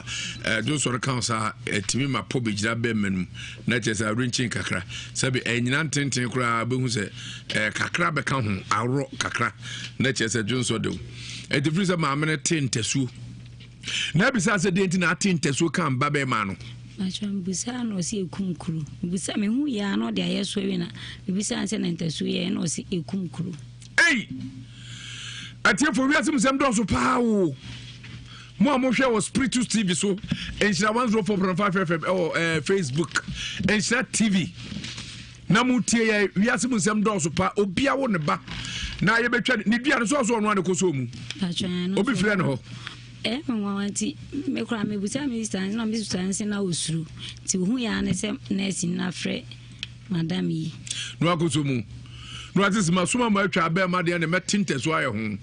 do so kan sa etimi ma po be gira be manum na che sa rinchin kakra se be enyina tenten kra be hu se kakra be kan ho aro kakra na che se jonso de e de frisa ma amene tentesu na bisa se de ntina tentesu kan ba be ma no acham busa no si ekumkuru busa me hu ya no de ayeso wi na bisa se na ntesu ye no si ekumkuru atie for wiase musem do so paawo mo hwe wo Spiritus TV so Nhyira 104.5 FM Facebook Nhyira TV na mutie ya wiase musem do so pa obia wo ne ba na ye betwa ne dua no so no ane koso mu obi fire no ho wanti me kura me busa me stand na me stand na osuru ti hu ya ne se nurse na fre madam yi no akoso mu no atisima suma ma atwa ba ma de ne metinte so aye ho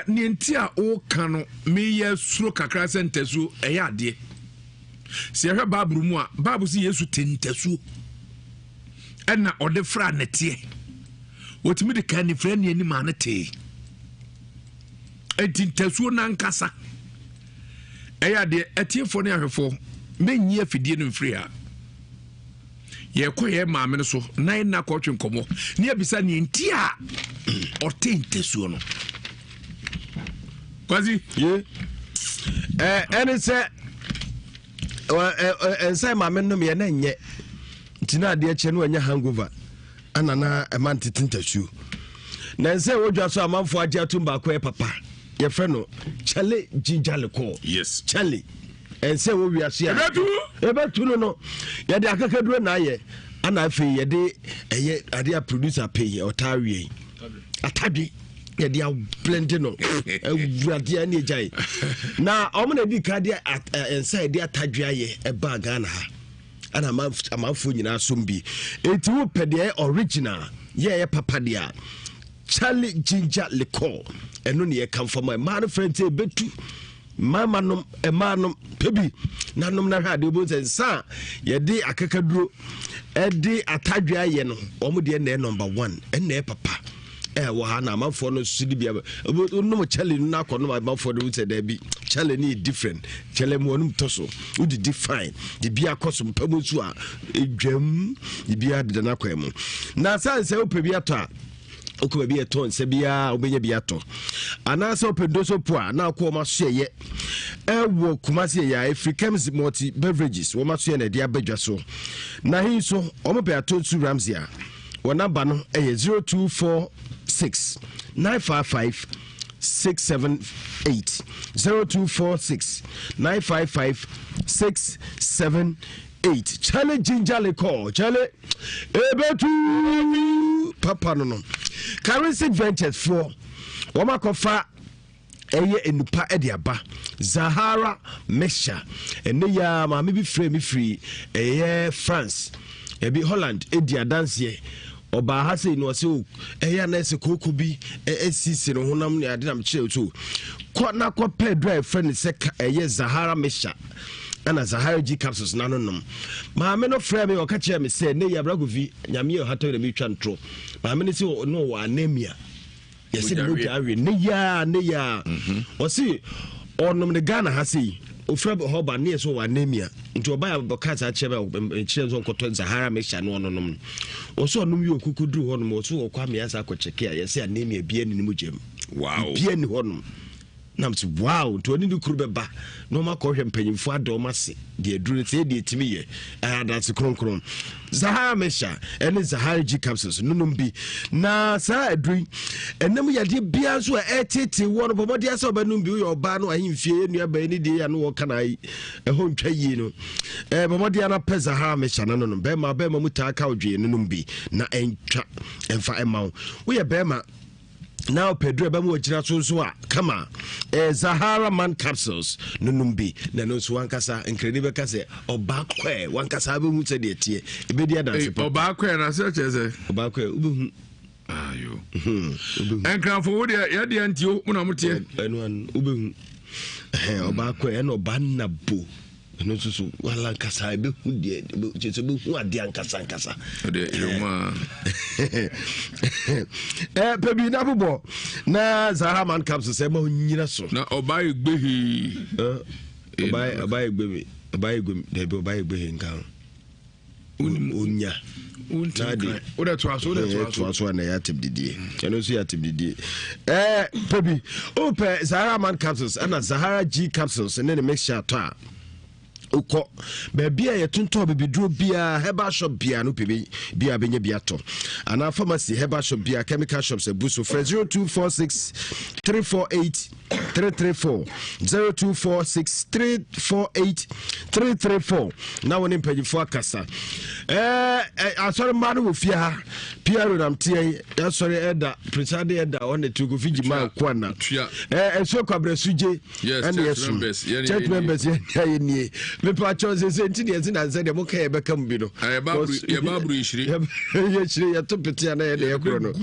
ni ntia o kanu me ye suro kakra sentesu eya ade se hwe babru mu a babu si Yesu tentesu ena ode fra netie wotimi de kan ni fra ni ani ma ne te tentesu na nkasa eya de etiefo ne ahwefo menyi afidie no mfiri a ye koye maame no so nan na kotwe nkomo ne abisa ne ntia o tentesu no Quasi ye ene se ensai maame no me na nye ntina ade eche no anya hangover anana emante tintasu na ensai wodwa so amanfo agye atumba ko papa ye frɛ no chale jinjaleko yes chale ensai wo wiase ya ebetu no ye de akakaduro na ye ana afi ye de eye ade a producer pay otawie atadwe ye dia blend no awurade ani ejai na omo na di kade inside dia tadwa ye e ba Ghana ha ana amafo nyina sombi enti wo pede original ye papa dia Charlie Ginger Liquor eno ne ye kamfama man friend e betu mama nom e manom pebi nanom na hwa de bo sensa ye di akakaduro e di atadwa ye no omo de na number 1 ene papa wo ha na amafo no sudi bia no challenge na akọ no amafo no say there be challenge is different challenge mo no toso wo di define the bia koso mpamu so a edwam the bia de na kwemu na sanse wo pe bia to a okoma bia to nse bia obenya bia to ana so pendo so po a na akọ ma so ye wo kumase ya Africans multi beverages wo ma so ye na dia badwa so na hin so o mo pe ato 2 Ramsey a wo number no 0246 955 678 0246 955 678 chale jinjale call chale ebetu papa no currency ventures for woma kofa eye enupa ediaba Zahara Mesha ene ya ma me bi free eye France ebi Holland edia dance oba ha sei no se o eya na se koko bi esisi no honam ne ade nam kire to ko na ko pay drive friend se eye Zahara Mesha ana Zahara G capsules nanom ma me no frɛ me o ka kire me se ne ya bragovi nyame o hato na me twa ntro ma me ne se no wa anemia yesi no jawe ne ya o si onom ne Ghana ha sei ofra hoba ne so wa anemia nti oba ya bokata chebe chire zo nkoto Zahara Mesha no ononom o so onum yi okukudru honom o so okwa me asa akocheke a yesi anemia bia ni mu jem wow bia ni honom nam so wow to oni dukuru beba no ma ko hwe mpanyimfo ado mase de aduru te de etimi ye adanse kronkron Zahara Mesha ene Zahara G capsules nunum bi na sa aduru enam yade bia so etete wono bomode asa obanum bi yo ba no ahimfie enua ba ni de ya no wo kana yi ho ntwa yi no bomode ana pe Zahara Mesha no no be ma muta ka odwe nunum bi na entwa emfa emawo wo ye be ma now Pedro Bamu Jira Kama Zahara Man capsules Nunumbi Nanos Wankasa incredible Case or Bakwe Wankasa Musa de Tie Ebedia dance or Bakwe and I search as a Bakwe Ayo and come forward Yadi and you Munamuti and one Ubum or Bakwe and Obanabu. No so wala kasa be hu de je be hu ade ankasa de iroma pebi na bobo na Zahara Man capsules se ma nyina so na obai gbehi obai gbehi de be obai gbehi nkan unya untadi oda twaso na ya tibdidi eno so ya tibdidi pebi ope Zahara Man capsules and Zahara G capsules and then the mixture to uko bebia yetunto bebiduro bia herbal shop bia no pebe bia benya bia to ana pharmacy herbal shop bia chemical shops ebuso 0246 348 334 0246 348 334 na woni mpagifo akasa asori manu wo fia piero namtie asori eda presade eda on the Kofi Gyimah Ankoanna so kwabresuje and yes church members ye me pacho se ntidi ezi na nze de mo ka be kam bi no ye babru yishiri ye chiri ye to pete na ye de ekro no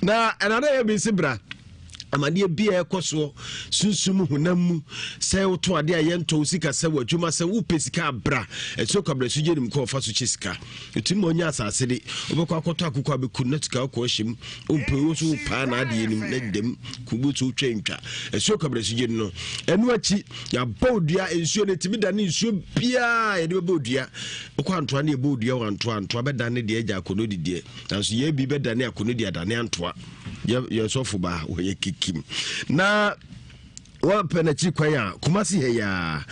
na anana ye bi sibra amade bia ekoso sunsum hunam se woto ade ayento sika se wadwuma se wo pesika bra eso kwabresu jenim ko fa so chisika etim onya asase de obekwa akoto akukwa beku natika ko him ompewo so pa na ade enim na dem kubutu twentwa eso kwabresu jenim no enu achi ya bodua ensuo ne timi da ne ensuo bia ye de bodua okwa antoa ne bodua wantoa beda ne de agya akono didie nanso ye bi beda ne akono di adane antoa ye so fuba wo ye kim na wa penechi kwanya kumasi he ya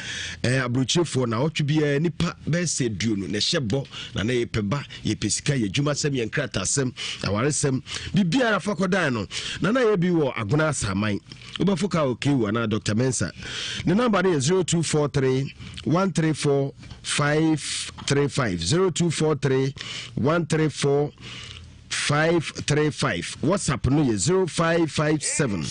abrochefo na otwebia nipa be se duo no ne hyebo na na yepeba yepesika ye dwuma sem ye nkrata sem awaresem bibia rafa kodan no na na ye bi wo agona asaman obafoka okewu na Dr. Mensa ne number is 0243 134 535 0243 134 535 WhatsApp no 0557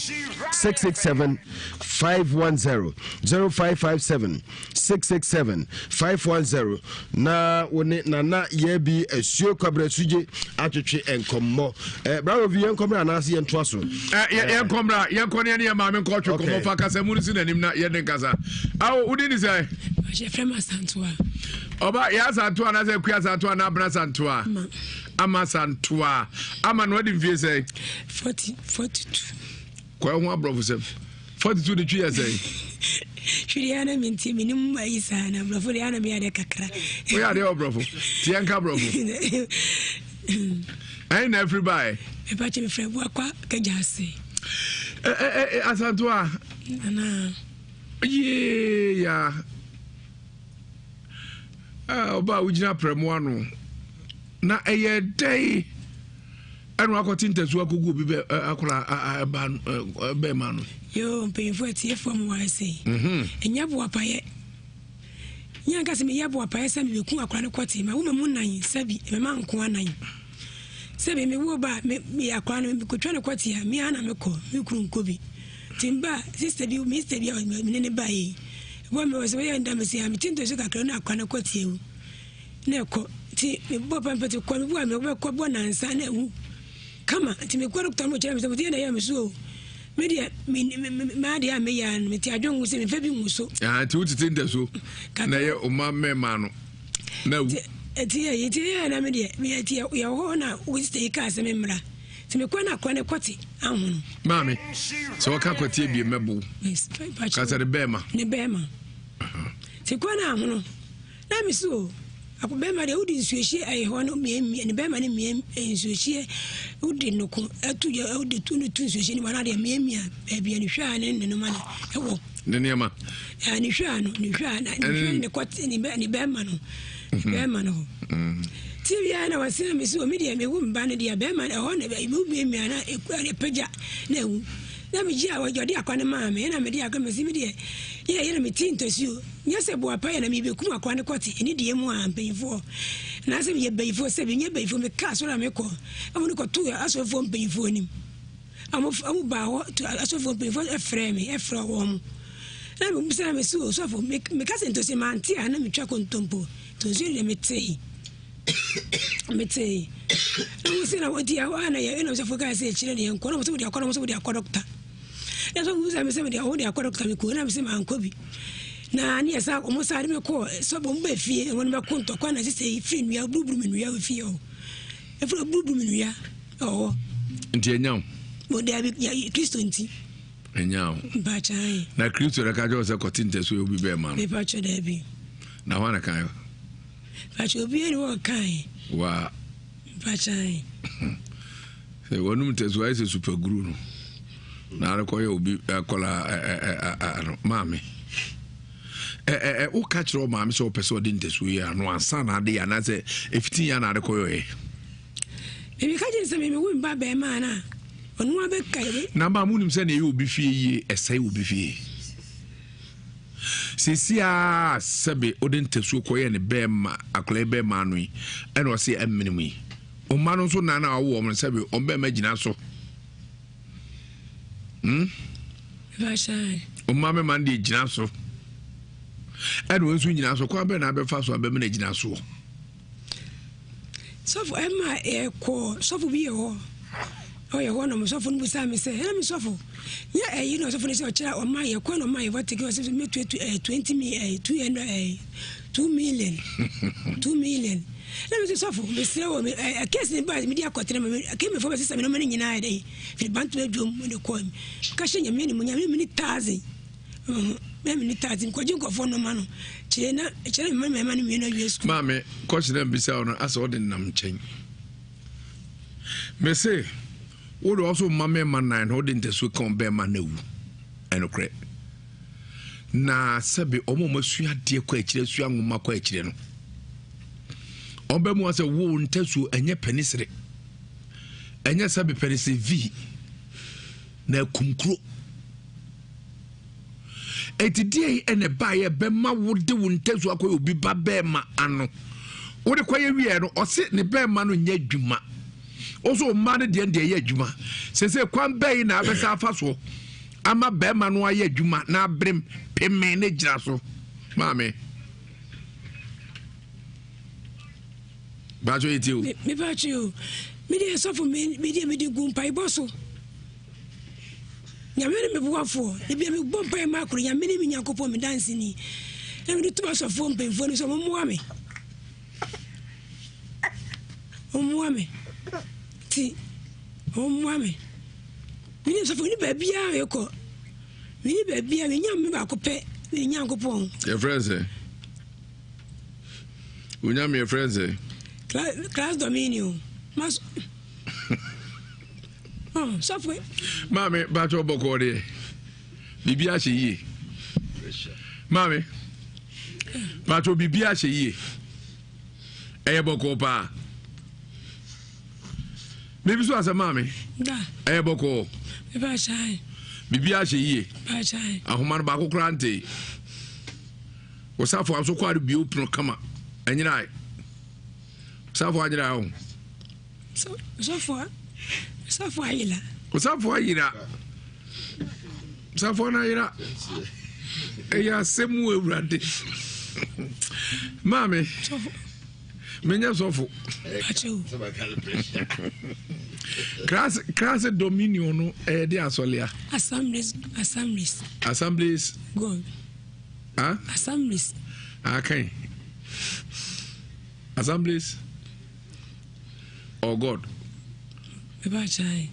667 510 0557 667 510 na woni nana ye bi asuo kwabrasuje atwetwe enkommo bravo vi enkomra na ase yento aso enkomra yenkone ne ma me nkotwe kommo fa kasa mu nsi nanim na ye den kasa awo udi ni sai je frema santua oba ya santua na ze kuya santua na bra santua ama santoa ama no de mfie say 42 kwa ho abrofo say 42 de twi say Juliana minti minimum mai sana brofo de ana me ade kakra we ade obrofo ti anka brofo ain't everybody e pa che me frɛ bo akwa kajase asantoa ana yeah oba ujina premo ano na eye day anu akoti ntesu akogu bi be akola be manu yo mpemfo atie fom wa sei enya bo apaye nya nka se me yabo apaye se me beku akola ne kwoti ma wo memu nan sabi me ma Ankoanna sabi me wo ba me akola ne me kotwa ne kwoti ha me ana me ko me kuru nkobi timba sister bi mister bi me ne ba yi wo me wo se we ndam se ha me tinto so kakra na akola ne kwoti ewu na ko ti me bo pampati ko me bo me ko bo nansa na ewu kama ti me ko dokta mo kire me se ti na ya me so me dia me dia me ya me ti adwon se me fa bi muso ti wuti tinta so na ye o ma me ma no na wu ti ya na me dia me ti ya ho na wo stay ka se me mra ti me ko na ko ne kwoti ahunu mami so ka kwoti bi mebo ka se de bema ne bema ti ko na ahunu na me so apo bema de udi nsuehie ai ho no me ne bema ne me nsuehie udi no ko atu ya udi tu no tu nsuehie ni mana de me a bia ni hwa ne no mana ewo ne nema ya ni hwa no ni hwa na ne kwati ni bema no bema no ti bia na wasina me so me de me wu mba ne de bema ho na me na e peja na ewu na me ji awo jodi akwane ma me na me de akwa me si me de ye me tinto sio nya se bo apa ye na me be kum akwane kwoti ni de mu ampanyfo na se me bayfo se be nya bayfo me ka so na me ko amu ko tu asofo ampanyfo nim amu ba ho asofo ampanyfo efre wo mu na me bisa me so sofo me ka se nto se manti ana me twa kontompo to so le me tei no se na wodi ana ye no se foka se chire de enko no so wodi akwa no so wodi akwa doctor na so musa me se me de wodi akwa doctor me ko na me se mankobi na ni esa o musa de me ko so bo mba fie won me ko ntokwa na se free nua buburu me nua fie o e fro buburu me nua o nti enyam mo de abi Kristo nti enyam ba chai na Kristo re ka jo se kotinta so obi be ma me ba cho de bi na wana kan ba cho obi eni wo kan wa ba chai se wonum tesu ai se super guru no na re ye obi akola mami o catch ro mami so person din tesu ya no ansa na de ya na se 15 ya na re ye me ka je se me wu mba be ma na onu abe kai na ba munim se na ye obi fie yi esai obi fie sisia sebe odin tesu ye ne be ma akola be ma no yi e no se aminimu yi o ma no so na na wo mo sebe o be ma gina so Vashai. O mama man di gina so. E no nsu gina so kwa be na be fa so be me na gina so. So for Emma ko so for bi ho. O ye ho no so for no busa me say, "Em so for." Yeah, you know so for say o kira o ma ye ko no ma ye what take us me 20 million 2 million. 2 million. Let me so for me say o me case ni ba me dia kotere me ke me for be say me no me nyina dey. Fi bantu adwom me de ko me. Ka hye me ni mu nya me ni 1000. Me ni 1000 ko jin ko fo no ma no. Chere me me ni me na wies. Ma me ko hye dem bisa no asa o de nam chen. Me say wo do also ma me man 9 ho de ntesu kan be ma na wu. Enokre. Na sebe omo masua de ko akire sua ngoma ko akire no. Ombe mu ase wo ntesu enye penisere. Enye sabe penise v na kumkro. Etidie ene baye be ma wo de wo ntesu akoy obi ba be ma ano. Wo de kwaye wie no ose ne be ma no nya adwuma. Oso ma ne de ye adwuma. Sese kwan be na abesa afa so. Ama be ma no aye adwuma na abrem peme ne gira so. Mame Bajo iti o. Me bajo. Me dey so for me dey go mpai boso. Nya me buafo. E bia me bo mpai makro nya me ni nyakopo me dance ni. Na me tuba so fo mpai fo ni so mo mo ame. Omwame. Ti. Omwame. Mini so funi baby a yeko. Mini baby a nyam me ba ko pe. Mini nyam ko pon. Your friends eh? Unyam your friends eh? Class Dominion. Mas. Oh, software. Mami, bacho boko de. Bibi a ye. Mami. Bacho bibi a ye. Eye boko pa. Bibi so asa mami. Da. Eye boko. Bibi chai. Bibi a ye. Ba chai. Ahoma ba ko krante. Wasafo amso kwadu bi opno kama. Anyina. Safo anyira ho. Safo ayila. Safo ayira. Safo na ayira. Eya semu ewrade. Mami. Safo. Menya sofo. Acho. Class Dominion no de asolia. Assemblies. Go. Huh? Assemblies. Okay. Assemblies or God?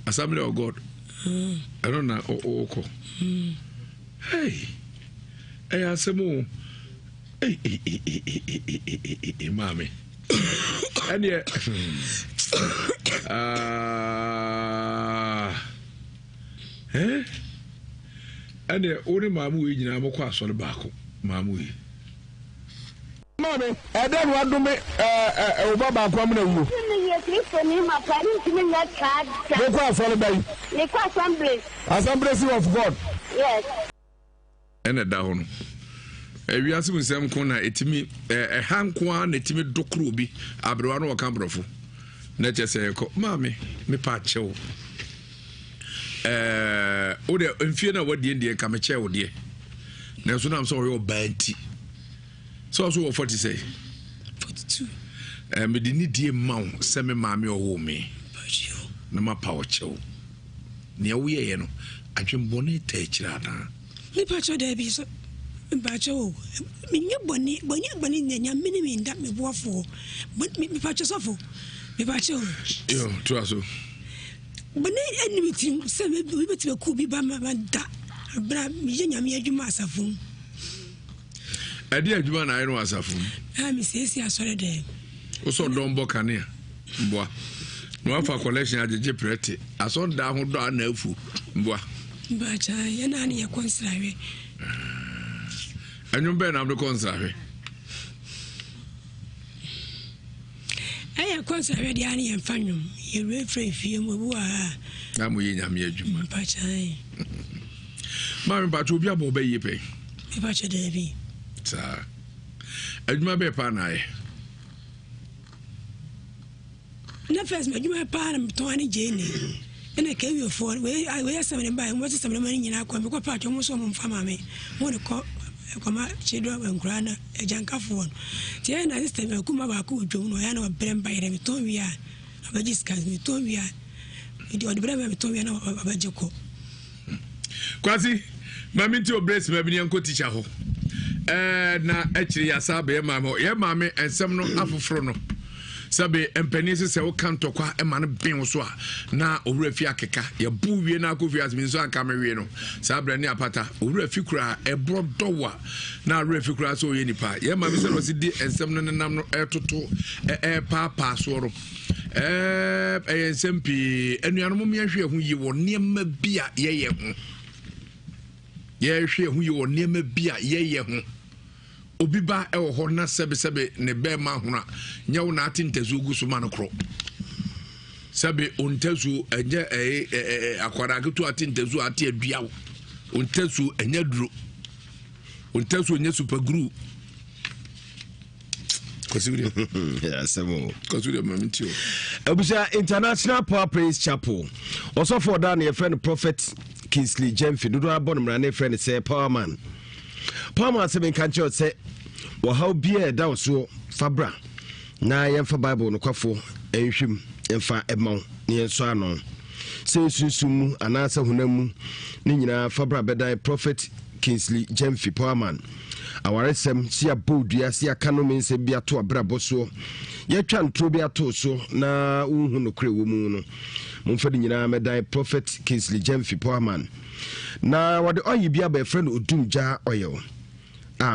Assembly or God? I don't know. Hey, Asemu. Hey, mommy. And yeah, and yeah, only Mamu in Amokwas on the back. Mamu. Mommy, I don't want to make Obama come to you. Assembly of God. Yes. And a down. Ewiase Nsem kona etimi Ankoanna etimi dokrobi abrewa no wakambrofo na chese ko mami me pa chewo o de mfie na wadie ndie ka me chewo de na so nam so wo banti so 40 say 42 me di ni die maw se me mami owo me na ma pa o chewo ne wo ye no adwembone ta kira na me pa chewo de bi so Bacho, me boni nya mini nda me boafo. Me pacho sofo. Me pacho. Yo, tuaso. Boni enemy team se me beti be ku bi ba ma da. Bra me nya me adwuma asafo. Adi adwuma na ayro asafo. Ah me sesi asore de. O so don bo kanea. Mboa. No afa collection ajeje prete. Aso da ho do na afu. Mboa. Bacha, ya na ne yakonsrawe. And you better have the concert. I am concerned Annie and Fanum. You refrain film. I'm with Gyimah. Pachai. Mammy, but you'll be able to pay. Pacha Davy. Sir, and my bepanai. No, first, my pan, Tony Jane. And I came you for where I wear something by what's some money in our comic part almost on family. What a call. Koma chedwa bankrana ejanka phone tie na system akuma ba ku dwom no ya na bremba ire mi to wi a abajiska mi to wi a idi odbremba mi to wi na abajeko kwasi mami ti obrace ma bi nko teacher ho na akiri ya sabe ma ho ye ma me ensem no afoforo no sabe empanisi se wo kanto kwa ma no ben so a na owura fi akeka ye bu wie na Kofi asmin so anka me wie no sabre ne apata owura fi kura ebro dowa na owura fi kura so ye nipa ye ma me se no si di ensem no nenam no etoto pa so ro ensem pi anuano mo me hwe hu yi wo niam bia ye hu ye hwe hu yi wo niam bia ye hu obiba e wo ho na sebe ne be ma huna nyawo na atintezu gu so ma no kro sebe ontezu enye akwara ketu atintezu ati aduawo ontezu enye duro ontezu enye super glue kosiri ya semo kosiri mamintio Abuja International Power Praise Chapel also for down your friend Prophet Kingsley Jemfi do abon mrane friend say Power Man se ben kanche say wo how bia da so fabra na yemfa Bible no kwafo enhwem emfa emaw ne enso ano se sunsumu anasa hunamu ni nyina fabra bedai Prophet Kingsley Jemfi Powerman awaresem sia bodua sia kanome nse bia to abrabo so ye twa ntro bia to so na unhu no kre wo mu no momfadi nyina medai Prophet Kingsley Jemfi Powerman na wade oyi bia ba friend odumja oyo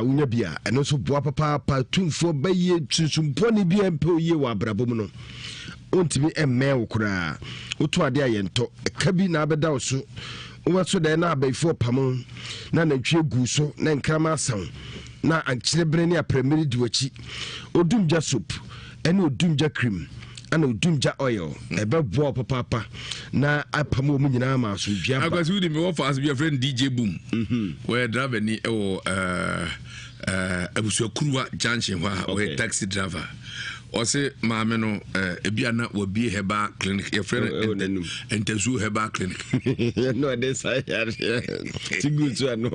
unya bia eno so boa papa tumfo baye tsumponi bia mpe ye wa abrabo mu no ontimi emme wo kura oto ade ayento kabi na abeda wo so so da na abaifo pamon na natwe gu so na nkrama asan na ankyelebre ne apremiri diwachi odumja soup ene odumja cream ana odumja oil ebe bo papa na apamo mu nyina ma so dua akwasi wudi me wo fast be friend DJ Boom where driver ni ewo abusuakuruwa junction wa we taxi driver ose maame no ebia na wabi heba clinic your friend entezu heba clinic no this I tigu to no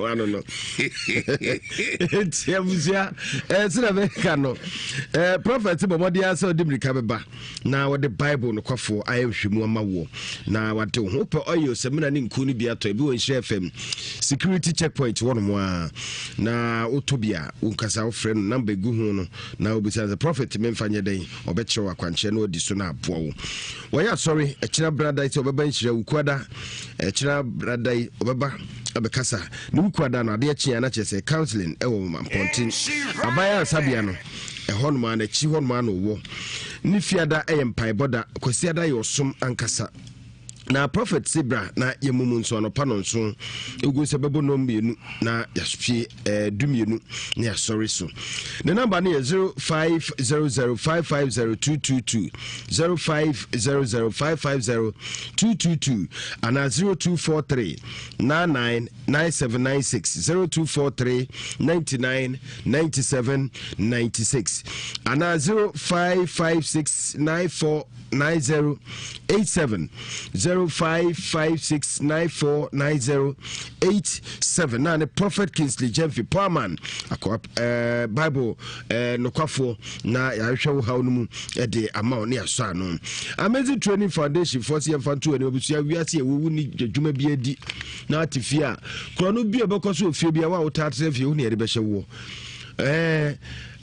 tiabusia sina be kano prophet bomodia so dimrika beba na what the bible no kwafo ayehwemu amawo na wate ho pe oyo semina ni nku ni bia to ebi won share fm security checkpoint one mo na otobia unkasa wo friend number gu hu no na obisa the prophet memfanye den obechewa akwanche no odi so na aboa wo waya sorry echira brother ite obeba nhyira ukwada echira brother obeba abekasa ni ukwada na ade echi na chese counseling ewo mampontin abaya sabia no ehonuma na chi honuma no wo ni fiada eyempai boda kwasiada yosom ankasa na prophet Sibra na yemumu nso no pano nso egu se bebo no mienu na yaspi dumienu na yasori so the number na 0500550222 0500550222 ana 0243 999796 0243 999796 ana 0556949087 0556949087 na the Prophet Kingsley Jemfi Powerman Bible no kwafo na yahwe how no de ama ne aso ano Amazing Training Foundation for CM2 ne obusia wiase ewu ni dwuma bi adi na atifia krono bi obekoso ofie bia wa wotatre fie hu ne yede behye wo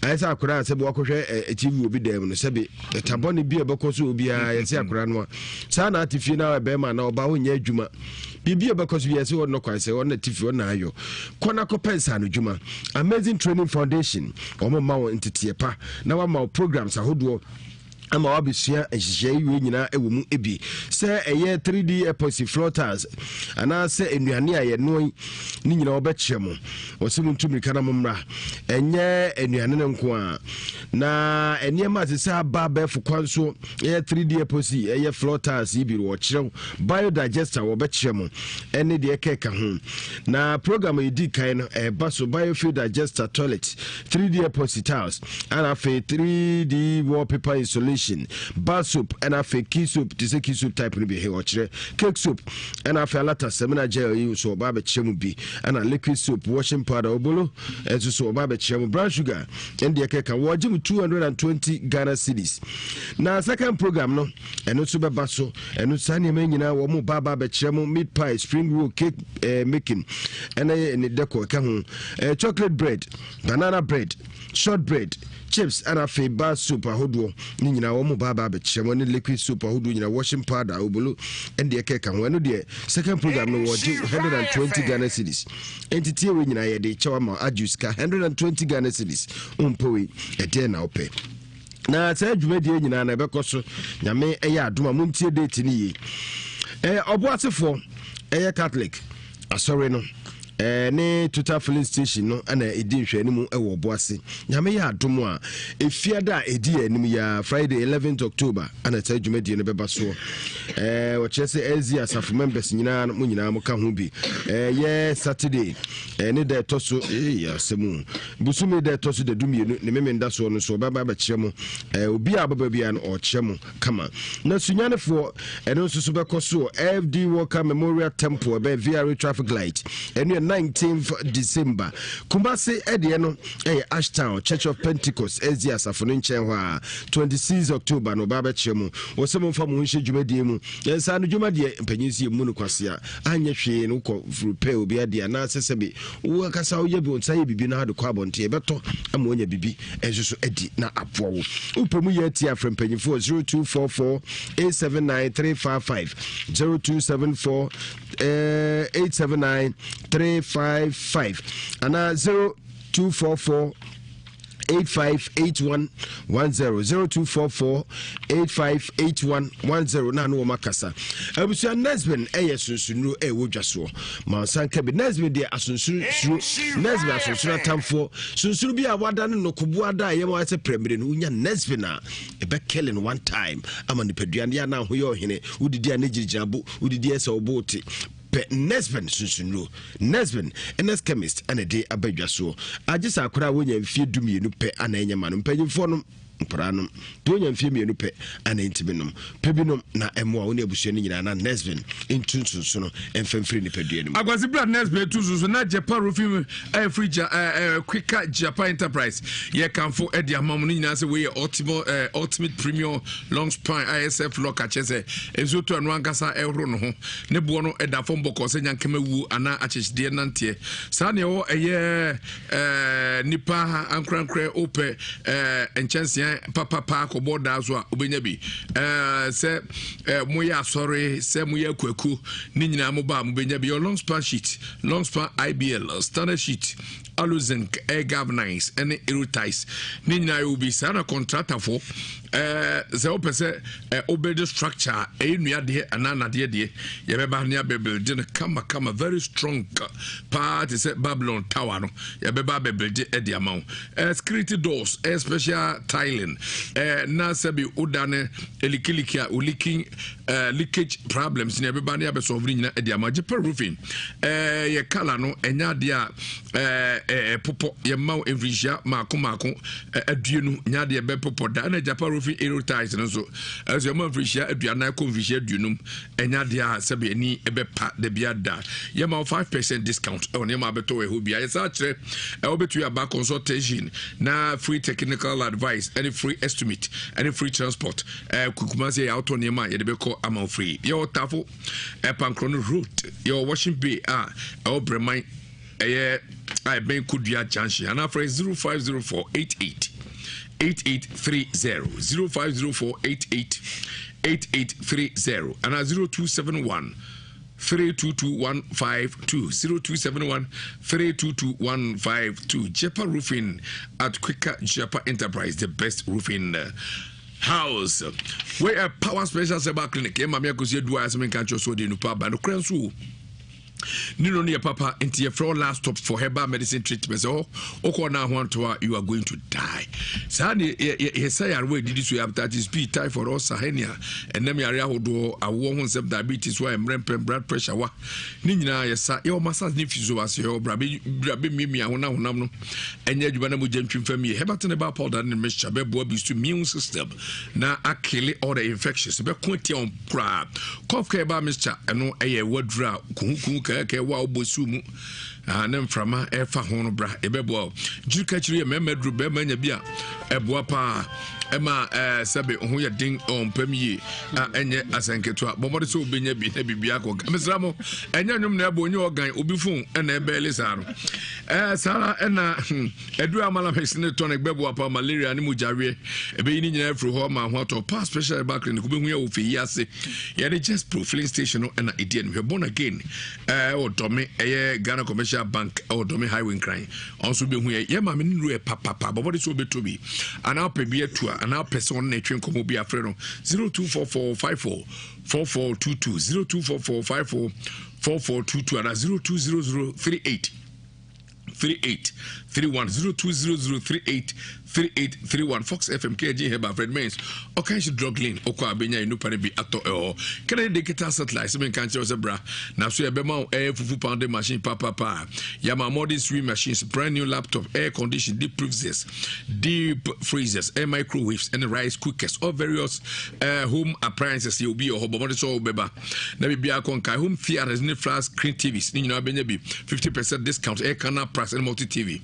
ayesa akura se bo akohwe TV obi dem no sebe tabone bi obekoso obi a yese akura no sa na atifie na be ma na oba wonya adwuma bibi obekoso yese wo no kwanse wo na tifi wo na ayo kona ko pensa no dwuma Amazing Training Foundation omo ma wo ntete pa na wa ma programs ahodo ama wabisua ehihye yiwe nyina ewumu ebi se eye 3D epoxy floaters ana se enuane aye no ni nyina obekyem osimu ntumika na momra enye enuane ne nko a na eniema se aba befu kwanso eye 3D epoxy eye floaters ibi wo kyerem biodigester obekyem ene de ekeka ho na program edi kan no baso biofuel digester toilet 3D epoxy tiles ana fe 3D wallpaper insulation bar soap and a fake key soap to say key soap type be here or cake soap and a falata seminar gel you so barbe chemu be and a liquid soap washing powder obolo as so barbe chemu brown sugar and the cake and watch 220 Ghana cedis. Now second program no and also be baso and no sunny men wo mu barbe chemu meat pie spring roll cake making and a decor chocolate bread banana bread short bread chips and a fe bar soup ahodo ni nyina wo mo baba be chemo ni liquid soup ahodo nyina washing powder obolo and the cake kan wano de second program no wo 120 Ghana cedis entity we nyina ye de chewa ma adjust ka 120 Ghana cedis umpowe e de na ope na sa dwumadi nyina na bekoso nyame eya adoma muntie date ni yi oboasefo Catholic asore no ne total filling station no ana edi nhwe nimu ewo boase nyame ya adomo a efiada edi anim ya Friday 11th October ana ta dwumadi no beba so wo chese ezi asafo members nyina mo nyina mo ka ho bi ye Saturday ne da toso ya semu busumi da toso da dumienu ne memenda so no so baba ba kyeremo obi ababa bia no o kyeremo kama na sunyanefo eno susu bekoso FD Walker Memorial Temple be VR traffic light enu 19th December. Kumasi Ediano, Ashtown, Church of Pentecost, Ezias, Afoninchewa, 26 October, no Baba Chemo, or someone from Wishi Jumedium, and San Jumadia, Penisi Munukwasia, Anya Shane, Uko, Rupel, Biadia, Nasasabi, Uakasao Yabu, Saibi, Binado, Carbon, Tiabato, Amonia Bibi, Ezus Edi, na Apo. Upemuyetia from Penny 0244 879 355 0274 879 355 and 0244 858110 0244 858110 na no makasa abusia Nsem sunsunuru wodwaso ma sanka bi Nsem de asunsunuru Nsem asunsunuru atamfo sunsunuru bi a wada no kobu ada yema ase premier no nya Nsem na ebe killing one time ama ni peduan ya na hoye ohene udidi anegirigirabo udidi ese oboti Nsem sunsunuru Nsem NS chemist and a day abedwaso agisa akora wonya mfie dumienu pe ana enyama no mpanyimfo no mporanum donya mfie mienu pe ana intiminum pebinom na emwa woni abusua ni nyina na Nsem intunsunsu no emfemfiri ni peduanum agwazibra Nsem tunsunsu na Japan roofing fridge quicker Japan enterprise ye kanfo e dia mamno nyina se we ultimate premium long span ISF locker chese enso to anu ankasa ehro no ho ne bo no e da fom boko se nyankema wu ana achechide nante sa ne wo eye nipa ankrankra ope enchansia papa ko boda so a obenya bi se moya sorry se moya kwaku ni nyina mo ba mo benya bi your long span sheet long span IBL standard sheet aluzinc air galvanize and erutais ni nyina you be sana contractor for ze opese obedi structure enua de anana de ye be ba ne build kama very strong part is Babylon tower no ye be ba build e de amount security doors special tiling na sabi udane elikilikia leaking leakage problems ne be ba ne be solve nyina e de amount Japan roofing ye kala no enya de a popo ye maw envisia mako aduenu nya de be popo da na Japan roofing erotize no so as your man frisia aduana convision aduenum enya de a sabe ani ebe pa de bia da ye maw 5% discount on ye ma beto we hobia ye sa kire obetu aba consultation na free technical advice any free estimate any free transport kukuma say auto ne ma ye de be call amount free ye otafo pankrono route your washing bay obreman I been could be a chance and after 0504 8830 0504 8830 and 0271 322152 0271 322152 Japan roofing at Quicker Japan Enterprise, the best roofing house where a power special seba clinic emamia kusie dua asem kancho so de nupa ba no kranso Nino near papa into your floor last stop for herbal medicine treatments. Oh, Okona Huantoa, you are going to die. Sani, yes, I are waiting to have that is be time for us, Sahenia, and then Maria Hodo, a woman of diabetes, why I'm rampant blood pressure. Nina, yes, your massage nephews was your brabby mimi, I want now, and yet you want to jump from me. Hebaton about powder and mesh a baby's to immune system. Now, I kill it all the infectious, but quantity on crab. Cough care about Mr. and no a word draw, ke wa obosumu anem frama e fa hono bra ebebo jukachiri memedru be manya bia eboa pa ema sebe ho ye din on pamie enye asenketo bomode so obenya bi na bibia ko mesramo enye nwum na ebo onye ogan obifun na ebe elisa no sara na edu amala pesine to na gbebo pa malaria ni mujawe ebe ni nyina afro ho ma ho to pa special back clinic obehu ya Ewiase ye dey just profilling station na edie no born again odomi eye Ghana Commercial Bank odomi highway crime also behu ye ma me nru e papa bomode so obetobi ana pebia to ana person na twen komo bi afre no 024454 4422 024454 4422 and 020038 3831 0200383831 Fox FM KG Heba Fred Mains okay she drug lane okwa abenya inu pane bi ato can I digital satellite so men kan che zebra na so ebema fufu pound machine papa yama modern sewing machines brand new laptop air condition deep freezers air microwaves and rice cookers all various home appliances you be or hobo so beba na bibia konkai home theaters ni flat screen TVs ni nyina abenya bi 50% discount air canal price and multi TV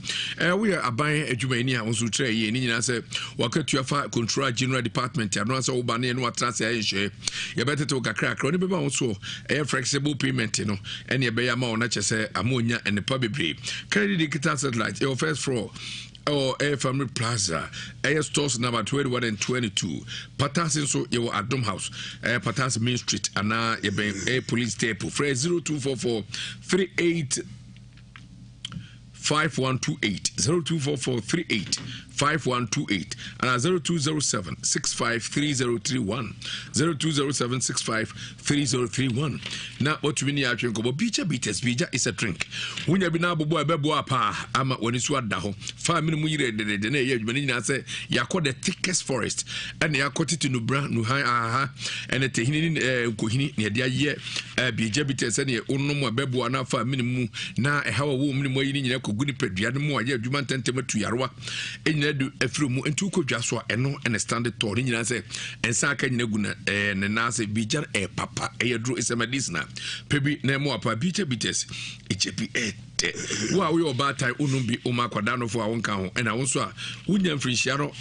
we are buying adwuma ni a wonso tre ye ni nyina se wakatua fa control general department ya no so wo ba ne no atrase ya hye ye betete kakra kakra ni beba wonso air flexible payment no ene ye be ya ma wona chese amonya ene pa bebre credit digital satellite your first floor or Air Family Plaza, Air Stores number 21 and 22. Patas so your Adom House, Patas Main Street, and now a police tape. Phrase 0244 38 5128 0244 38 5128 and 0207 653031 0207 653031. Now what we need to go beach is a drink. When you be now boy bebo apa ama when it's what daho 5 minutes you say you call the thickest forest and you call it no brand no high and the hinin kohini near the year beach bites and you no bebo na 5 minutes na how a woman more in good pedria no more you man tentema to yarwa do efrumu entu kodwa so eno and standard to ni nyina se ensa aka nyina guna na se bijar papa yedro isemedis na pebi na mo apa bites echepi wa we obatai unumbi o makwada no fo awonka ho na wonso a wunya mfrinhia no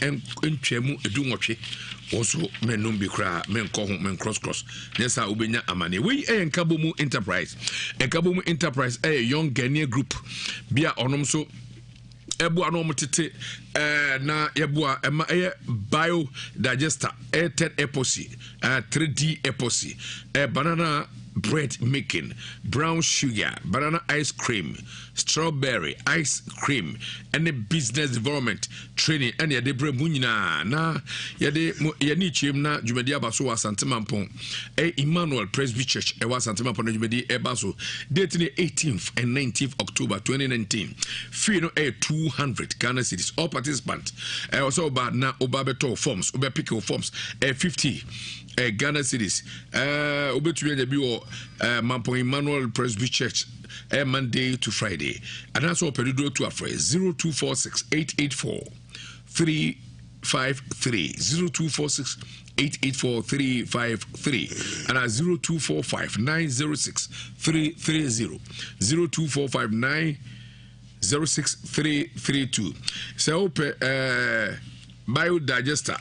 entwemu edu nwotwe wonso menum bi kra menko ho men cross nesa ubenya amane we enkabomu enterprise young Ghanaian group bia onom so ebu anom tete na yebua ema bio digester 10 epoxy 3D epoxy banana bread making, brown sugar, banana ice cream, strawberry ice cream, and the business development training. And ya debre munina na ya de yani chim na jumedi abaso wa Santemampon Emmanuel Presby Church was Santemampon jumedi ebaso date 18th and 19th October 2019. Fee no 200 Ghana cedis. All participants also about na obabeto forms, obepico forms 50 Ghana cedis. Obetuye bi wo Mampon Emmanuel Presby Church Monday to Friday. And that's all Perudo to a phrase 0246 884 353 0246 884 353 and 0245 906 330 0245 906 332. So open biodigester.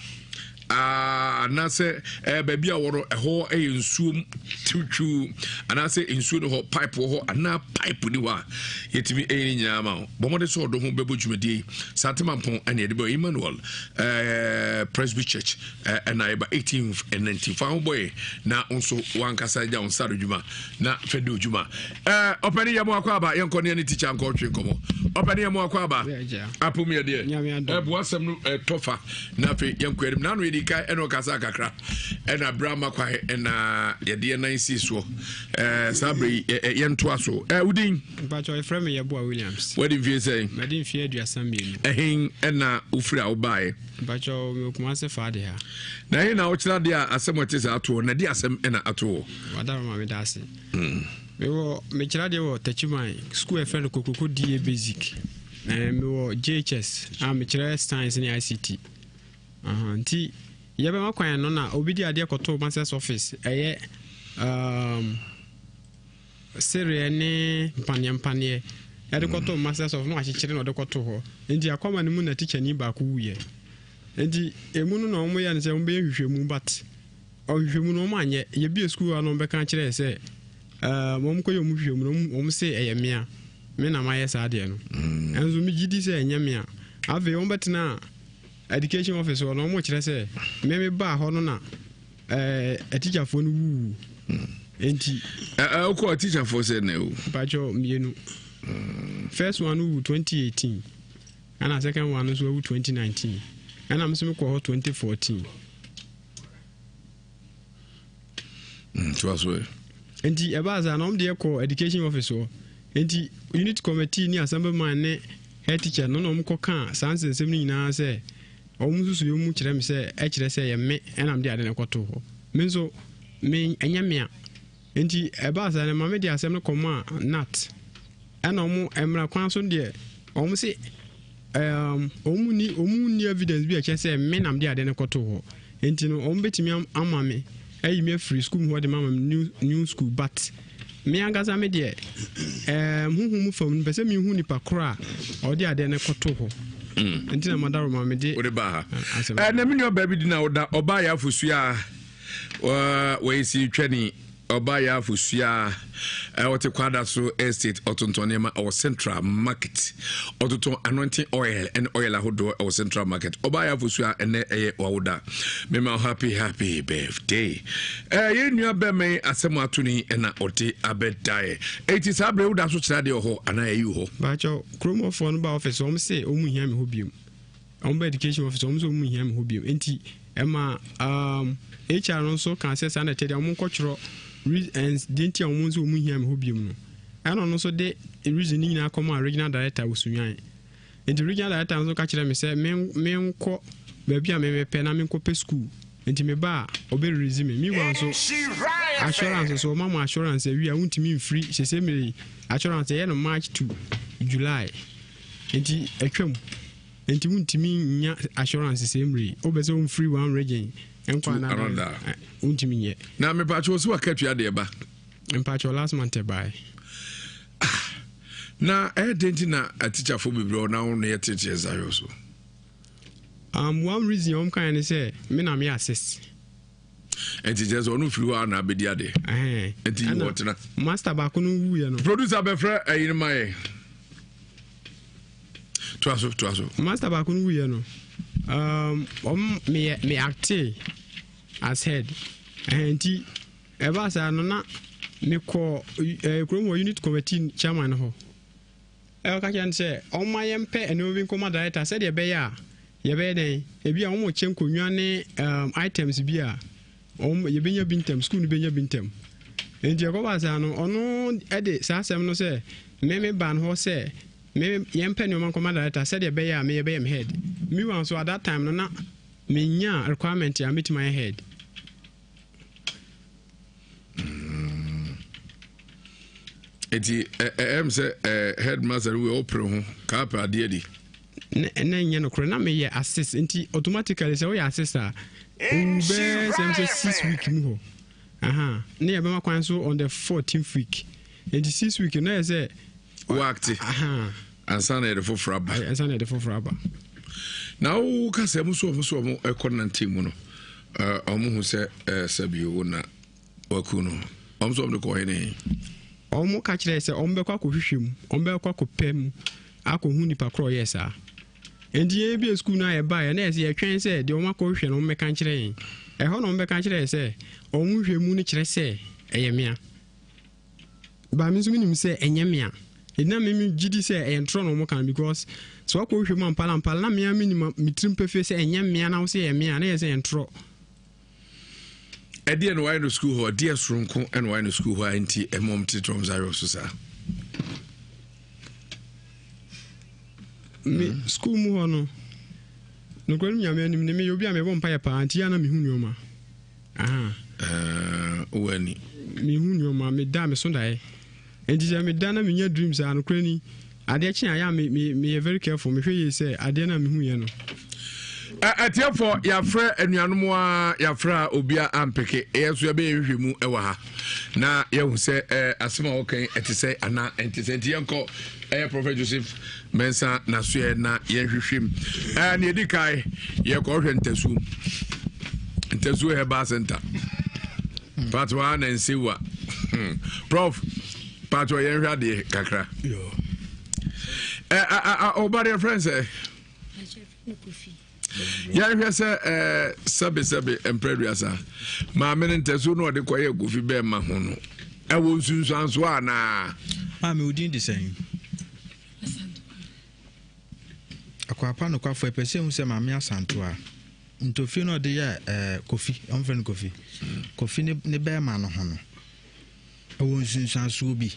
Na say baby a woro ho nsuom tutu ana say nsuo no ho pipe ho ana pipe ni wa yetimi nyina ma bo mo de so do ho bebo dwumadi Santemampon and Edebo Emmanuel Presby Church and I by 18th and 19th found boy na onso wankasa ja on saro dwuma na fedo dwuma opani ya mo akwaba yenko ne teacher anko twenkomo opani ya mo akwaba apumi de ebo asem no tofa na fe yenko edim na no kai eno kasa kakra ena brama kwai ena yede na nsi so sabre yento aso udin bacho efrem yebo Williams what if you say medin fie aduasam bienu ehin ena ufira obae bacho me kuma se faade ha na he na wo kira de asem otese ato na de asem ena ato wada ma me dase me kira de wo tachiman school efrem kokoko die basic me wo JHS me kira science ni ICT nti yebe makwan no na obi di ade koto masters office serie ne mpanye yade koto masters of no achichire no de koto ho nti akoma ne mu na teacher ni ba ko wuye nti emu no na omo ya ne se ombe hwehwemu but ohwehwemu no mo anye ye bi school no be kan kire se mom ko yomu hwehwemu no mom se eyemia me na maye sa ade no enzo mi gidi se enyamia ave ombetena education officer no mo kire se me ba ho no na a teacher for no wu enti ko teacher for say no bacho mienu first one wu 2018 and second one so wu 2019 and am so ko 2014 so as well enti e ba za no de ko education officer enti unit committee ni assemblyman ne head teacher no mko ka sanse nsem ni nyina se omususu yomu kyerɛ me sɛ ɛkyerɛ sɛ yɛ me ɛnam de ade ne kɔto hɔ me nso me ɛnyɛ mea enti ɛba sa ne ma me de asɛm no kɔma nat ɛna ɔmo ɛmra kwan so deɛ ɔmo se ɔmo ni evidence bi ɛkyerɛ sɛ me nam de ade ne kɔto hɔ enti no ɔmo betimi ama me ɛyi me free school mu hɔ de mama new school but me ankasa me deɛ huhu mu fam no pɛ sɛ mehu nipa koro a ɔde ade ne kɔto hɔ enti na madaro ma me de ode ba ha na me nyo ba bi di na oda oba ya afosua we si twani oba ya afosua wote kwada so estate otontone or central market ototon anointing oil and oil ahodo or central market oba ya afosua ene wawoda me ma happy birthday ye nua be me asem atuni na ode abedae eti sabre woda so kira de ho ana yi ho ba cho kromo phone ba office om se omu hia me ho biom om ba education office om so omu hia me ho biom enti ema HR no so kan se sana tede om nkotro and didn't you want to move him hobium? I don't know so de reason in our common regional director was soon. And the regional director also catch them say, men co baby, I may pen and co school. And to me bar, obey resume me one so assurance so mamma assurance we are to mean free. She said me assurance the end of March to July. And he a crumb. And to want to mean assurance the same way. Obeson free one region. Ankoanna untimi ye na me pacho so akatua de ba mpacho last month buy na denti na a teacher for bibro na on ye teacher zayo so one reason kind say me na me assist and teachers on flew on na bedi ade and you what na master ba ko no wu ye no producer be frɛ ayin mai twaso master ba ko no wu ye no me acte as head and ever say no na me call kromo unit committee chairman ho e ka kyan say on my mp and moving command director said ye be ya ye be den e bia on mo chenko nwa ne items bia on ye benya bintem school ni benya bintem and ye ko ba say no ono e de sa asem no say me ban ho say me yempe no man command director said ye be ya me ye be am head me wan so at that time no na me nya requirement ya meet my head eti say headmaster we open ho ka pa de di na nya no kro na me ye assist enti automatically say we assist a ube say 6 week mu ho na ye be ma kwan so on the 14th week enti 6 week na say worked ansana de fofraba now ka se muso mo ekonante mu no omo hu se sabio na wakuno omso de ko hene omo ka kire se ombe kwa ko hwehwem ombe kwa ko pem akohu nipa kro yesa endi e bi school na ye ba ya na ye se twen se de omo ko hwehwe no me kan kire yin e ho no me kan kire se omo hwehwemu ni kire se eyemia ba mi so mi nim se enyemia ina me gidi se entro no mo kan because so ko hwehwe man pala na me minimum mitrim pefe se enyemia na wo se emia na ye se entro Eddie and wine school who dear Srunko and wine school who anti a mom to Tom Zaro Susa. Me school muhono. No going yaman, me you be a vampire party, and me hunoma. When me hunoma, me damn Sunday. And did I me dana me your dreams are cranny? I dare I am me very careful, me you say, I dare me who Atiafo ya frɛ anuanom a ya frɛ obia ampeke yeso ya be hwehwemu ɛwɔ ha na yehu sɛ asema wɔkan ɛte sɛ ana ɛntese ntiyenko Prophet Joseph Mensa na so yɛ na yɛhwehwem na edi kai yɛ kɔ hwɛ ntesu heba center part 1 and Nsewa prof part 1 yɛhwɛ ade kakra yo obare friends Kofi ya hwɛ sɛ sabe empreduasa ma men ntesu no de koye Kofi be ma ho no ɛwɔ nsunsuanso ana ma me udin de sɛn akwapa no kwafo epese hu sɛ ma me asanto a ntofi no de yɛ Kofi ɔmfrɛ no Kofi ne be ma no ho no ɛwɔ nsunsuanso bi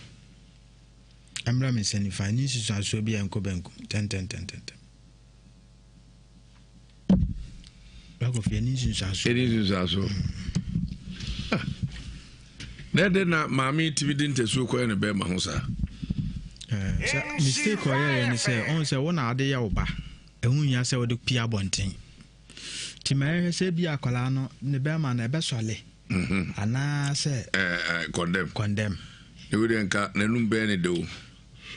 Amra me send if I need to so be enko benku 10 Back of your needs in Sasso. It is also. Na mami TV didn't so ko na be ma ho sa. Mistake or ya say on say one ade ya oba. Ehun ya say we pia bonten. Ti me say bia akola no ne be ma na be sole. Ana say condemn. You wouldn't ka na num be ne do.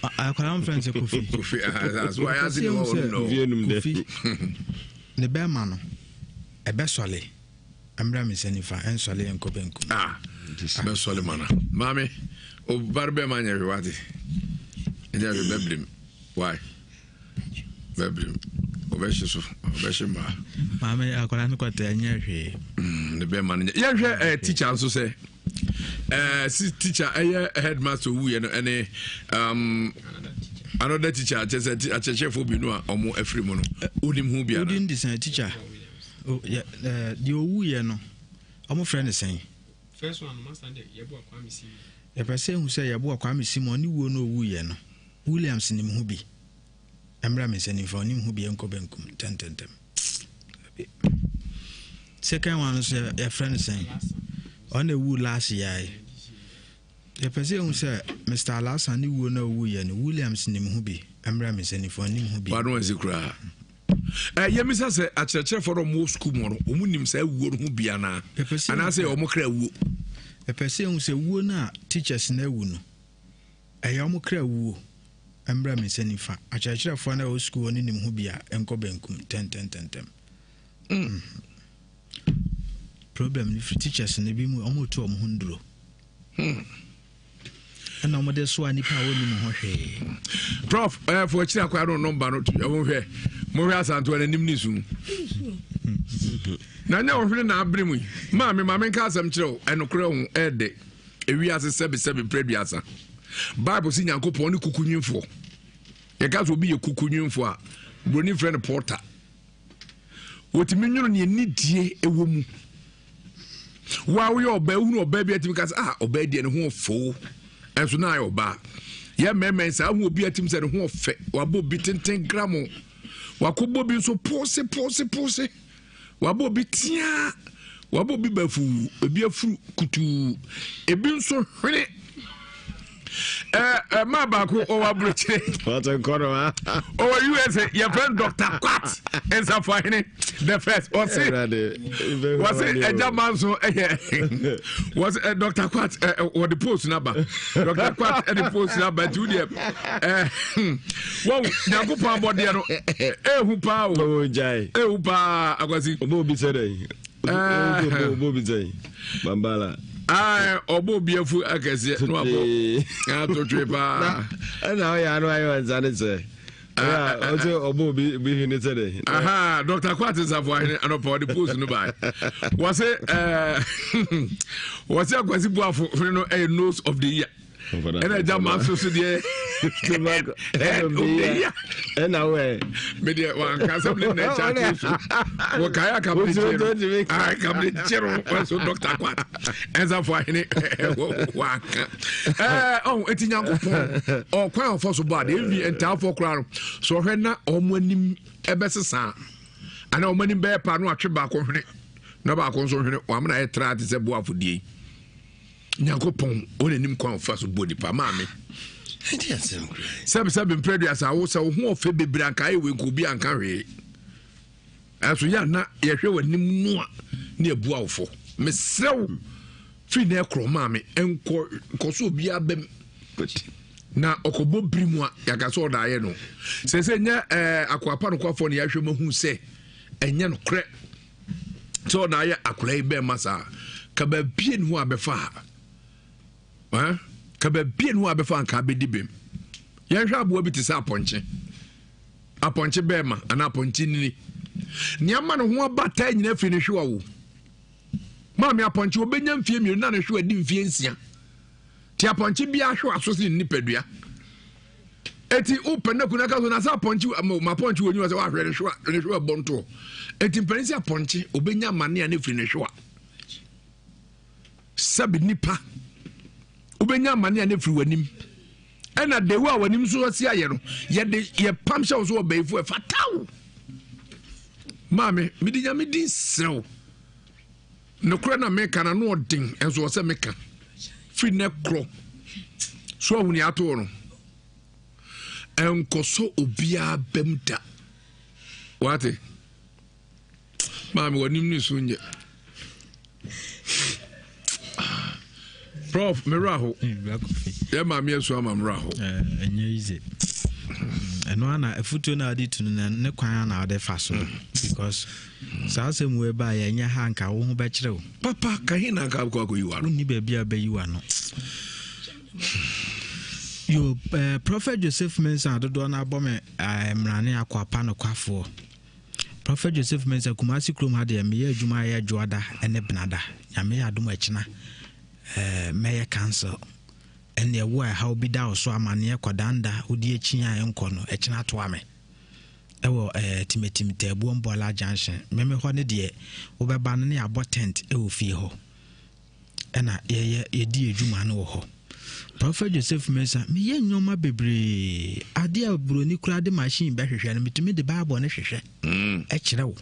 Akola am friends Kofi. That's why I say no. Kofi. Ne be ma no ebe sole. Amra me senifa en sole en kobenku. Be sole mana. Mami, o barbe manya hwati. Nya be beblim. Why? Beblim. O be shiso, o be shima. Mami akola no kwata anya hwe. Ne be man. Ya hwe teacher so say si teacher headmaster wu ye no ene another teacher chef obi no a omo afri mu no. Odim hu bia. Odim design teacher. Oh yeah, the owu ye no. Omo friend is saying. First one master dey yebo akwa misi. E person who say yebo akwa misi mo ni wo no owu ye no. Williams nim hu bi. Amra me say ni for nim hu bi enko benkum 10. Second one say your friend is saying. On the wu last year. E person who say Mr. Alasan ni wo no owu ye no. Williams nim hu bi. Amra me say ni for nim hu bi. Pardon Zikra. Yemisa say akyerɛkyerɛ for mo school mo no omu nim say wuo no hu bia na ana say omo kra wuo epese hu say wuo na teachers na wu no omo kra wuo embra me sɛ nifa akyerɛkyerɛ for na o school oni nim hu bia enko benkum 10 problem ni teachers na bi mu omo to omo hundro and I'm the swan if I wouldn't Prof, for China, I don't know, but I won't hear Morias and to an enemy soon. Now, I bring me. Mammy, my main cast, I'm chill, and a crown, Eddie. Ewiase 7 prebiasa. Bible sing Uncle Pony Cucunium for. Your guys will be a cucunium for running friend porter. What million you need a woman? While we obey, baby, because obey and who fool. And so now ba ya men say who be atim say ho fe wabo bi 10 gram wakobo bi so pose wabo bi tia wabo bi bafu ebi afuru kutu ebi nso hwene ma ba ko o wabroche what a corner o Ewiase your friend Dr. Quat and so for him the first was it a German so was Dr. Quat or the post number Dr. Quat and the post number to them wow nyango pa body no hu pa o jai hu pa akwasi obo bi sere obo bi jai bambala obo biafu akase no abo ato trepa na ya no ayo nzane se obo bi hini today Dr. Quat is avo and up the post no by was it akwasi buafo no a nose of the year and a German so there and away media one can something that chat what kaya come I come the chero so Dr. Quat as a for any eti nyankopon o kwan for so bad every entire for crown so hwena omanim ebesesa ana omanim be pa no atwe ba ko hwene na ba ko so hwene wa mna e tra te se boafo die nyankopon onanim kwan for so body pa maame Seven previous I was a who of Bibranca we could be uncarried. As we are not yet with him near Buafo. Miss Slow free necro mammy and Cosu be a bem. Now, Okobo Brimwa, Yakaso Diano. Says, Aquapano for the Ashimo who say, and yan crack. So now I clay bear massa. Cabe bien who are before. Huh? Kabe bien who abefa nka be dibem ye hwa abo bi te sa aponche be ma ana aponche ni niama no ho abata nyina fi ne hwa wo ma me aponche obenya mfie mi na ne hwa di mfie nsia ti aponche bi ahwa so se ni padua eti open na kuna ka so na sa aponche ma aponche wonyi so wa hwe ne hwa bonto eti mpanisi aponche obenya mane ne fi ne hwa sabi nipa ubenya mane ane firi wanim ɛna de wo a wanim so asi ayɛ no yɛ pam hyɛ wo so wɔ bɛyifo ɛfataw maame mede nyame din serew nokora na meka na no ɔden ɛnso wɔ sɛ meka firi ne korɔ so ahuni ato no ɛnkɔsɔ obiaa bɛm da wate maame wanim ne so nyɛ Prof, meraho. Ya maame aso ama meraho. Enye easy. Eno ana efutu na adi tunu na ne kwan na ade fa so because saa asem we ba ya nya ha nka wo ho be kire wo. Papa ka hin na nka ko yiwa no. Ni ba bia ba yiwa no. Yo Prophet Joseph Mensah dodo na abome mrane akwapa no kwafo. Prophet Joseph Mensah Kumasi krom ha de me ya adwuma ya adwoada ene benada. Nyame ya adom akina. Mayor council and the way how be down so amania kwadanda udi echinya enko no echina to ame ewo timetim tebu mbola junction meme ho ne de obeba no ne abo tent e ofie ho ena ye di edwuma no ho Prophet Joseph Mensah me ye nyoma bebre ade abroni kura de machine be hwehwe no mitumi de bible ne hwehwe echire wo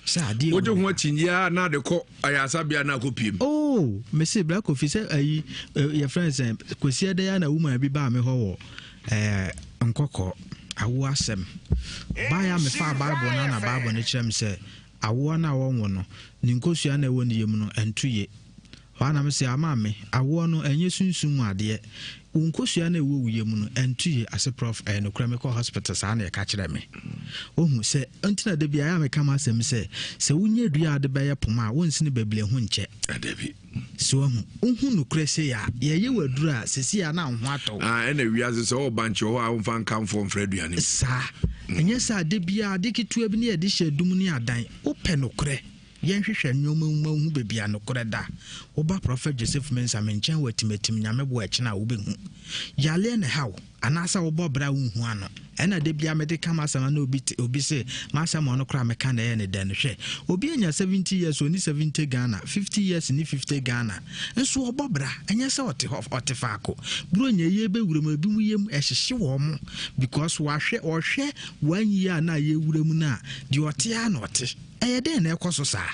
Sadi ojo ho chinya na de ko ayasa bia na ko piem oh me say black Kofi say ayi your friends kwesi de ya na woman bi ba me ho wo nkoko awo asem ba ya me fa bible na bible ne kire me say awo na wo no ni nkosua na wo ne yem no entuye wa na me say ama me awo no enye sunsun ade unkosua na ewo wuye mu no entuye ase prof no kra me ko hospital sa na e ka kire me ohu se antina de bia ya me kama asem se unye dua de be ye poma wonsi ne babile hu nche adabi so ohu no kra se ya ye waduru a sesi ya na ho ato ena wiase se o banche ho a mfa nkan fo mfra duane sa enye sa de bia de kitua bi ne ye de hyadum ne adan ope no kra yen hwehwe nyoma hu bebia no koreda oba Prophet Joseph Mensah menchen watimatim nyame bo akina wo behu yale ne hawo anasa wo bobra hu ano ena de bia me de kama sama na obi se masa mo no kra me kan na ne den hwe obi anya 70 years oni 70 Ghana 50 years ni 50 Ghana enso obobra enya se ote faako bro nya ye be wurem abi mu yem ehyehye wo mo because wahwe 1 year na ye wurem na de ote a na ote den na ekoso sa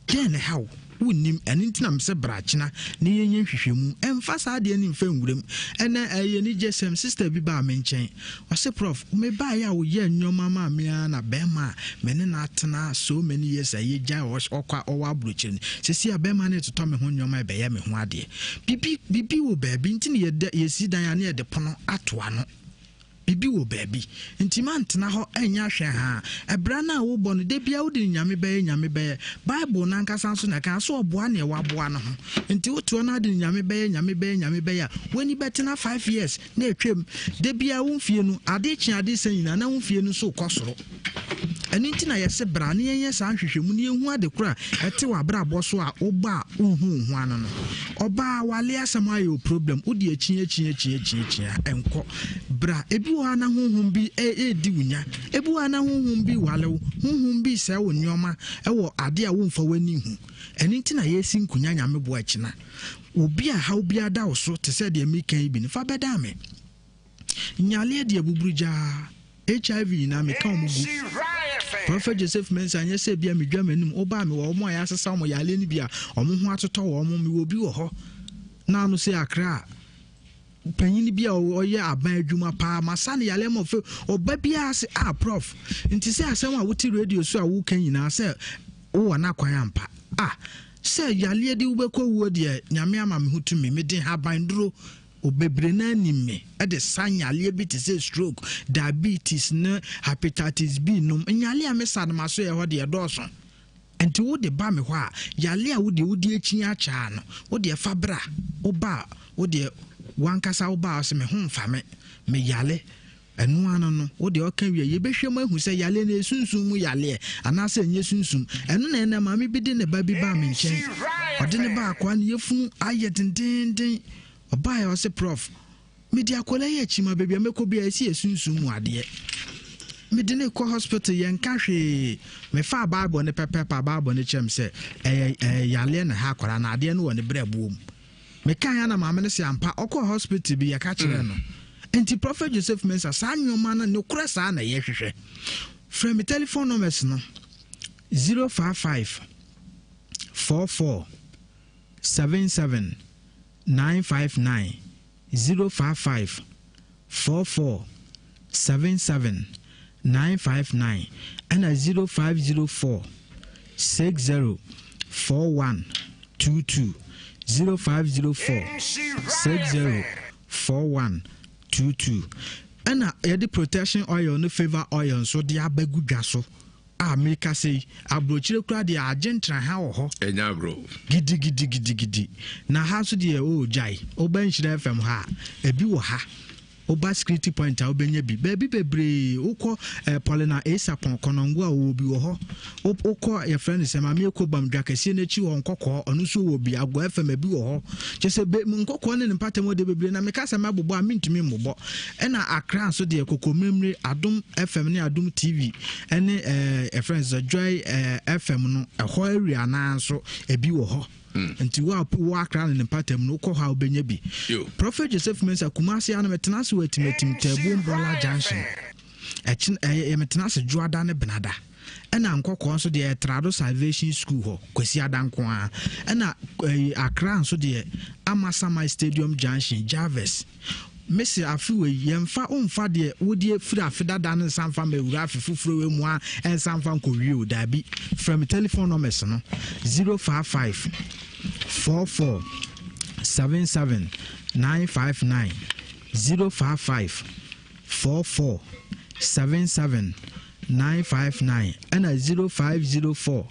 den na hawo wunnim enintina mse brachina ne yenye hwehwemu emfa saa de ni mfa nwurem ena ni jesem sister bi ba me nchen wase prof me ba ya wo ye nyoma ma me na bema me ne na atena so many years aye ja okwa owa abrochiri sesi a bema ne toto me ho nyoma be ya me ho ade bibi wo ba bi ntini ye si dan ya ne de pono atoa no bibi wo baby ntima ntena ho enya hwe ha ebra na wo bɔ no de bia wo de nyame bɛyɛ bible na nkasa so na kan so oboa na wa boa no ho nti wotuo na de nyame bɛyɛ wani betena 5 years na etwem de bia wo mfie no ade kye ade sanyina na wo mfie no so kɔsoro ɛno nti na yɛse bra ne yɛnyɛ saa hwehwɛmu ne yɛhu ade kora ɛte wa bra bɔ so a woba ohu hu ano no ɔba wale asɛm ayɛ problem wodi akyi ɛnkɔ bra ebi wa na honhom bi di wunya ebi wa na honhom bi walew honhom bi sɛ wo nyoma ɛwɔ ade a wo mfa wani hu ɛno nti na yɛsi nkunya nyame bo akina obi a haw bi ada wo so te sɛ de mekan bi ne fa bɛda me nyale de abuburuja HIV na me kan mugu Prophet Joseph Mensah anya se bia me dwamanim oba me wo mo ya asesa mo yale ni bia omo ho atotɔ wo mo me wo bi wo ho na no se akra panyini bia oye aban adwuma pa masane yale mo fe oba bia se prof nti se asɛm a wuti radio so a wo kan nyina se wo na kwan ampa se yale de wo bekɔ wo de nyame ama me hutumi me den haban duro obebre na nime e de sanyale bi te say stroke diabetes na hepatitis B no nyale a me sadma so ye ho de doso enti wo de ba me ho a yale a wo de akyi acha no wo de fabra wo ba wo de wankasa wo ba so me ho mfa me yale enu ano no wo de oka wie ye behwem ahu se yale na esunsun mu yale anase enye sunsun enu na ena ma me bi de ne ba bi ba me nchen ode ne ba akwa ne yefunu aye dindindin oba ya ose prof media kola ye chima bebia meko bia esi esunsun mu ade medine ko hospital yen ka hwe me fa bible ne pepepa bible ne chem se yale na ha kwara na ade no woni brebuom me kan ya na ma me ne se ampa okọ hospital bi ya ka kire no enti Prophet Joseph Mensah saa nyoma na ne kura saa na ye hwehwe from me telephone numbers no 055 44 77 959 055 44 77 959 and 0504 60 41 22 0504 60 41 22 and the protection oil no favor oil so the abagu dwaso America say abrochire kura de agentra ha wo ho enya grow gidi na ha so de o jai oban shire fm ha ebi wo ha oba security point a obenya bi baby bebre ukọ Paulina Esa Konkonongo a obi wo ho ukọ your friend say mama ekobam dwakase na chi wo nkokọ onu so wo bi agwa fm bi wo ho chese be nkokọ ne mpatam de bebre na meka sa mabobo a mintumi mbobo na Accra so de kokomemre Adom FM ne Adom TV ene friends Joy FM no ho area na so ebi wo ho nti wa Accra ne mpatam no ko ha obenya bi Prophet Joseph Mensah Kumasi ana metena so atimetim tabu Mbola Junction metenase juada ne benada ena nkokọ so de Trado Salvation School ho kwasi adanko a ena Accra so de Amasama Stadium Junction Jarvis Messi afiwe yemfa umfa de wodie firi afida dan sanfa mewura afifufuro we mu a ensanfa nkowie dabi from telephone numbers no 055 44 77 959 055 44 77 959 and 0504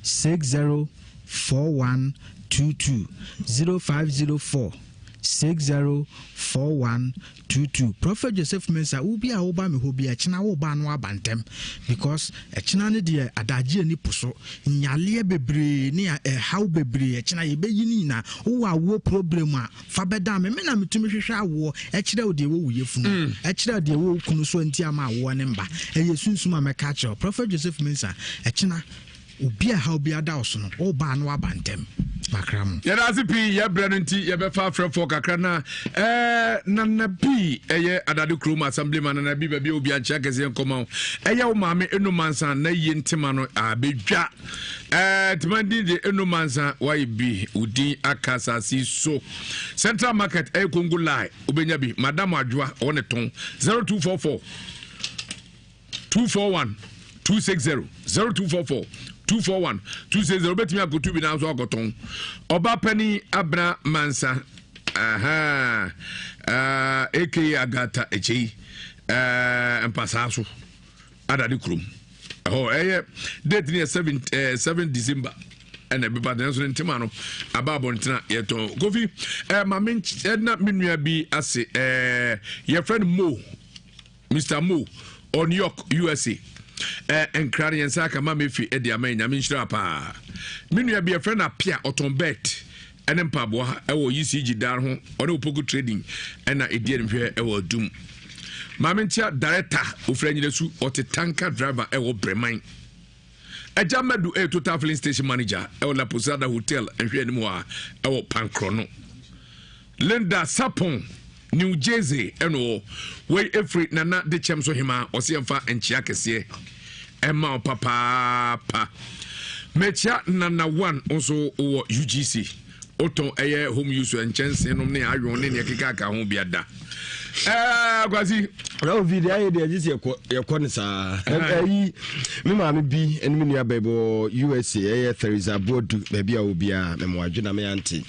60 41 22 0504 604122 Prophet Joseph Mensah ubi a oba me hobi echina wo ba no abantem because echina ne de adagie ni puso nyale bebre ni how bebre echina ye be yini na wo problem a fa beda me na metumi hwehwe awo echira wo de wo yefunu echira de wo kunu so nti ama awo ne mba eye sunsum a meka cho Prophet Joseph Mensah echina obi a how bi ada oso no wo ba no abantem makram ya da sipi ya brandinti ya be fa frefo kakra na na bi eye adade krom assemblyman na bi ba obi ancha kese nkoma eye wo maame enu mansa na yi ntima no abedwa timandi de enu mansa why bi udin akasasi so Central Market Kongo lie obenya bi madam adwa one ton 0244 241 260 0244 241 260 betimi akotu bi na so akoton oba pani abra mansa aka agata echi empasaso adade krum date ni 7 December and everybody else in Timano about Bontina yeto Kofi my men na minua bi ase your friend Mo Mr. Mo on York USA and Cranian Saka Mamefi Edia Main, Nhyira pa. Minua be a friend appear oton bet and then Pabwa, our UCG Darho, or Opoku trading, and I didn't hear our doom. Mamentia director of Renyesu or the tanker driver, our Bremain. A Jamadu a total filling station manager, our La Posada Hotel, and Viennois, our Pancrono. Linda Sapon. New Jersey eno way every nana de chemso hima osiemfa enchia kese ema papa mecha nana one also o UGC oton eye home use enchense no ne ayon ne keka ka ho biada kwazi raw video ayi de agisi yakɔ sa ayi me ma me bi enu nua bebo USA eye Theresa Bodu baby a obi a me mo adwena me ante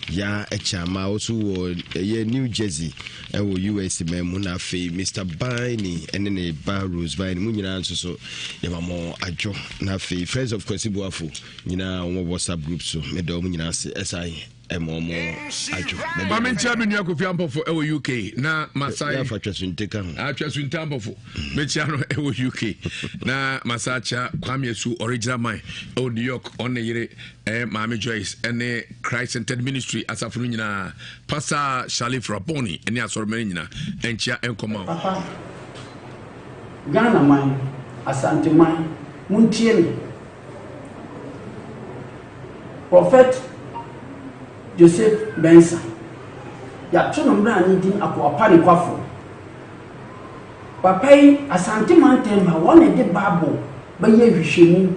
ya echama osu wo eye New Jersey ewo USA me mu na fe Mr. Baini ene ne ba Rose Baini mu nyina nso so ye ma mo adwo na fe Friends of Kwesibuafo nyina wo WhatsApp group so me do mu nyina se esai emomo ajo Mamentia menua Kofi Ampofo ewo UK na Masai ya fatwasuntika atwasunta Ampofo mechia no ewo UK na Masacha Kwamesu original man ewo New York on yire Mama Joyce ene Christ Centered Ministry asafunu nyina Pastor Shalif Raboni ene asoromani nyina enchia enkoma papa Ghana man Asante man muntie me Prophet Joseph Mensah ya tuno mra ni din akwa pani kwafo papa yi asante mantam ba won de bible ba ye hwehwemu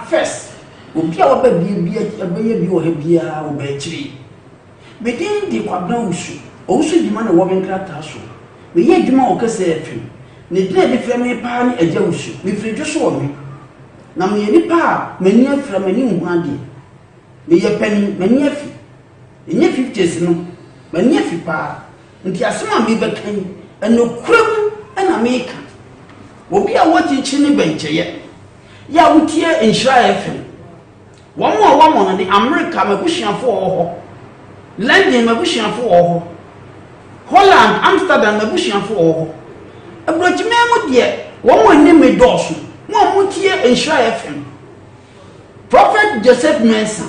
first obi a oba bia bi wo ha bia wo ba chiri bedin di kwabna usu Gyimah na wo benkrata so me ye Gyimah o kase afim ne dina de frame pa ne agya usu me fridwo so wo me na me ni pa mani afra mani hu ade me ye pani mani afi enye 50s no mani afi pa nti asema me bekan enokram ana meka obi a wotichi ne bencheye ya wotie Nhyira FM wɔn no de America mabusuafo wɔ London mabusuafo wɔ Holland Amsterdam mabusuafo wɔ abrojime mu de wɔn ni me dɔɔso mo tie Nhyira FM Prophet Joseph Mensa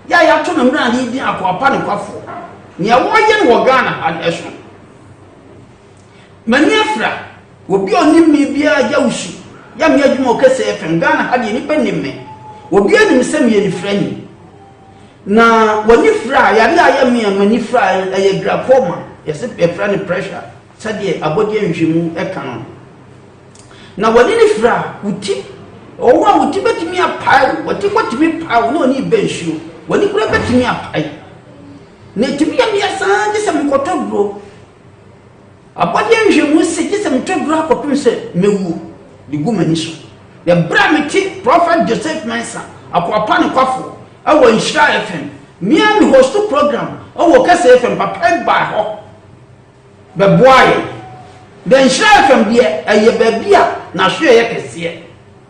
ya to no mra ne di akwapa ne kwafo ne wɔyɛ wɔ Ghana adeso mani afra obi oni me bia ya usu ya me Gyimah o kase FM Ghana ha de nipa nimme obi anim sɛ me ni frani na woni fra ya de aya me mani fra ya glaucoma yesi efra ne pressure sɛde abodi anhwemu ɛka no na woni ni fra wuti owa wuti betimi apai woti kwotimi pa no ni bensuo woni kura betimi apai na timi ya me san de sɛ mkoto bro abodi anhwemu sɛ de sɛ mtwa bro akopim sɛ mewu di gumani so the bramiti Prophet Joseph Mensa akwapa ne kwafo awo Nhyira FM mia mi host program awo kase FM papa ba ho be boaye the Nhyira FM de aye ba bia na hwe ye kese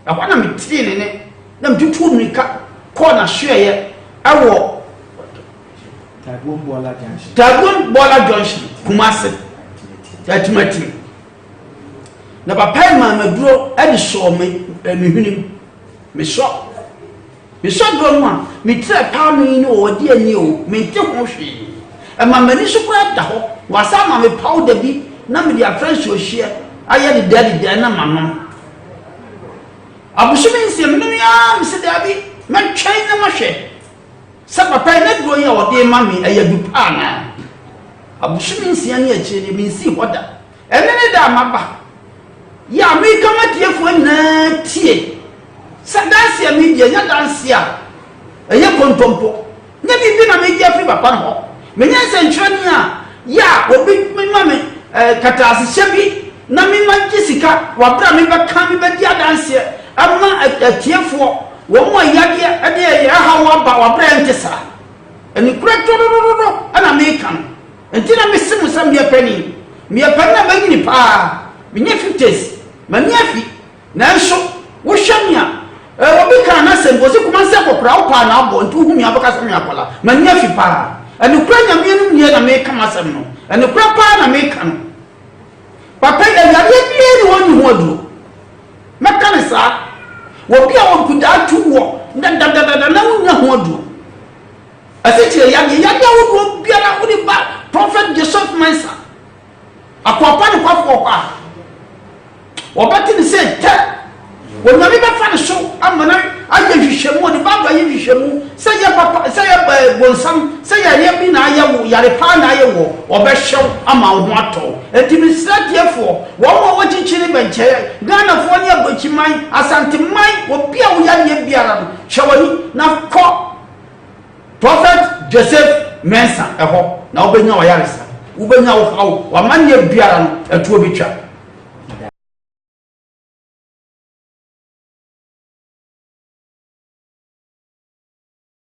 akwana mi tiri ne na mtutu nika ko na hwe ye awo Tagon Bola Junction Kumase Tatimati na papa ma maduro adi so me hwenim me so do no a me tire pa me ni o de ani o me te ho hwe e ma mani so kura da ho wasa ma me powder bi na me dia fresh o hie aye de daddy na ma no abushime nsem no ya me se da bi me twɛn na ma hwɛ sa papa na duro ya o de ma me aye du pa na abushime nsem ne a chire me nsi hoda ene da maba ya me kama tiefo na tie sadanse media ya danse a eye kontompo nya bibi na media fi papa no me nya se ntwani a ya obi me ma me katase hyebi na me ma gisika wa bra me ba ka me ba dia danse ama tiefo wo mo yade ade ya hawa ba wa bra ntesa eni kura todododo ana me kan entina me simu sam bia pani me pa na ba gini pa me nya 50s mani afi na nso wo hwamia obi kan na sem bozi kuma se kokora wo pa na abo ntu hu mi abaka se mi akola mani afi pa ani kura nyame no nie na me kama sem no ani kura pa na me kan papa ya ya bia ni woni ho aduro meka ne sa wo bia wo kuda tu wo da na wo nya ho aduro asitire ya wo bia na wo ni ba Prophet Joseph Mensa akwapa ne kwafo kwa obati ni se te wonyame ba fa ne so amana aye hwehwemu ni baba ye hwehwemu se ya papa se ya bonsam se ya ye bi na aye wo yare pa na aye wo obehyew ama wo ato etimi stratiefo wo chichiri benche Ghana fo ne abachiman asanteman obi a wo ya ye biara no hwewani na ko Prophet Joseph Mensa eho na obenya wo yaresa ubenya wo hawo wa manye biara no etuo bitwa